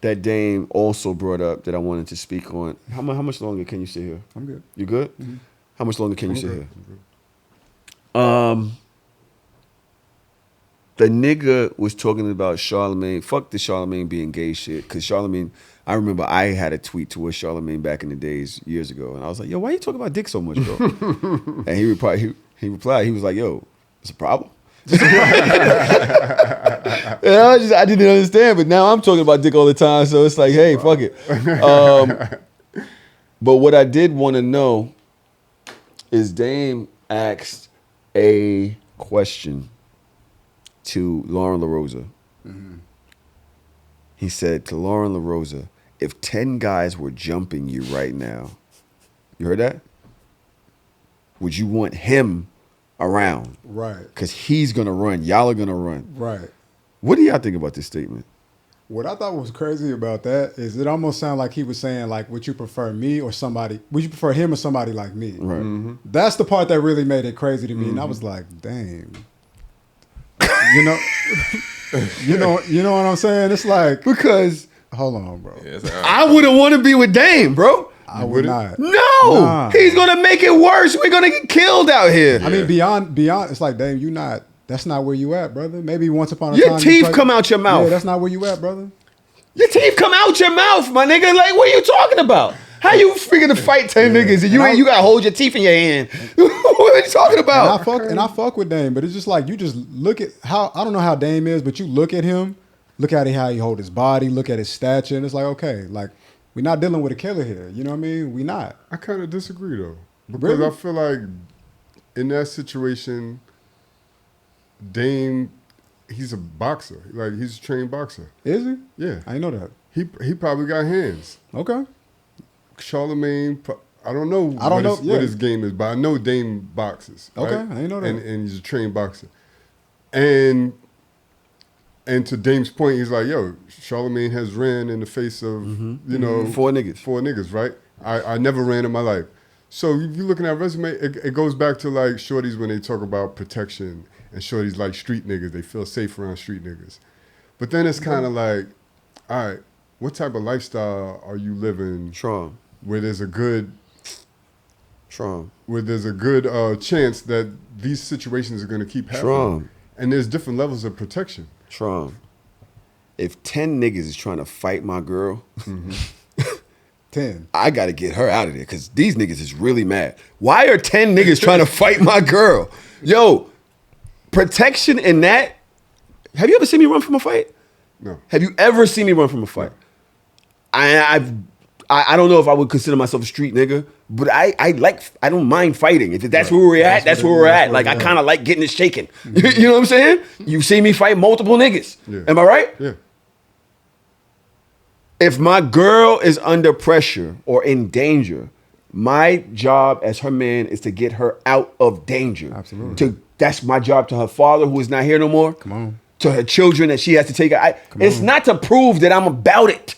that Dame also brought up that I wanted to speak on. How much longer can you sit here? I'm good. You good? How much longer can you sit here? The nigga was talking about Charlemagne. Fuck the Charlemagne being gay shit. Because Charlemagne, I remember I had a tweet towards Charlemagne back in the days, years ago. And I was like, yo, why you talking about dick so much, bro? And he replied, he was like, yo, it's a problem. And I didn't understand, but now I'm talking about dick all the time. So it's like, hey, fuck it. But what I did want to know is Dame asked a question to Lauren LaRosa. He said to Lauren LaRosa, if 10 guys were jumping you right now, you heard that? Would you want him around? Right. Because he's going to run. Y'all are going to run. Right. What do y'all think about this statement? What I thought was crazy about that is it almost sounded like he was saying, like, would you prefer me or somebody? Would you prefer him or somebody like me? Right. That's the part that really made it crazy to me. And I was like, damn. You know, you know what I'm saying? It's like, Because hold on, bro. I wouldn't want to be with Dame, bro. I would not. No, Nah. he's gonna make it worse. We're gonna get killed out here. I mean, beyond, it's like, damn, that's not where you at, brother. Maybe once upon a Your time. teeth come out your mouth. Yeah, that's not where you at, brother. Your teeth come out your mouth, my nigga. Like, what are you talking about? How you freaking to fight 10 niggas and you gotta hold your teeth in your hand? What are you talking about? And I fuck with Dame, but it's just like you just look at how I don't know how Dame is, but you look at him, look at how he hold his body, look at his stature, and it's like, okay, like we're not dealing with a killer here. You know what I mean? We not. I kind of disagree though, because Really? I feel like in that situation, Dame, he's a boxer. Like he's a trained boxer. Is he? Yeah, I didn't know that. he probably got hands. Okay. Charlemagne, I don't know. What his game is, but I know Dame boxes. Okay, right? I didn't know that. And he's a trained boxer. And to Dame's point, he's like, yo, Charlemagne has ran in the face of, Four niggas. Four niggas, right? I never ran in my life. So if you're looking at resume, it goes back to like shorties when they talk about protection and shorties like street niggas. They feel safe around street niggas. But then it's kind of like, all right, what type of lifestyle are you living Strong. where there's a good Strong. chance that these situations are going to keep happening? Strong. And there's different levels of protection. Tron, if 10 niggas is trying to fight my girl, 10. I got to get her out of there because these niggas is really mad. Why are 10 niggas trying to fight my girl? Yo, protection in that. Have you ever seen me run from a fight? No. Have you ever seen me run from a fight? I don't know if I would consider myself a street nigga, but I don't mind fighting. If that's where we're at, that's where we're at. Like, I kind of like getting it shaken. You know what I'm saying? You see me fight multiple niggas. Yeah. Am I right? Yeah. If my girl is under pressure or in danger, my job as her man is to get her out of danger. Absolutely. That's my job to her father, who is not here no more. Come on. To her children that she has to take. It's not to prove that I'm about it.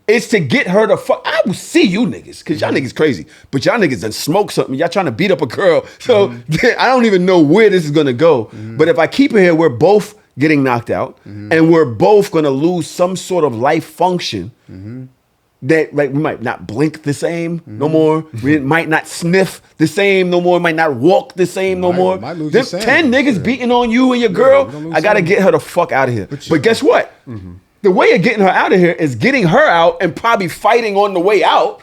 It's to get her to fuck. I will see you niggas, because y'all niggas crazy. But y'all niggas done smoke something. Y'all trying to beat up a girl. So I don't even know where this is going to go. But if I keep her here, we're both getting knocked out. And we're both going to lose some sort of life function. That, like, we might not blink the same no more. We might not sniff the same no more. Might not walk the same no more. Might lose Them your 10 sanity. niggas beating on you and your girl, I got to get her the fuck out of here. But guess what? The way of getting her out of here is getting her out and probably fighting on the way out.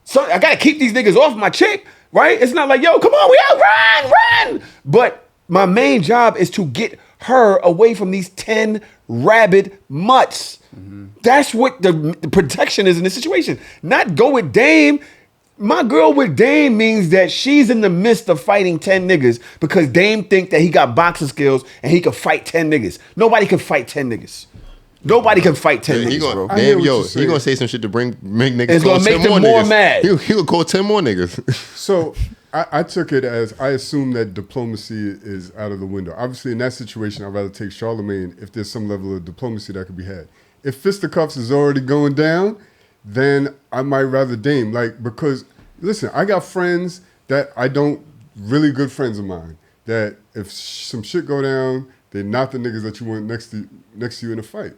So I got to keep these niggas off my chick, right? It's not like, yo, come on, we out, run. But My main job is to get her away from these 10 rabid mutts. That's what the protection is in this situation. Not go with Dame. My girl with Dame means that she's in the midst of fighting 10 niggas because Dame think that he got boxing skills and he could fight 10 niggas. Nobody can fight 10 niggas. Nobody can fight 10 niggas, bro. Damn, yo, he gonna say some shit to make niggas. It's gonna make them more mad. He'll call 10 more niggas. So I took it as I assume that diplomacy is out of the window. Obviously, in that situation, I'd rather take Charlemagne if there's some level of diplomacy that could be had. If fisticuffs is already going down, then I might rather Dame. Like, because, listen, I got friends that I don't, really good friends of mine, that if some shit go down, they're not the niggas that you want next to you in a fight.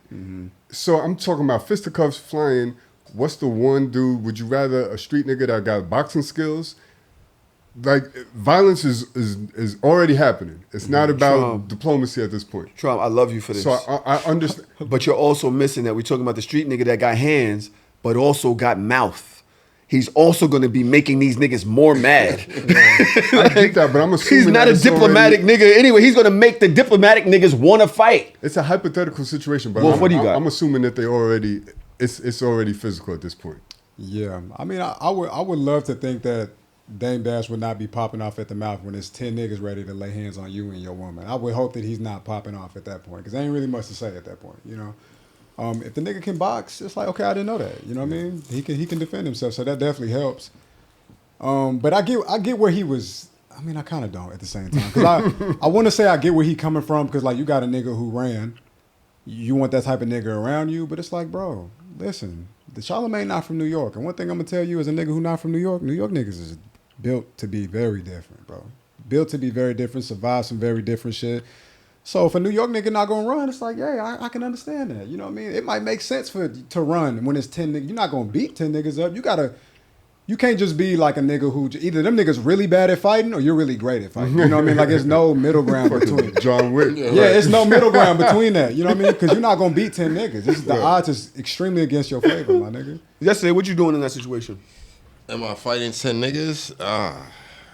So I'm talking about fisticuffs flying. What's the one dude? Would you rather a street nigga that got boxing skills? Like, violence is already happening. It's not about diplomacy at this point. Trump, I love you for this. So I understand. But you're also missing that we're talking about the street nigga that got hands, but also got mouth. He's also going to be making these niggas more mad. I get that, but I'm assuming he's not a diplomatic nigga. Anyway, he's going to make the diplomatic niggas want to fight. It's a hypothetical situation, but Wolf, what do you got? I'm assuming that it's already physical at this point. Yeah, I mean, I would love to think that Dame Dash would not be popping off at the mouth when there's 10 niggas ready to lay hands on you and your woman. I would hope that he's not popping off at that point because there ain't really much to say at that point, you know. If the nigga can box, it's like, okay, I didn't know that. You know what I mean? He can defend himself, so that definitely helps. But I get where he was. I mean, I kind of don't at the same time because I want to say I get where he coming from because like you got a nigga who ran, you want that type of nigga around you, but it's like, bro, listen, the Charlemagne not from New York, and one thing I'm gonna tell you as a nigga who not from New York niggas is built to be very different, bro. Built to be very different, survive some very different shit. So if a New York nigga not gonna run, it's like, yeah, I can understand that. You know what I mean? It might make sense to run when it's 10 niggas. You're not gonna beat 10 niggas up. You can't just be like a nigga who either them niggas really bad at fighting or you're really great at fighting. You know what I mean? Like there's no middle ground between. John Wick. It's no middle ground between that. You know what I mean? Because you're not gonna beat 10 niggas. The odds is extremely against your favor, my nigga. Yesterday, what you doing in that situation? Am I fighting 10 niggas?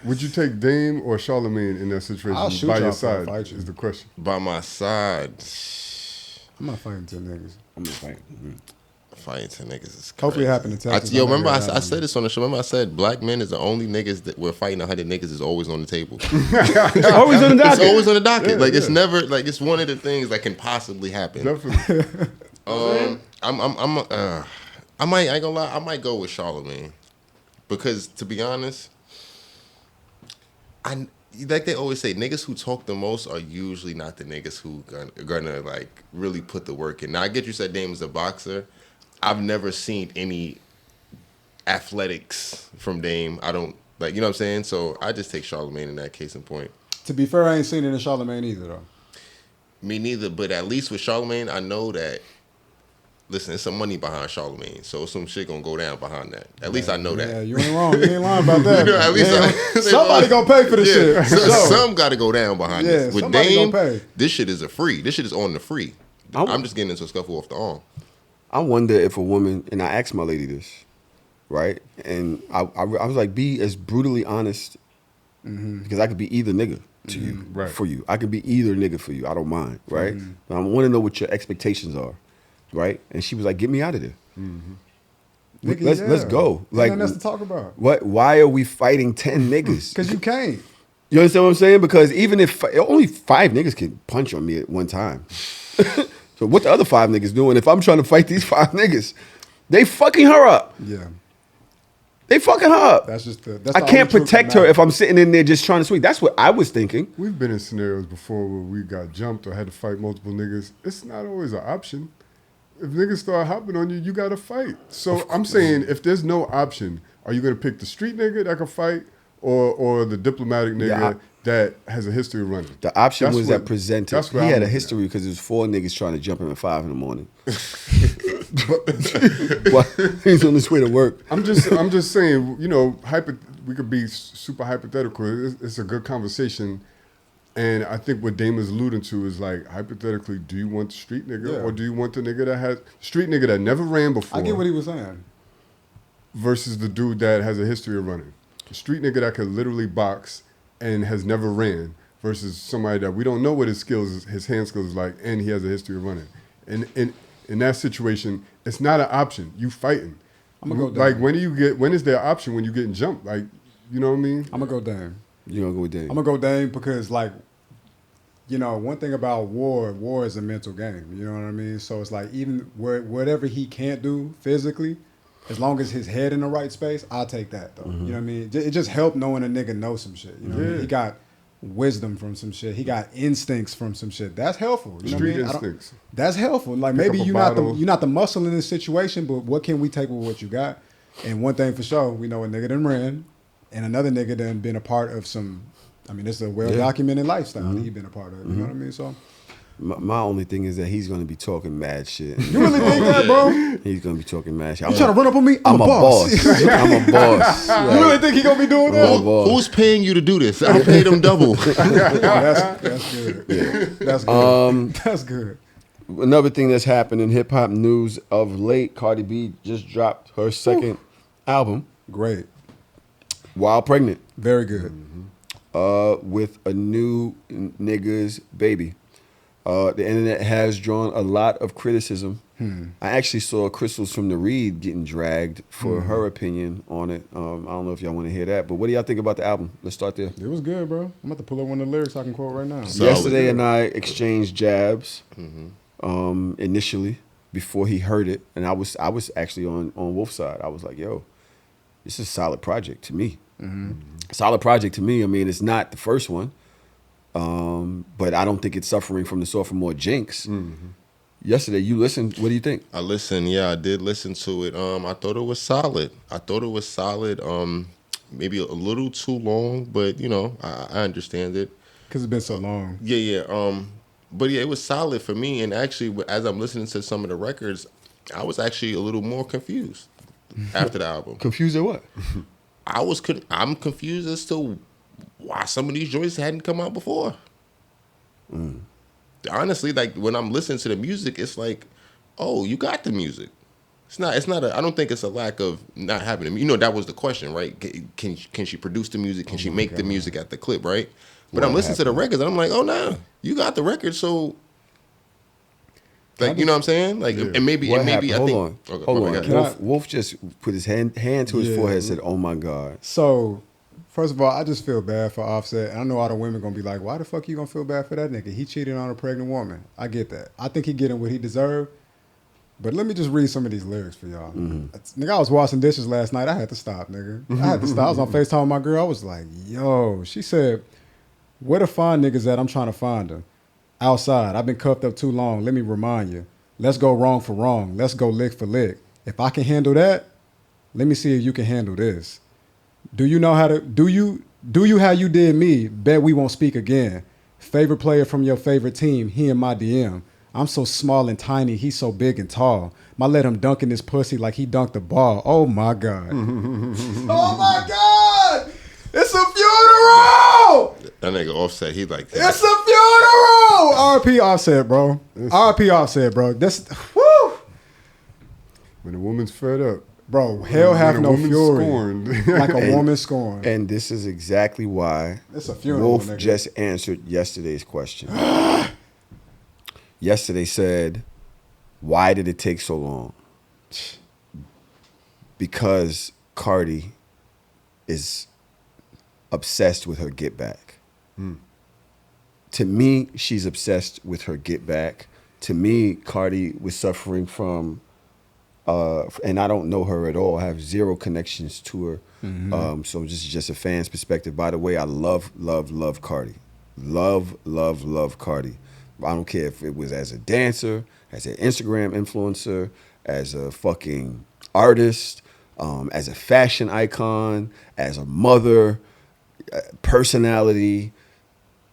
Would you take Dame or Charlemagne in that situation? I'll shoot by y'all your before I side fight you. is the question. By my side. I'm not fighting 10 niggas. I'm just fighting. Fighting 10 niggas is crazy. Hopefully it happened in Texas. Remember I said this on the show. Remember I said black men is the only niggas that we're fighting 100 niggas is always on the table. Always on the docket. It's always on the docket. It's never like it's one of the things that can possibly happen. Definitely. I ain't gonna lie, I might go with Charlemagne. Because to be honest, like they always say, niggas who talk the most are usually not the niggas who gonna like really put the work in. Now I get you said Dame is a boxer. I've never seen any athletics from Dame. I don't like, you know what I'm saying? So I just take Charlemagne in that case in point. To be fair, I ain't seen it in Charlemagne either though. Me neither, but at least with Charlemagne, I know that. Listen, there's some money behind Charlemagne, so some shit gonna go down behind that. At least I know that. Yeah, you ain't wrong. You ain't lying about that. You know, at least somebody gonna pay for this shit. Some got to go down behind this. With Dame, this shit is a free. This shit is on the free. I'm just getting into a scuffle off the arm. I wonder if a woman, and I asked my lady this, right? And I was like, be as brutally honest, because I could be either nigga to you, right. for you. I could be either nigga for you. I don't mind, right? But I want to know what your expectations are, right? And she was like, get me out of there. Let's go. Like, Like, nothing else to talk about. What? Why are we fighting 10 niggas? Because you can't. You understand what I'm saying? Because even if only 5 niggas can punch on me at one time. So what the other 5 niggas doing? If I'm trying to fight these 5 niggas, they fucking her up. Yeah. They fucking her up. That's just I can't protect her if I'm sitting in there just trying to swing. That's what I was thinking. We've been in scenarios before where we got jumped or had to fight multiple niggas. It's not always an option. If niggas start hopping on you, you got to fight. So I'm saying if there's no option, are you going to pick the street nigga that can fight or the diplomatic nigga that has a history of running? The option was that presented. He had a history at. because it was 4 niggas trying to jump him at 5 in the morning. Well, he's on his way to work. I'm just saying, you know, we could be super hypothetical. It's a good conversation. And I think what Dame is alluding to is like, hypothetically, do you want the street nigga or do you want the nigga that has street nigga that never ran before? I get what he was saying. Versus the dude that has a history of running. The street nigga that could literally box and has never ran versus somebody that we don't know what his hand skills is like, and he has a history of running. And in that situation, it's not an option. You fighting. I'm gonna go like down. when is there an option when you getting jumped? Like, you know what I mean? I'm gonna go Dame. You gonna go with Dame? I'm gonna go Dame because, like, you know, one thing about war is a mental game. You know what I mean? So it's like, even whatever he can't do physically, as long as his head in the right space, I'll take that though. You know what I mean? It just helped knowing a nigga knows some shit. You know what I mean? He got wisdom from some shit. He got instincts from some shit. That's helpful. You know Street what I mean? instincts. That's helpful. Like, Pick maybe up a you're bottle. not the muscle in this situation, but what can we take with what you got? And one thing for sure, we know a nigga done ran, and another nigga done been a part of some. I mean, it's a well-documented lifestyle that he been a part of. You know what I mean? So, My only thing is that he's gonna be talking mad shit. you really think that, bro? He's gonna be talking mad shit. You trying to run up on me? I'm a boss. I'm a boss. You really think he gonna be doing that? I'm a boss. Who's paying you to do this? I paid him double. That's good. That's good. That's good. Another thing that's happened in hip hop news of late, Cardi B just dropped her second album, Great. while pregnant, Very good. with a new nigga's baby. The internet has drawn a lot of criticism. I actually saw Crystals from the Reed getting dragged for her opinion on it. I don't know if y'all want to hear that, but what do y'all think about the album? Let's start there. It was good, bro. I'm about to pull up one of the lyrics I can quote right now. Yesterday and I exchanged jabs initially before he heard it, and I was actually on Wolf's side. I was like, yo, this is a solid project to me. Solid project to me. I mean, it's not the first one, but I don't think it's suffering from the sophomore jinx. Yesterday, you listened. What do you think? I listened. Yeah, I did listen to it. I thought it was solid. Maybe a little too long, but you know, I understand it. Because it's been so long. Yeah. But yeah, it was solid for me. And actually, as I'm listening to some of the records, I was actually a little more confused after the album. Confused at what? I'm confused as to why some of these joints hadn't come out before. Honestly, like when I'm listening to the music, it's like, oh, you got the music. It's not I don't think it's a lack of not having them. You know, that was the question, right? Can she produce the music? Can she make the music at the clip, right? But I'm listening to the records and I'm like, oh no, you got the record, so like, you know what I'm saying? Like, and maybe What I happened? think. Hold on. Okay, Wolf just put his hand to his forehead and said, oh my God. So, first of all, I just feel bad for Offset. And I know all the women going to be like, why the fuck you going to feel bad for that nigga? He cheated on a pregnant woman. I get that. I think he getting what he deserved. But let me just read some of these lyrics for y'all. Nigga, I was washing dishes last night. I had to stop, nigga. I had to stop. I was on FaceTime with my girl. I was like, yo. She said, where the fine niggas at? I'm trying to find her. Outside. I've been cuffed up too long. Let me remind you. Let's go wrong for wrong. Let's go lick for lick. If I can handle that, let me see if you can handle this. Do you know how to do you how you did me? Bet we won't speak again. Favorite player from your favorite team, he in my DM. I'm so small and tiny, he's so big and tall. Might let him dunk in his pussy like he dunked the ball. Oh my God. Oh my God! It's a funeral! That nigga Offset, he like It's a funeral! R.P. Offset, bro. R.P. Offset, bro. That's woo! When a woman's fed up. Bro, hell have When a no woman's fury. scorned. Like a woman scorned. And this is exactly why It's a funeral, Wolf nigga. just answered yesterday's question. Yesterday said, why did it take so long? Because Cardi is obsessed with her get back. To me, she's obsessed with her get back. To me, Cardi was suffering from, and I don't know her at all. I have zero connections to her. So this is just a fan's perspective. By the way, I love Cardi. Love Cardi. I don't care if it was as a dancer, as an Instagram influencer, as a fucking artist, as a fashion icon, as a mother, personality.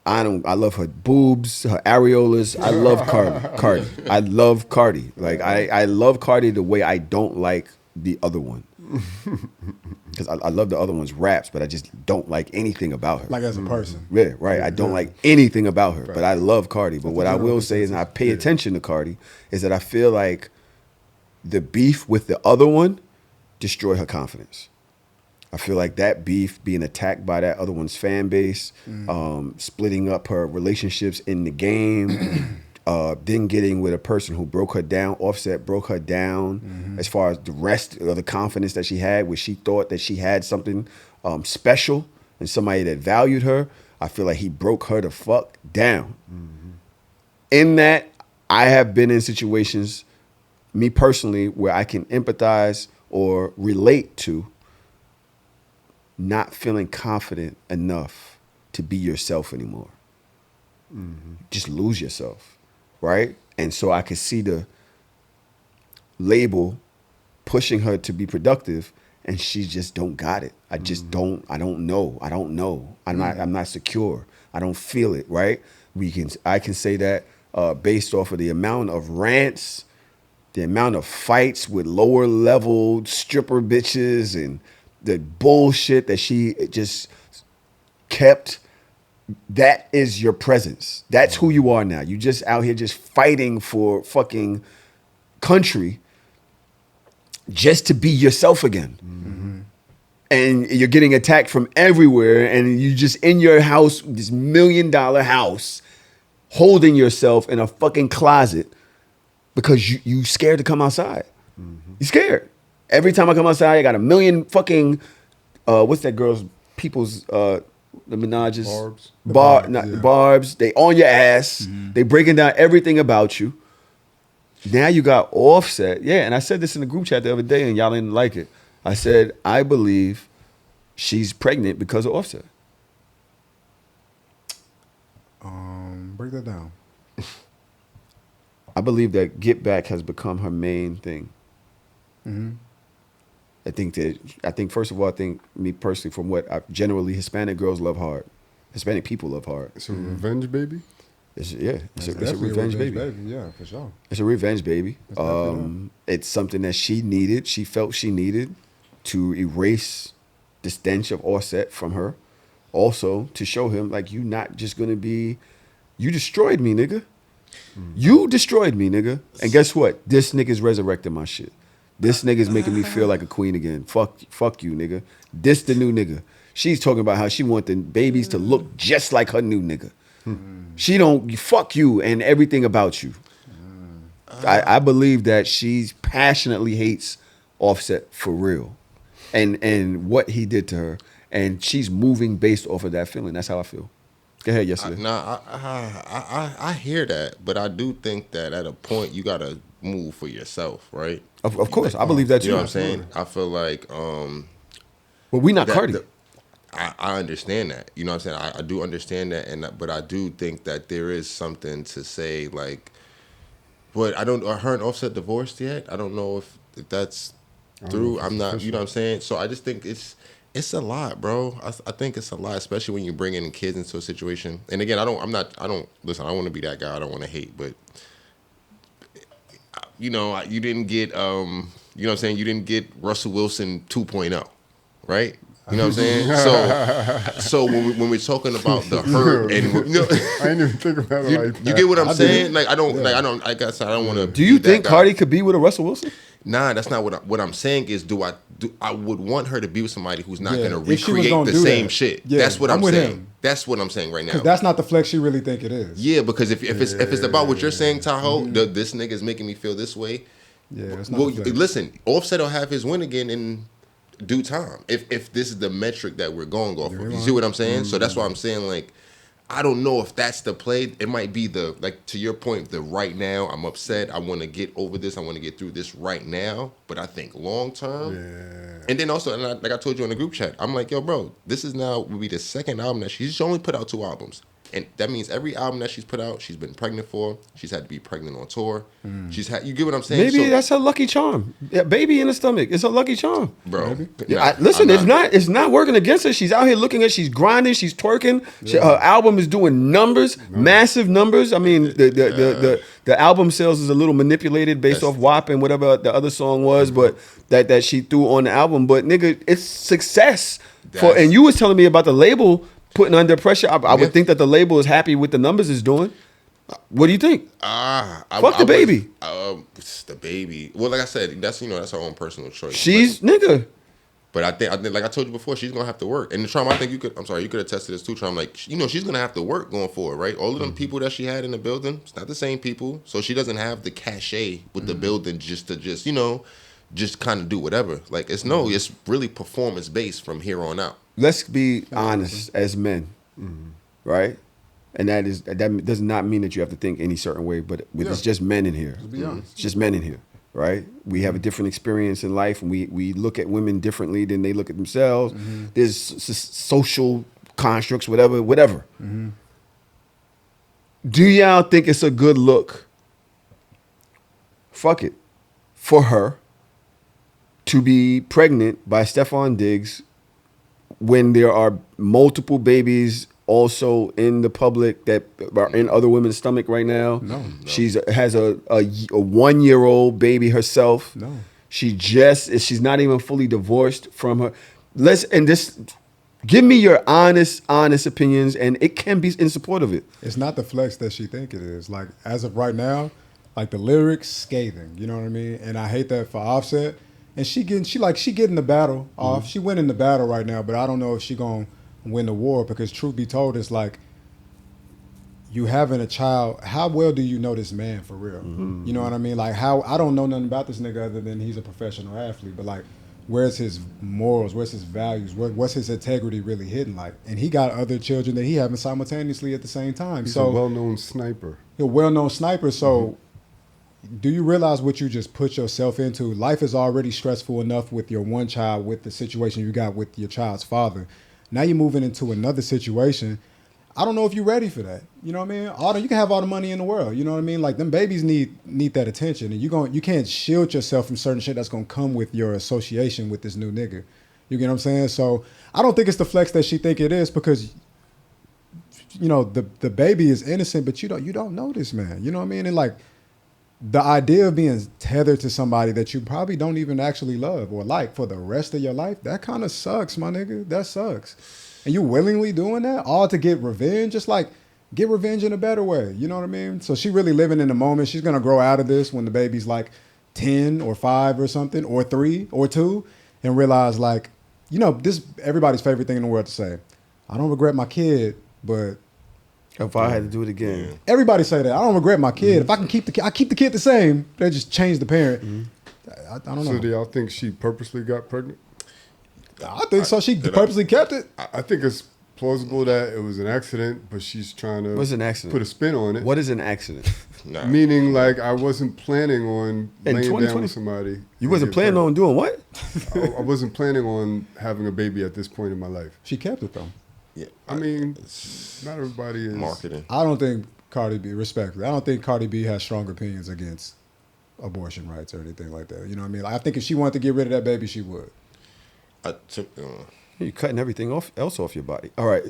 I love her boobs, her areolas. I love Cardi. I love Cardi. Like I love Cardi the way I don't like the other one. Because I love the other one's raps, but I just don't like anything about her. Like as a person. Yeah, right. I don't like anything about her, but I love Cardi. But what I will say is, and I pay attention to Cardi, is that I feel like the beef with the other one destroyed her confidence. I feel like that beef, being attacked by that other one's fan base, splitting up her relationships in the game, then getting with a person who broke her down. Offset broke her down as far as the rest of the confidence that she had, where she thought that she had something special and somebody that valued her. I feel like he broke her the fuck down. In that, I have been in situations, me personally, where I can empathize or relate to not feeling confident enough to be yourself anymore. Just lose yourself, right? And so I could see the label pushing her to be productive, and she just don't got it. I just don't know. I'm not secure. I don't feel it, right? I can say that based off of the amount of rants, the amount of fights with lower level stripper bitches, and the bullshit that she just kept. That is your presence. That's who you are now. You just out here just fighting for fucking country just to be yourself again. And you're getting attacked from everywhere, and you just in your house, this $1 million house, holding yourself in a fucking closet because you scared to come outside. You scared. Every time I come outside, I got a million fucking what's that girl's people's the Minaj's Barbs. They on your ass. They breaking down everything about you. Now you got Offset. Yeah, and I said this in the group chat the other day, and y'all didn't like it. I said, I believe she's pregnant because of Offset. Break that down. I believe that Get Back has become her main thing. I think first of all, me personally, from what generally Hispanic girls love hard. Hispanic people love hard. It's a revenge baby? It's a revenge baby. Yeah, for sure. It's a revenge baby. It's something that she needed. She felt she needed to erase the stench of Offset from her. Also, to show him, like, you not just going to be... You destroyed me, nigga. You destroyed me, nigga. And guess what? This nigga's resurrecting my shit. This nigga's making me feel like a queen again. Fuck you, nigga. This the new nigga. She's talking about how she want the babies to look just like her new nigga. She don't... Fuck you and everything about you. I believe that she passionately hates Offset for real. And what he did to her. And she's moving based off of that feeling. That's how I feel. Go ahead, yesterday. I hear that, but I do think that at a point you gotta move for yourself, right? Of course, I believe that too. You know what I'm saying? I feel like but we not Cardi. I understand that. You know what I'm saying? I do understand that, but I do think that there is something to say, like, but are her and Offset divorced yet? I don't know if that's through. I'm not, you know what I'm saying? So I just think it's a lot, bro. I think it's a lot, especially when you're bringing kids into a situation. And again, listen, I don't want to be that guy. I don't want to hate, but you know, you didn't get, you know what I'm saying? You didn't get Russell Wilson 2.0, right? You know what I'm saying? So when we're talking about the hurt, and you know, I didn't even think about it like that. You get what I'm saying? Like I guess I don't want to. Do you think Cardi could be with a Russell Wilson? Nah, that's not what I'm saying. Is I would want her to be with somebody who's not going to recreate gonna the same that. shit. Yeah, that's what I'm saying. Him. That's what I'm saying right now. Because that's not the flex she really think it is. Yeah, because if it's about what you're saying, Tahoe, this nigga's making me feel this way. Yeah, that's not. Well, listen, Offset will have his win again in due time. If this is the metric that we're going off of, you see what I'm saying? So that's why I'm saying, like, I don't know if that's the play. It might be the, like, to your point, the right now, I'm upset. I want to get over this. I want to get through this right now. But I think long term. Yeah. And then also, like I told you in the group chat, I'm like, yo, bro, this is now will be the second album that she's only put out 2 albums. And that means every album that she's put out, she's been pregnant for. She's had to be pregnant on tour. She's had, you get what I'm saying? Maybe that's her lucky charm. Yeah, baby in the stomach. It's her lucky charm. Bro. Listen, it's not working against her. She's out here looking at, she's grinding, she's twerking. Her album is doing numbers, massive numbers. I mean, the album sales is a little manipulated based off WAP and whatever the other song was, but that she threw on the album. But nigga, it's success. And you was telling me about the label putting under pressure. I would think that the label is happy with the numbers it's doing. What do you think? Fuck the baby. The baby. Well, like I said, that's her own personal choice. Nigga. But I think, like I told you before, she's gonna have to work. And the trauma, I think you could attest to this too, trauma. Like, she's gonna have to work going forward, right? All of them people that she had in the building, it's not the same people. So she doesn't have the cachet with the building just kind of do whatever. Like, it's really performance based from here on out. Let's be honest as men, right? And that does not mean that you have to think any certain way, but it's just men in here. Be honest. It's just men in here, right? We have a different experience in life, and we look at women differently than they look at themselves. There's social constructs, whatever. Do y'all think it's a good look? Fuck it. For her to be pregnant by Stephon Diggs when there are multiple babies also in the public that are in other women's stomach right now. No. She's has a 1-year-old baby herself. No. She's not even fully divorced from her. Give me your honest opinions, and it can be in support of it. It's not the flex that she think it is. Like, as of right now, like, the lyrics scathing, you know what I mean? And I hate that for Offset. And she getting the battle off. She winning the battle right now, but I don't know if she gonna win the war, because truth be told, it's like, you having a child, how well do you know this man for real? You know what I mean? Like, how, I don't know nothing about this nigga other than he's a professional athlete, but like, where's his morals? Where's his values? What's his integrity really hidden like? And he got other children that he having simultaneously at the same time. He's so a well-known sniper. He's a well-known sniper. So do you realize what you just put yourself into? Life is already stressful enough with your one child, with the situation you got with your child's father. Now you're moving into another situation. I don't know if you're ready for that. You know what I mean? You can have all the money in the world. You know what I mean? Like, them babies need that attention, and you can't shield yourself from certain shit that's gonna come with your association with this new nigga. You get what I'm saying? So I don't think it's the flex that she think it is, because the baby is innocent, but you don't know this man. You know what I mean? And like, the idea of being tethered to somebody that you probably don't even actually love or like for the rest of your life, that kind of sucks, my nigga. That sucks. And you willingly doing that all to get revenge? Just like, get revenge in a better way. You know what I mean? So she really living in the moment. She's going to grow out of this when the baby's like 10 or 5 or something, or 3 or 2, and realize, like, this everybody's favorite thing in the world to say. I don't regret my kid, but If I had to do it again. everybody say that. I don't regret my kid. If I can keep the kid the same, they just change the parent. I don't know. So do y'all think she purposely got pregnant? I think so. She purposely kept it. I think it's plausible that it was an accident, but she's trying to What's an accident? put a spin on it. What is an accident? Nah. Meaning, like, I wasn't planning on In laying 2020? down with somebody. You wasn't planning on doing what? I wasn't planning on having a baby at this point in my life. She kept it though. Yeah, I mean, not everybody is. marketing. I don't think Cardi B, respectfully, I don't think Cardi B has strong opinions against abortion rights or anything like that. You know what I mean? Like, I think if she wanted to get rid of that baby, she would. You're cutting everything else off your body. All right.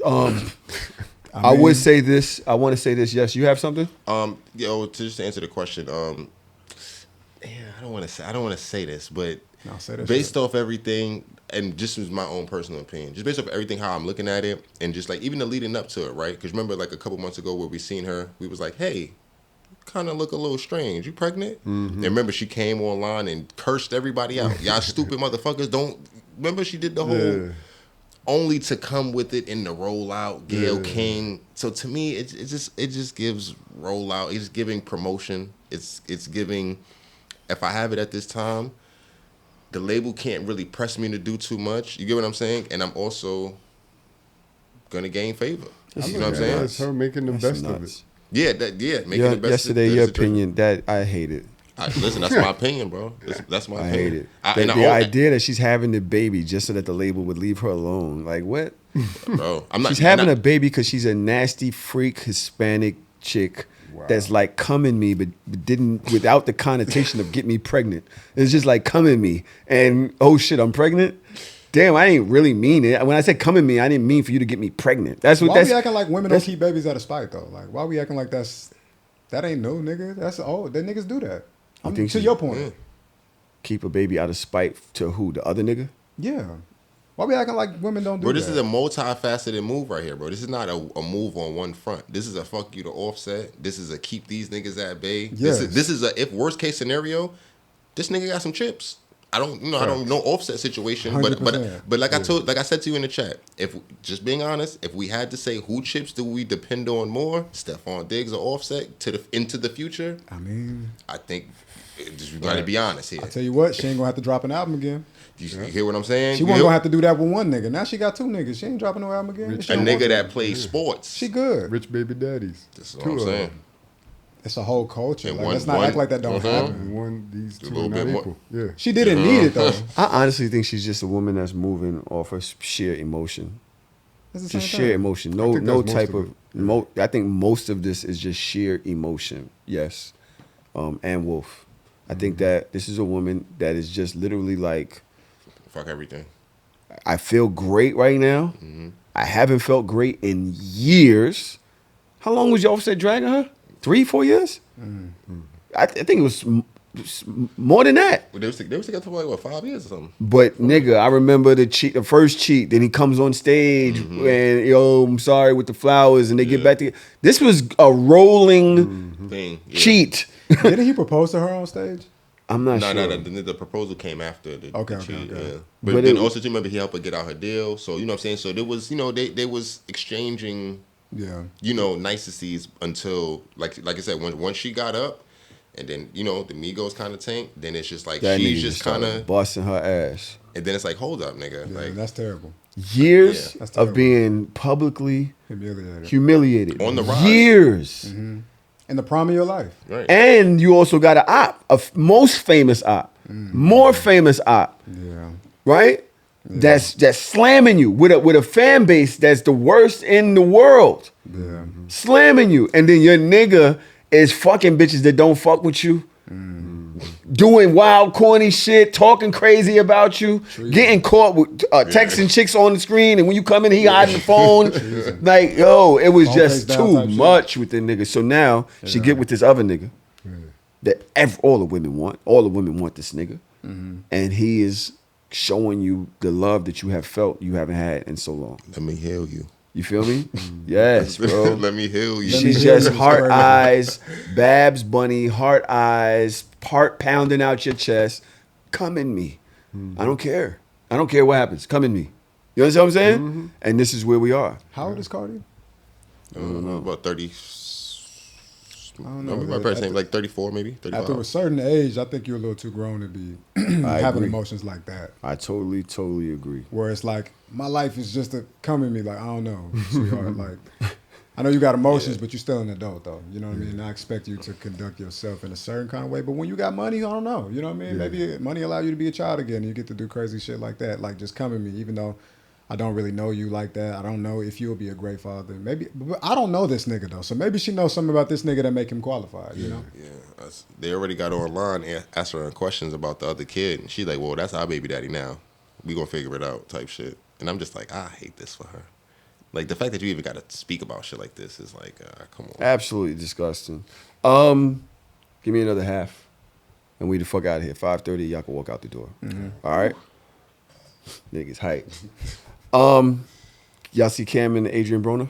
I would say this. I want to say this. Yes, you have something? Just to answer the question, I don't want to say this, but No, say that based shit. off everything, and just as my own personal opinion, just based off everything, how I'm looking at it, and just like even the leading up to it, right? Because remember, like a couple months ago where we seen her, we was like, hey, kind of look a little strange. You pregnant? And remember, she came online and cursed everybody out. Y'all stupid motherfuckers don't. Remember, she did the whole only to come with it in the rollout. Gayle King. So to me, it just gives rollout. It's giving promotion. It's giving. If I have it at this time, the label can't really press me to do too much. You get what I'm saying? And I'm also gonna gain favor. You know what I'm saying? It's her making the best of it. Yeah, making the best. Yesterday, your opinion, that I hate it. Listen, that's my opinion, bro. That's my I opinion. hate it. The idea that she's having the baby just so that the label would leave her alone. Like, what? Bro, I'm not. She's having a baby because she's a nasty freak Hispanic chick that's like, come in me, but didn't, without the connotation of get me pregnant. It's just like, come in me. And, oh shit, I'm pregnant? Damn, I didn't really mean it. When I said come in me, I didn't mean for you to get me pregnant. That's what. Why we acting like women don't keep babies out of spite though? Like, why we acting like that ain't no nigga? That's old. That niggas do that. To your point. Keep a baby out of spite to who? The other nigga? Yeah. Why we acting like women don't do Bro, that? this is a multifaceted move right here, bro. This is not a move on one front. This is a fuck you to Offset. This is a keep these niggas at bay. Yes. This is a, if worst case scenario, this nigga got some chips. I don't, I don't know Offset situation, but 100%. like I said to you in the chat, if just being honest, if we had to say who chips do we depend on more, Stephon Diggs or Offset into the future, I mean, I think you got to be honest here. I tell you what, she ain't gonna have to drop an album again. You hear what I'm saying? She wasn't gonna have to do that with one nigga. Now she got two niggas. She ain't dropping no album again. A nigga that plays sports. She good. Rich baby daddies. That's what I'm saying. It's a whole culture. And Like, let's not act like that don't happen. And one, these two little are not bit more. equal. Yeah. She didn't need it though. I honestly think she's just a woman that's moving off of sheer emotion. It's the Just same sheer thing. emotion. I No, think no that's type most of. I think most of this is just sheer emotion. Yes, and Wolf. I think that this is a woman that is just literally like, Fuck everything. I feel great right now. I haven't felt great in years. How long was y'all said dragging her? 3-4 years? I think it was more than that. Well, they was together for like what, 5 years or something. But nigga, I remember the first cheat. Then he comes on stage and I'm sorry with the flowers, and they get back together. This was a rolling Thing. Yeah. cheat. Didn't he propose to her on stage? I'm not No, sure. the proposal came after the Okay, the okay, cheat, okay. yeah. But But then it- also, you remember he helped her get out her deal. So, you know what I'm saying? So, there was, they was exchanging, Yeah. niceties until, like I said, once she got up, and then, the Migos kind of tanked, then it's just like, That she's nigga just started kind of, busting her ass. and then it's like, hold up, nigga. Yeah, Like, that's terrible. Years That's of terrible. being publicly Humiliated. humiliated. On the rise. Years. In the prime of your life. right. And you also got an op, most famous op, more famous op, Yeah. right? That's slamming you with a fan base that's the worst in the world. Yeah. Slamming you. And then your nigga is fucking bitches that don't fuck with you. Doing wild, corny shit, talking crazy about you, getting caught with texting chicks on the screen, and when you come in, he hiding the phone. Like, yo, it was Phone just face down too type shit. much with the nigga. So now she get with this other nigga that all the women want. All the women want this nigga. And he is showing you the love that you have felt you haven't had in so long. Let me heal you. You feel me? Yes, bro. Let me heal you. She's heal just you. heart eyes, Babs Bunny, heart eyes, heart pounding out your chest. Come in me. I don't care. I don't care what happens. Come in me. You understand what I'm saying? And this is where we are. How old is Cardi? About 30. I don't know. My parents saying like 34, maybe 35. After a certain age, I think you're a little too grown to be having agree. emotions like that. I totally agree. Where it's like, my life is just to come in me. Like, I don't know, sweetheart. Like, I know you got emotions, but you're still an adult, though. You know what I mean? And I expect you to conduct yourself in a certain kind of way. But when you got money, I don't know. You know what I mean? Maybe money allow you to be a child again, and you get to do crazy shit like that. Like, just come at me, even though I don't really know you like that. I don't know if you'll be a great father. Maybe, but I don't know this nigga, though. So maybe she knows something about this nigga that make him qualified, you know? Yeah, they already got online and asked her questions about the other kid. And she's like, well, that's our baby daddy now. We gonna figure it out type shit. And I'm just like, I hate this for her. Like, the fact that you even got to speak about shit like this is like, come on. Absolutely disgusting. Give me another half, and we the fuck out of here. 5:30, y'all can walk out the door. All right? Niggas hype. Y'all see Cam and Adrien Broner?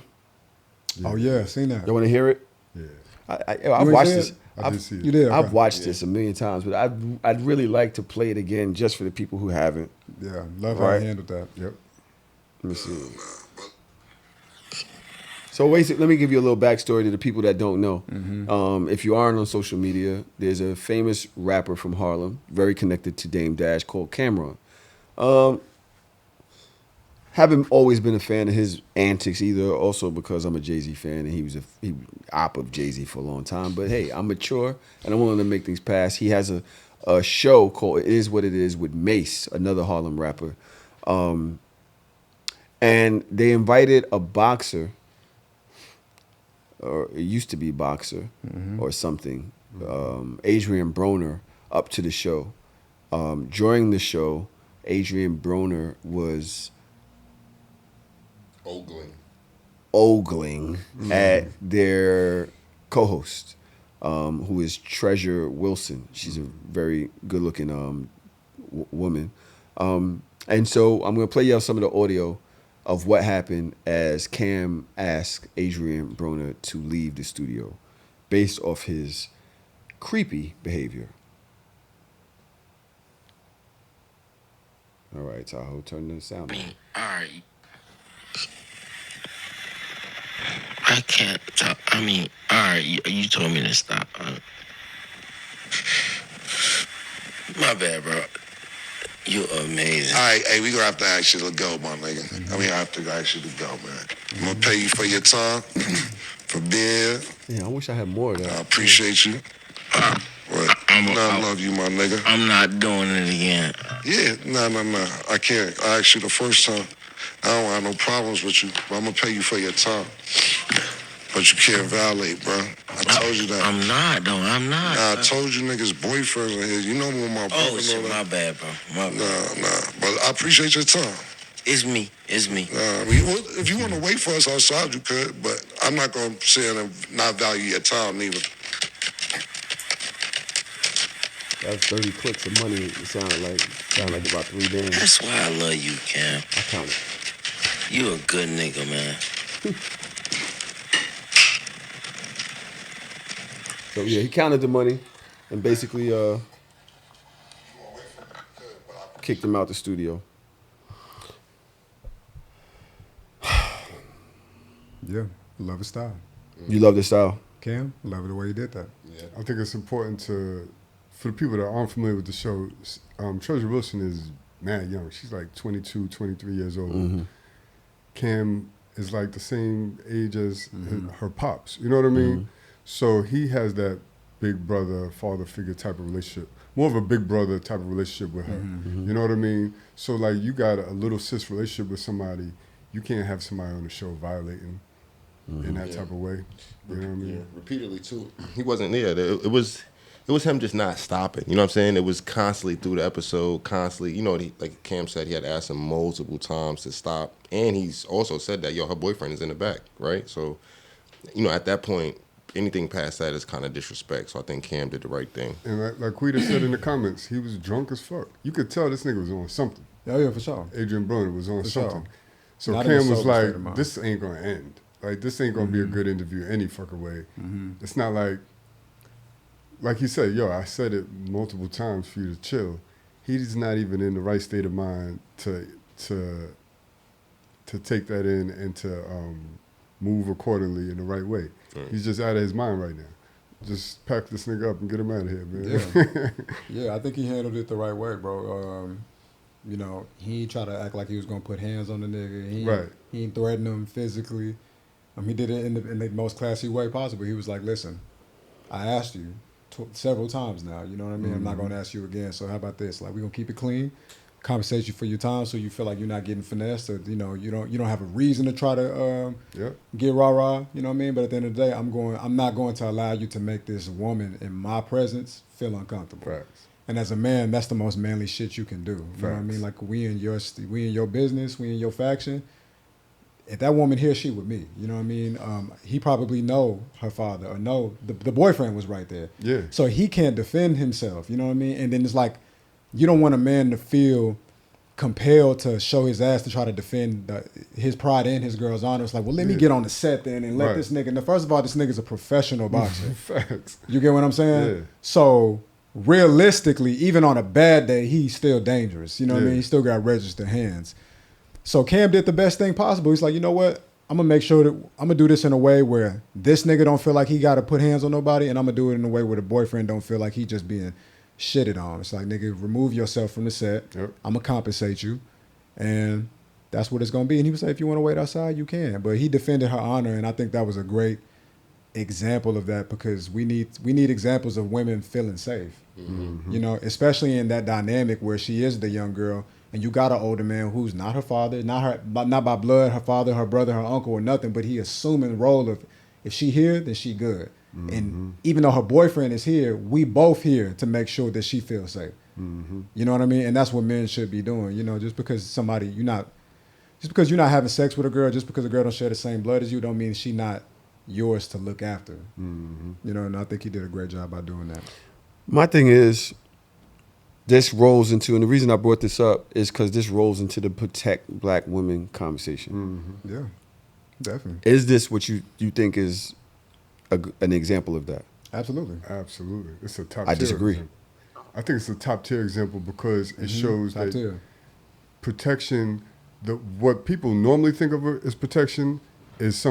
Oh, yeah, seen that. Y'all want to hear it? Yeah. I've ain't watched see this. it? I did see it. You did? I've Okay. watched this a million times, but I'd really like to play it again just for the people who haven't. Yeah, love how Right. he handled that. Yep. Let me see. So basically, let me give you a little backstory to the people that don't know. If you aren't on social media, there's a famous rapper from Harlem, very connected to Dame Dash, called Cameron. Haven't always been a fan of his antics either, also because I'm a Jay-Z fan and he was op of Jay-Z for a long time. But hey, I'm mature and I'm willing to make things pass. He has a show called It Is What It Is with Mace, another Harlem rapper. And they invited a boxer, or it used to be boxer or something, Adrien Broner, up to the show. During the show, Adrien Broner was ogling at their co-host, who is Treasure Wilson. She's a very good-looking woman. And so I'm going to play y'all some of the audio of what happened as Cam asked Adrien Broner to leave the studio based off his creepy behavior. All right, Tahoe, turn the sound on. All right. I can't talk. I mean, all right, you told me to stop. My bad, bro. You're amazing. All right, hey, we gonna have to ask you to go, my nigga. I mean, I have to ask you to go, man. I'm gonna pay you for your time, for being here. Yeah, I wish I had more of that. I appreciate you. What? I love you, my nigga. I'm not doing it again. Yeah, no. I can't. I asked you the first time. I don't have no problems with you, but I'm gonna pay you for your time. But you can't violate, bro. I told you that. I'm not, though. I'm not. Nah, I told you niggas boyfriends are here. You know when my brother Oh, shit, my bad, bro. My bad. Nah. But I appreciate your time. It's me. It's me. I mean, if you want to wait for us outside, you could. But I'm not going to sit and not value your time, neither. That's 30 clicks of money. It sounded like about 3 days. That's why I love you, Cam. I counted. You a good nigga, man. So yeah, he counted the money and basically kicked him out the studio. Yeah, love his style. You love this style? Cam, love the way he did that. Yeah, I think it's important for the people that aren't familiar with the show, Treasure Wilson is mad young. She's like 22, 23 years old. Mm-hmm. Cam is like the same age as her pops. You know what I mean? So he has that big brother, father figure type of relationship. More of a big brother type of relationship with her. You know what I mean? So like you got a little sis relationship with somebody. You can't have somebody on the show violating in that type of way. You know what I mean? Yeah, repeatedly too. He wasn't there. It was him just not stopping. You know what I'm saying? It was constantly through the episode, constantly. You know, like Cam said, he had asked him multiple times to stop, and he's also said that her boyfriend is in the back, right? So, you know, at that point, anything past that is kind of disrespect. So I think Cam did the right thing. And like Quita said in the comments, he was drunk as fuck. You could tell this nigga was on something. Oh yeah, for sure. Adrien Broner was on For something. sure. So Not in a Cam was sober state of like, mind. this ain't gonna end. Like this ain't gonna be a good interview any fucking way. It's not like he said, yo, I said it multiple times for you to chill. He's not even in the right state of mind to take that in and to move accordingly in the right way. He's just out of his mind right now. Just pack this nigga up and get him out of here, man. Yeah, I think he handled it the right way, bro. You know, he ain't try to act like he was gonna put hands on the nigga. He ain't threaten him physically. He did it in the most classy way possible. He was like, listen, I asked you several times now, you know what I mean? I'm not gonna ask you again, so how about this? Like, we're gonna keep it clean, compensate you for your time so you feel like you're not getting finessed, or, you know, you don't have a reason to try to get rah-rah, you know what I mean? But at the end of the day, I'm not going to allow you to make this woman in my presence feel uncomfortable. Facts. And as a man, that's the most manly shit you can do. You know what I mean? Like, we in your business, we in your faction. If that woman here, she with me. You know what I mean? He probably know her father, or know the boyfriend was right there. Yeah. So he can't defend himself. You know what I mean? And then it's like, you don't want a man to feel compelled to show his ass to try to defend his pride and his girl's honor. It's like, well, let me get on the set then and let this nigga. Now, first of all, this nigga's a professional boxer. Facts. You get what I'm saying? Yeah. So realistically, even on a bad day, he's still dangerous. You know what I mean? He still got registered hands. So Cam did the best thing possible. He's like, you know what? I'm gonna make sure that I'm gonna do this in a way where this nigga don't feel like he gotta put hands on nobody, and I'm gonna do it in a way where the boyfriend don't feel like he just being shitted on. It's like, nigga, remove yourself from the set. Yep. I'm gonna compensate you, and that's what it's gonna be. And he was like, if you want to wait outside, you can. But he defended her honor, and I think that was a great example of that, because we need examples of women feeling safe. You know, especially in that dynamic where she is the young girl. And you got an older man who's not her father, not by blood, her father, her brother, her uncle, or nothing, but he assuming the role of, if she here, then she good. And even though her boyfriend is here, we both here to make sure that she feels safe. You know what I mean? And that's what men should be doing. You know, just because you're not having sex with a girl, just because a girl don't share the same blood as you, don't mean she not yours to look after. You know, and I think he did a great job by doing that. My thing is, this rolls into, and the reason I brought this up is because this rolls into the protect black women conversation. Yeah, definitely. Is this what you think is an example of that? Absolutely. Absolutely. It's a top tier. I disagree. think it's a top tier example because it shows Top that tier. protection, what people normally think of as protection is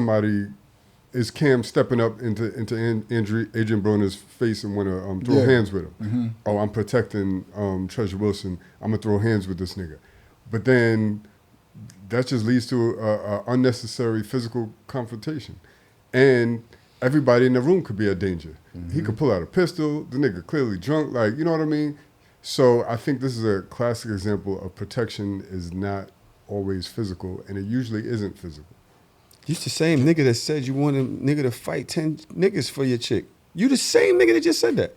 Cam stepping up into Adrien Broner's face and want to throw hands with him. Mm-hmm. Oh, I'm protecting Treasure Wilson. I'm gonna throw hands with this nigga. But then that just leads to a unnecessary physical confrontation, and everybody in the room could be a danger. Mm-hmm. He could pull out a pistol. The nigga clearly drunk. Like, you know what I mean? So I think this is a classic example of protection is not always physical, and it usually isn't physical. You the same nigga that said you want a nigga to fight 10 niggas for your chick. You the same nigga that just said that.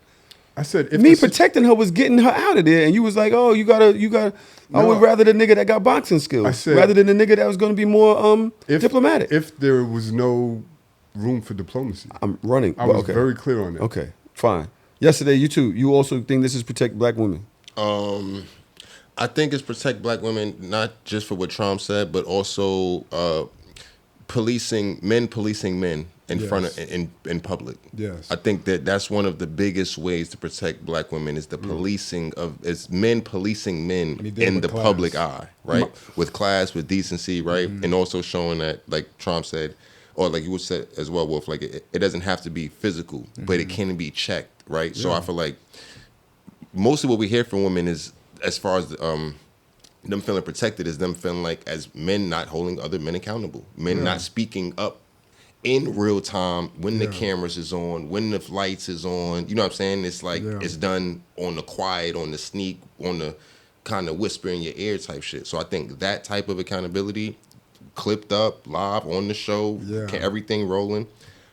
I said, if Me protecting her was getting her out of there, and you was like, oh, you gotta. I would rather the nigga that got boxing skills I said, rather than the nigga that was going to be more diplomatic. If there was no room for diplomacy, I'm running. I was very clear on that. Okay, fine. Yesterday, you too. You also think this is protect black women? I think it's protect black women not just for what Trump said, but also policing men in front of in public. Yes. I think that's one of the biggest ways to protect black women is the policing is men policing men in the class. public eye, right? With class, with decency, right? And also showing that, like Trump said, or like you would say as well, Wolf, like it doesn't have to be physical, but it can be checked, right? So I feel like most of what we hear from women is, as far as them feeling protected, is them feeling like as men not holding other men accountable, men not speaking up in real time when the cameras is on, when the lights is on. You know what I'm saying? It's like it's done on the quiet, on the sneak, on the kind of whisper in your ear type shit. So I think that type of accountability, clipped up, live on the show, everything rolling.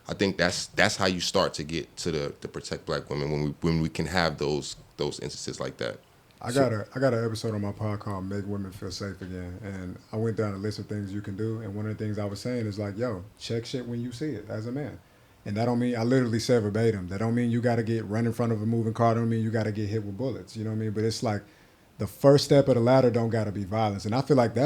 I think that's how you start to get to the protect black women when we can have those instances like that. I got an episode on my pod called Make Women Feel Safe Again, and I went down a list of things you can do, and one of the things I was saying is like, yo, check shit when you see it as a man. And that don't mean, I literally said verbatim, that don't mean you got to get run in front of a moving car, don't mean you got to get hit with bullets, you know what I mean? But it's like the first step of the ladder don't got to be violence. And I feel like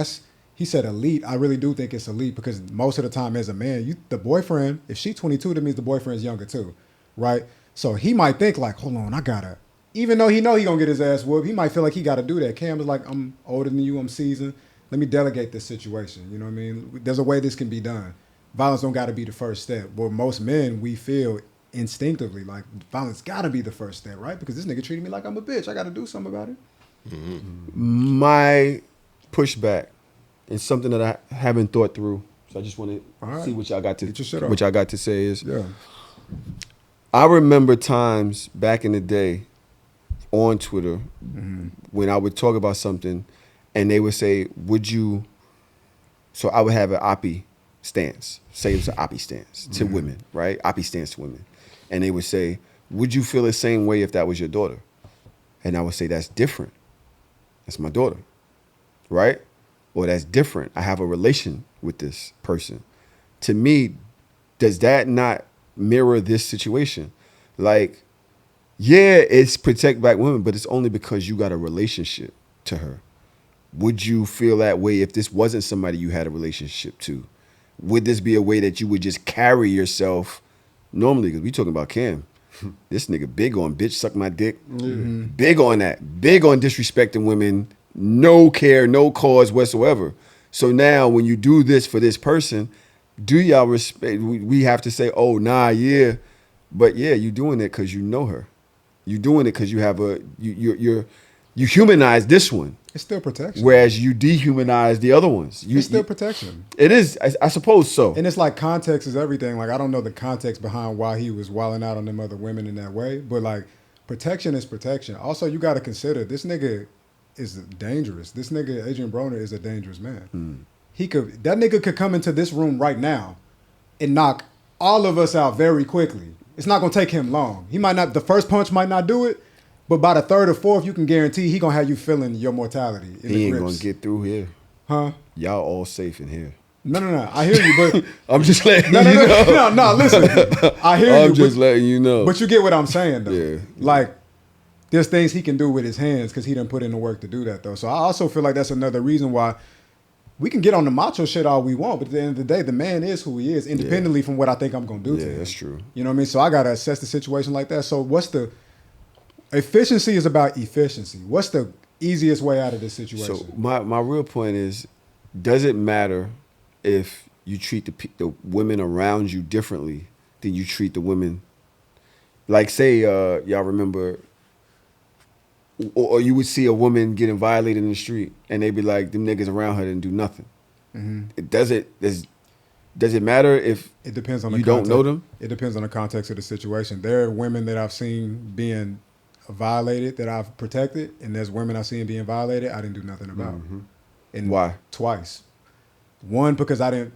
he said elite. I really do think it's elite because most of the time as a man, the boyfriend, if she's 22, that means the boyfriend's younger too, right? So he might think like, hold on, I gotta, even though he know he gonna get his ass whooped, he might feel like he gotta do that. Cam is like, I'm older than you, I'm seasoned. Let me delegate this situation. You know what I mean? There's a way this can be done. Violence don't gotta be the first step. But most men, we feel instinctively like violence gotta be the first step, right? Because this nigga treated me like I'm a bitch. I gotta do something about it. Mm-hmm. My pushback is something that I haven't thought through. So I just want to see what y'all got to say is. Yeah. I remember times back in the day on Twitter when I would talk about something and they would say, would you, so I would have an Oppie stance, say it was an Oppie stance to women, right? Oppie stance to women. And they would say, would you feel the same way if that was your daughter? And I would say, that's different. That's my daughter, right? Or that's different. I have a relation with this person. To me, does that not mirror this situation? Like, yeah, it's protect black women, but it's only because you got a relationship to her. Would you feel that way if this wasn't somebody you had a relationship to? Would this be a way that you would just carry yourself normally? Because we talking about Cam. This nigga big on bitch suck my dick. Big on that. Big on disrespecting women. No care, no cause whatsoever. So now when you do this for this person, do y'all respect? We have to say, oh, nah, yeah. But yeah, you doing it because you know her. You doing it because you have you humanize this one. It's still protection. Whereas you dehumanize the other ones. It's still protection. It is, I suppose so. And it's like context is everything. Like I don't know the context behind why he was wilding out on them other women in that way. But like protection is protection. Also, you got to consider this nigga is dangerous. This nigga, Adrien Broner, is a dangerous man. That nigga could come into this room right now and knock all of us out very quickly. It's not gonna take him long. He might not, the first punch might not do it, but by the third or fourth, you can guarantee he gonna have you feeling your mortality. He ain't gonna get through here. Huh? Y'all all safe in here. No. I hear you, but I'm just letting you know. No. Listen, I hear you. I'm just letting you know. But you get what I'm saying, though. Yeah. Like, there's things he can do with his hands because he done put in the work to do that, though. So I also feel like that's another reason why we can get on the macho shit all we want, but at the end of the day, the man is who he is, independently from what I think I'm gonna do to him. Yeah, that's true. You know what I mean? So I gotta assess the situation like that. So what's the efficiency is about efficiency. What's the easiest way out of this situation. So my real point is, does it matter if you treat the women around you differently than you treat the women? Like, say, y'all remember, or you would see a woman getting violated in the street, and they'd be like, them niggas around her didn't do nothing. Does it matter if It depends on you the don't context. know them? It depends on the context of the situation. There are women that I've seen being violated that I've protected, and there's women I've seen being violated I didn't do nothing about. And Why? Twice. One, because I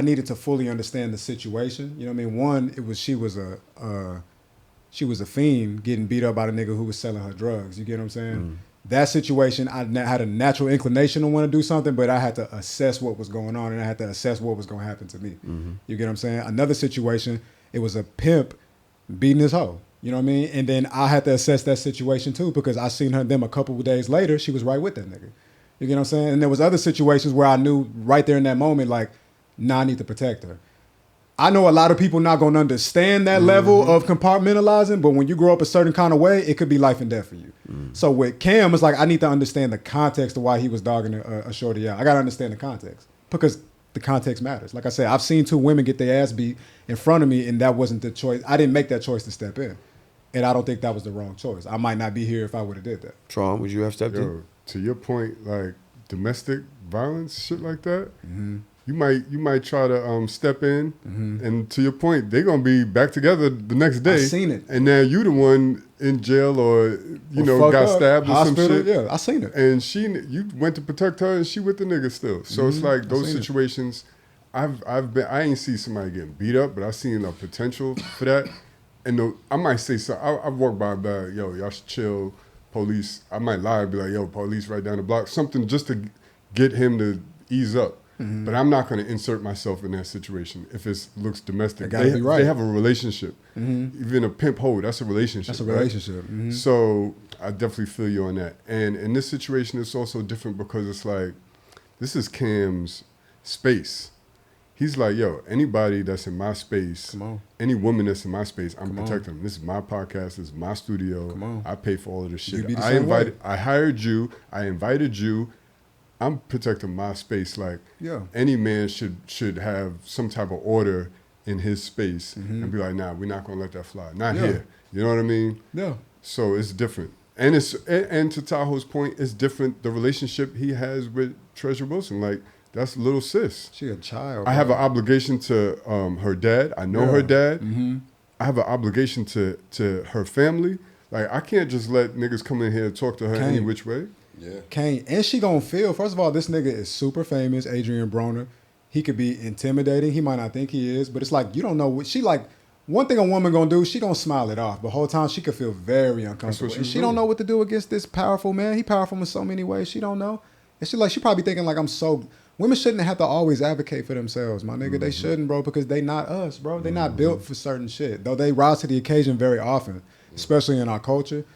needed to fully understand the situation. You know what I mean? One, it was she was a fiend getting beat up by the nigga who was selling her drugs. You get what I'm saying? That situation, I had a natural inclination to want to do something, but I had to assess what was going on, and I had to assess what was going to happen to me. You get what I'm saying? Another situation, it was a pimp beating his hoe. You know what I mean? And then I had to assess that situation too, because I seen them a couple of days later, she was right with that nigga. You get what I'm saying? And there was other situations where I knew right there in that moment, like, nah, I need to protect her. I know a lot of people not going to understand that level of compartmentalizing, but when you grow up a certain kind of way, it could be life and death for you. So with Cam, it's like I need to understand the context of why he was dogging a shorty out. I got to understand the context because the context matters. Like I said, I've seen two women get their ass beat in front of me, and that wasn't the choice. I didn't make that choice to step in, and I don't think that was the wrong choice. I might not be here if I would have did that. Tron, would you have stepped in? Yo, to your point, like domestic violence, shit like that, you might try to step in, and to your point, they're gonna be back together the next day. I seen it. And now you the one in jail or got fucked up, stabbed or hospital, some shit. yeah, I seen it. And you went to protect her, and she with the nigga still. So it's like those seen it. situations. I ain't see somebody getting beat up, but I seen a potential for that. And I might say so. I've walked by, yo, y'all should chill. Police. I might lie and be like, yo, police right down the block. Something just to get him to ease up. But I'm not going to insert myself in that situation if it looks domestic. It gotta be right. They have a relationship. Even a pimp hoe, that's a relationship. That's a right? relationship. So I definitely feel you on that. And in this situation, it's also different because it's like, this is Cam's space. He's like, yo, anybody that's in my space, Come on. any woman that's in my space, I'm Come on. protecting them. This is my podcast. This is my studio. Come on. I pay for all of this You shit. be the same way. I hired you. I invited you. I'm protecting my space. Like, Yeah. any man should have some type of order in his space and be like, nah, we're not gonna let that fly. Not Yeah. here. You know what I mean? Yeah. So it's different. And and to Tahoe's point, it's different. The relationship he has with Treasure Wilson, like, that's little sis. She a child. I have an obligation to her dad. I know her dad. I have an obligation to her family. Like, I can't just let niggas come in here and talk to her any which way. Yeah. Can't. And she gonna feel, first of all, this nigga is super famous, Adrien Broner. He could be intimidating. He might not think he is, but it's like, you don't know what she like. One thing a woman gonna do, she gonna smile it off. The whole time she could feel very uncomfortable. she And was she don't doing. know what to do against this powerful man. He powerful in so many ways. She don't know. And she probably thinking like, women shouldn't have to always advocate for themselves, my nigga. They shouldn't, bro, because they not us, bro. They not built for certain shit. Though they rise to the occasion very often, especially in our culture.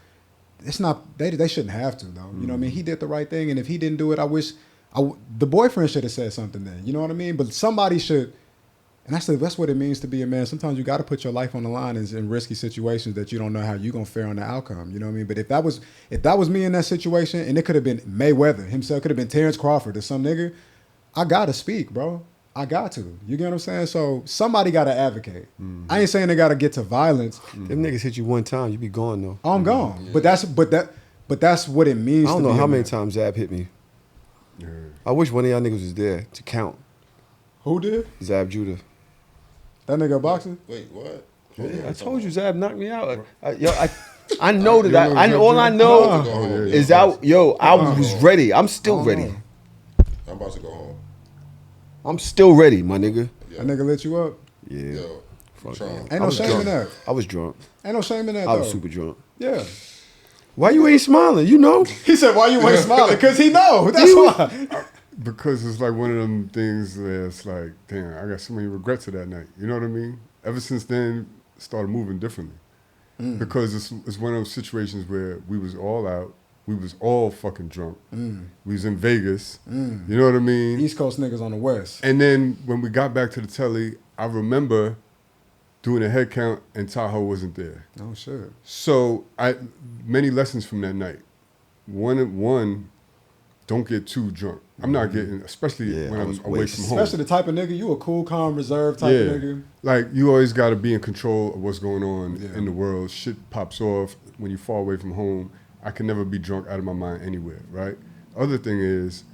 It's not, they shouldn't have to, though. You know what I mean? He did the right thing, and if he didn't do it, the boyfriend should have said something then. You know what I mean? But somebody should, and that's what it means to be a man. Sometimes you got to put your life on the line in risky situations that you don't know how you're going to fare on the outcome. You know what I mean? But if that was me in that situation, and it could have been Mayweather himself, could have been Terrence Crawford or some nigga, I got to speak, bro. I got to. You get what I'm saying? So somebody got to advocate. I ain't saying they got to get to violence. Them niggas hit you one time, you be gone though. I'm gone. Yeah. But that's what it means. I don't to know be how a many man. times Zab hit me. Yeah. I wish one of y'all niggas was there to count. Who did? Zab Judah. That nigga a boxer? Wait, what? Yeah, I told you Zab knocked me out. I know that. You don't know Zab All I Judah? know Oh, yeah. is that I was ready. I'm still ready. I'm about to go home. I'm still ready, my nigga. That nigga lit you up? Yeah. Yo, Fuck Tron. yeah. Ain't I no was shame drunk. in that. I was drunk. Ain't no shame in that, I though. was super drunk. Yeah. Why you ain't smiling? You know. He said, why you ain't smiling? Because he know. That's why. Because it's like one of them things where it's like, damn, I got so many regrets of that night. You know what I mean? Ever since then, started moving differently. Because it's one of those situations where we was all out. We was all fucking drunk. We was in Vegas. You know what I mean? East Coast niggas on the West. And then when we got back to the telly, I remember doing a head count and Tahoe wasn't there. Oh, shit. So many lessons from that night. one, don't get too drunk. I'm not getting, especially when I'm away from home. Especially the type of nigga, you a cool, calm, reserved type of nigga. Like, you always got to be in control of what's going on in the world. Shit pops off when you far away from home. I can never be drunk out of my mind anywhere, right? Other thing is,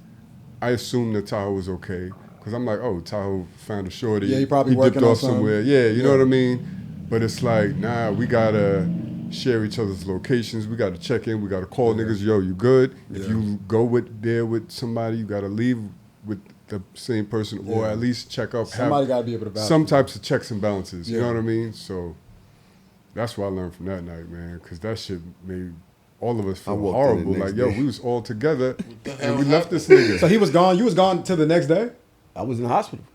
I assumed that Tahoe was okay, because I'm like, oh, Tahoe found a shorty. Yeah, he probably dipped working on off somewhere. Yeah, you know what I mean? But it's like, nah, we got to share each other's locations. We got to check in. We got to call niggas, yo, you good? If you go there with somebody, you got to leave with the same person, or at least check up. Somebody got to be able to balance. Some types of checks and balances. You know what I mean? So that's what I learned from that night, man, because that shit made all of us feel horrible. Like, yo, we was all together, and we left this nigga. So he was gone? You was gone till the next day? I was in the hospital.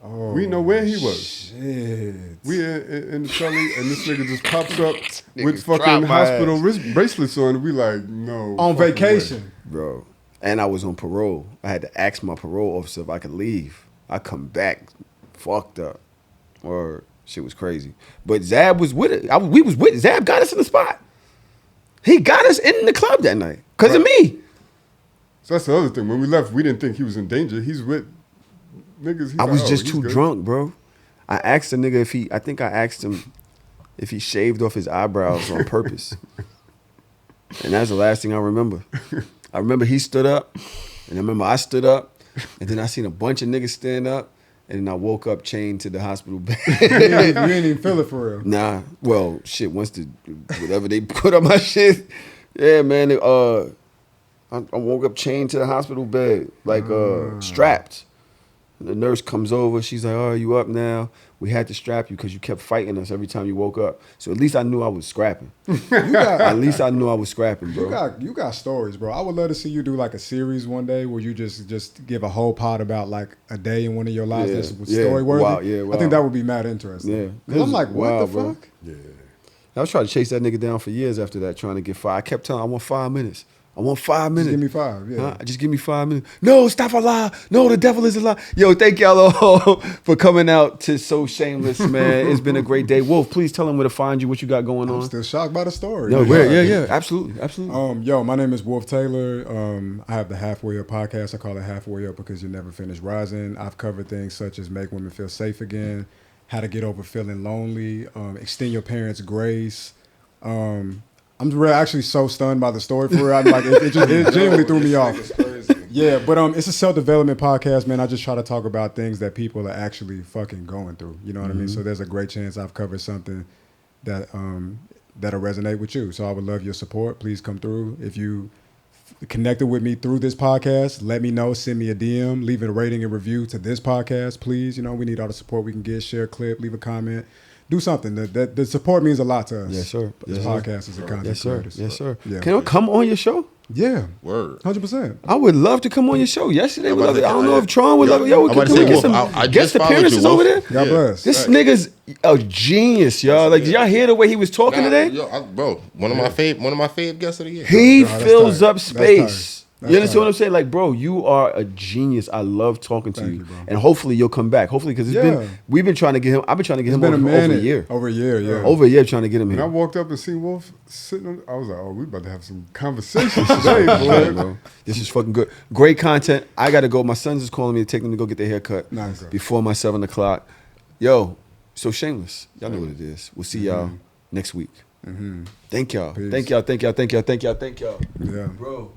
Oh, we didn't know where he was. Shit. We in the Charlie, and this nigga just pops up with fucking hospital wrist bracelets on. And we like, no. On vacation. Bro. And I was on parole. I had to ask my parole officer if I could leave. I come back fucked up. Or shit was crazy. But Zab was with it. We was with it. Zab got us in the spot. He got us in the club that night. Because of me. So that's the other thing. When we left, we didn't think he was in danger. He's with niggas. I was just too drunk, bro. I asked the nigga I asked him if he shaved off his eyebrows on purpose. And that's the last thing I remember. I remember he stood up, and I remember I stood up, and then I seen a bunch of niggas stand up, and then I woke up chained to the hospital bed. You ain't even feel it for real. Nah. Well, shit, whatever they put on my shit, yeah, man, I woke up chained to the hospital bed, like strapped. The nurse comes over. She's like, "Oh, you up now? We had to strap you because you kept fighting us every time you woke up." So at least I knew I was scrapping. At least I knew I was scrapping, bro. You got stories, bro. I would love to see you do like a series one day where you just give a whole pod about like a day in one of your lives that's story worthy. Wow. I think that would be mad interesting. Yeah. 'Cause I'm like, what the bro. fuck? Yeah. I was trying to chase that nigga down for years after that, trying to get 5. I kept telling him, I want 5 minutes. I want 5 minutes. Just give me 5, yeah. Just give me 5 minutes. No, stop a lie. No, the devil is a lie. Yo, thank y'all all for coming out to So Shameless, man. It's been a great day. Wolf, please tell them where to find you, what you got going on. I'm still shocked by the story. No, yeah, absolutely. Yo, my name is Wolf Taylor. I have the Halfway Up podcast. I call it Halfway Up because you never finish rising. I've covered things such as make women feel safe again, how to get over feeling lonely, extend your parents' grace. I'm actually so stunned by the story for real. I'm like, it genuinely threw me off. Yeah, but it's a self-development podcast, man. I just try to talk about things that people are actually fucking going through. You know what I mean? So there's a great chance I've covered something that'll resonate with you. So I would love your support. Please come through. If you connected with me through this podcast, let me know. Send me a DM. Leave a rating and review to this podcast, please. You know, we need all the support we can get. Share a clip. Leave a comment. Do something. The support means a lot to us. Yes, sir. This podcast is a content creator. Yes, sir. Yeah. Can I come on your show? Yeah. Word. 100%. I would love to come on your show. Yesterday, we loved it. I don't know if Tron would Yo, love it. Yo, I'm about to can we say, get Wolf, I some just guest followed appearances you, Wolf. over there? God bless. This nigga's a genius, y'all. Like, did y'all hear the way he was talking today? Bro, one of my fave guests of the year. He that's fills tight. up That's space. tight. You understand what I'm saying? Like, bro, you are a genius. I love talking to you. bro. And hopefully you'll come back. Hopefully, because we've been trying to get him. I've been trying to get him It's been over, a minute. over a year. Over a year, yeah. Over a year trying to get him When I here. walked up and seen Wolf sitting on, I was like, oh, we about to have some conversations today, boy. Bro. This is fucking good. Great content. I got to go. My son's just calling me to take them to go get their hair cut Nice. before my 7 o'clock. Yo, So Shameless. Y'all know what it is. We'll see y'all next week. Thank y'all. Peace. Thank y'all. Thank y'all. Thank y'all. Thank y'all. Thank y'all. Yeah. Bro.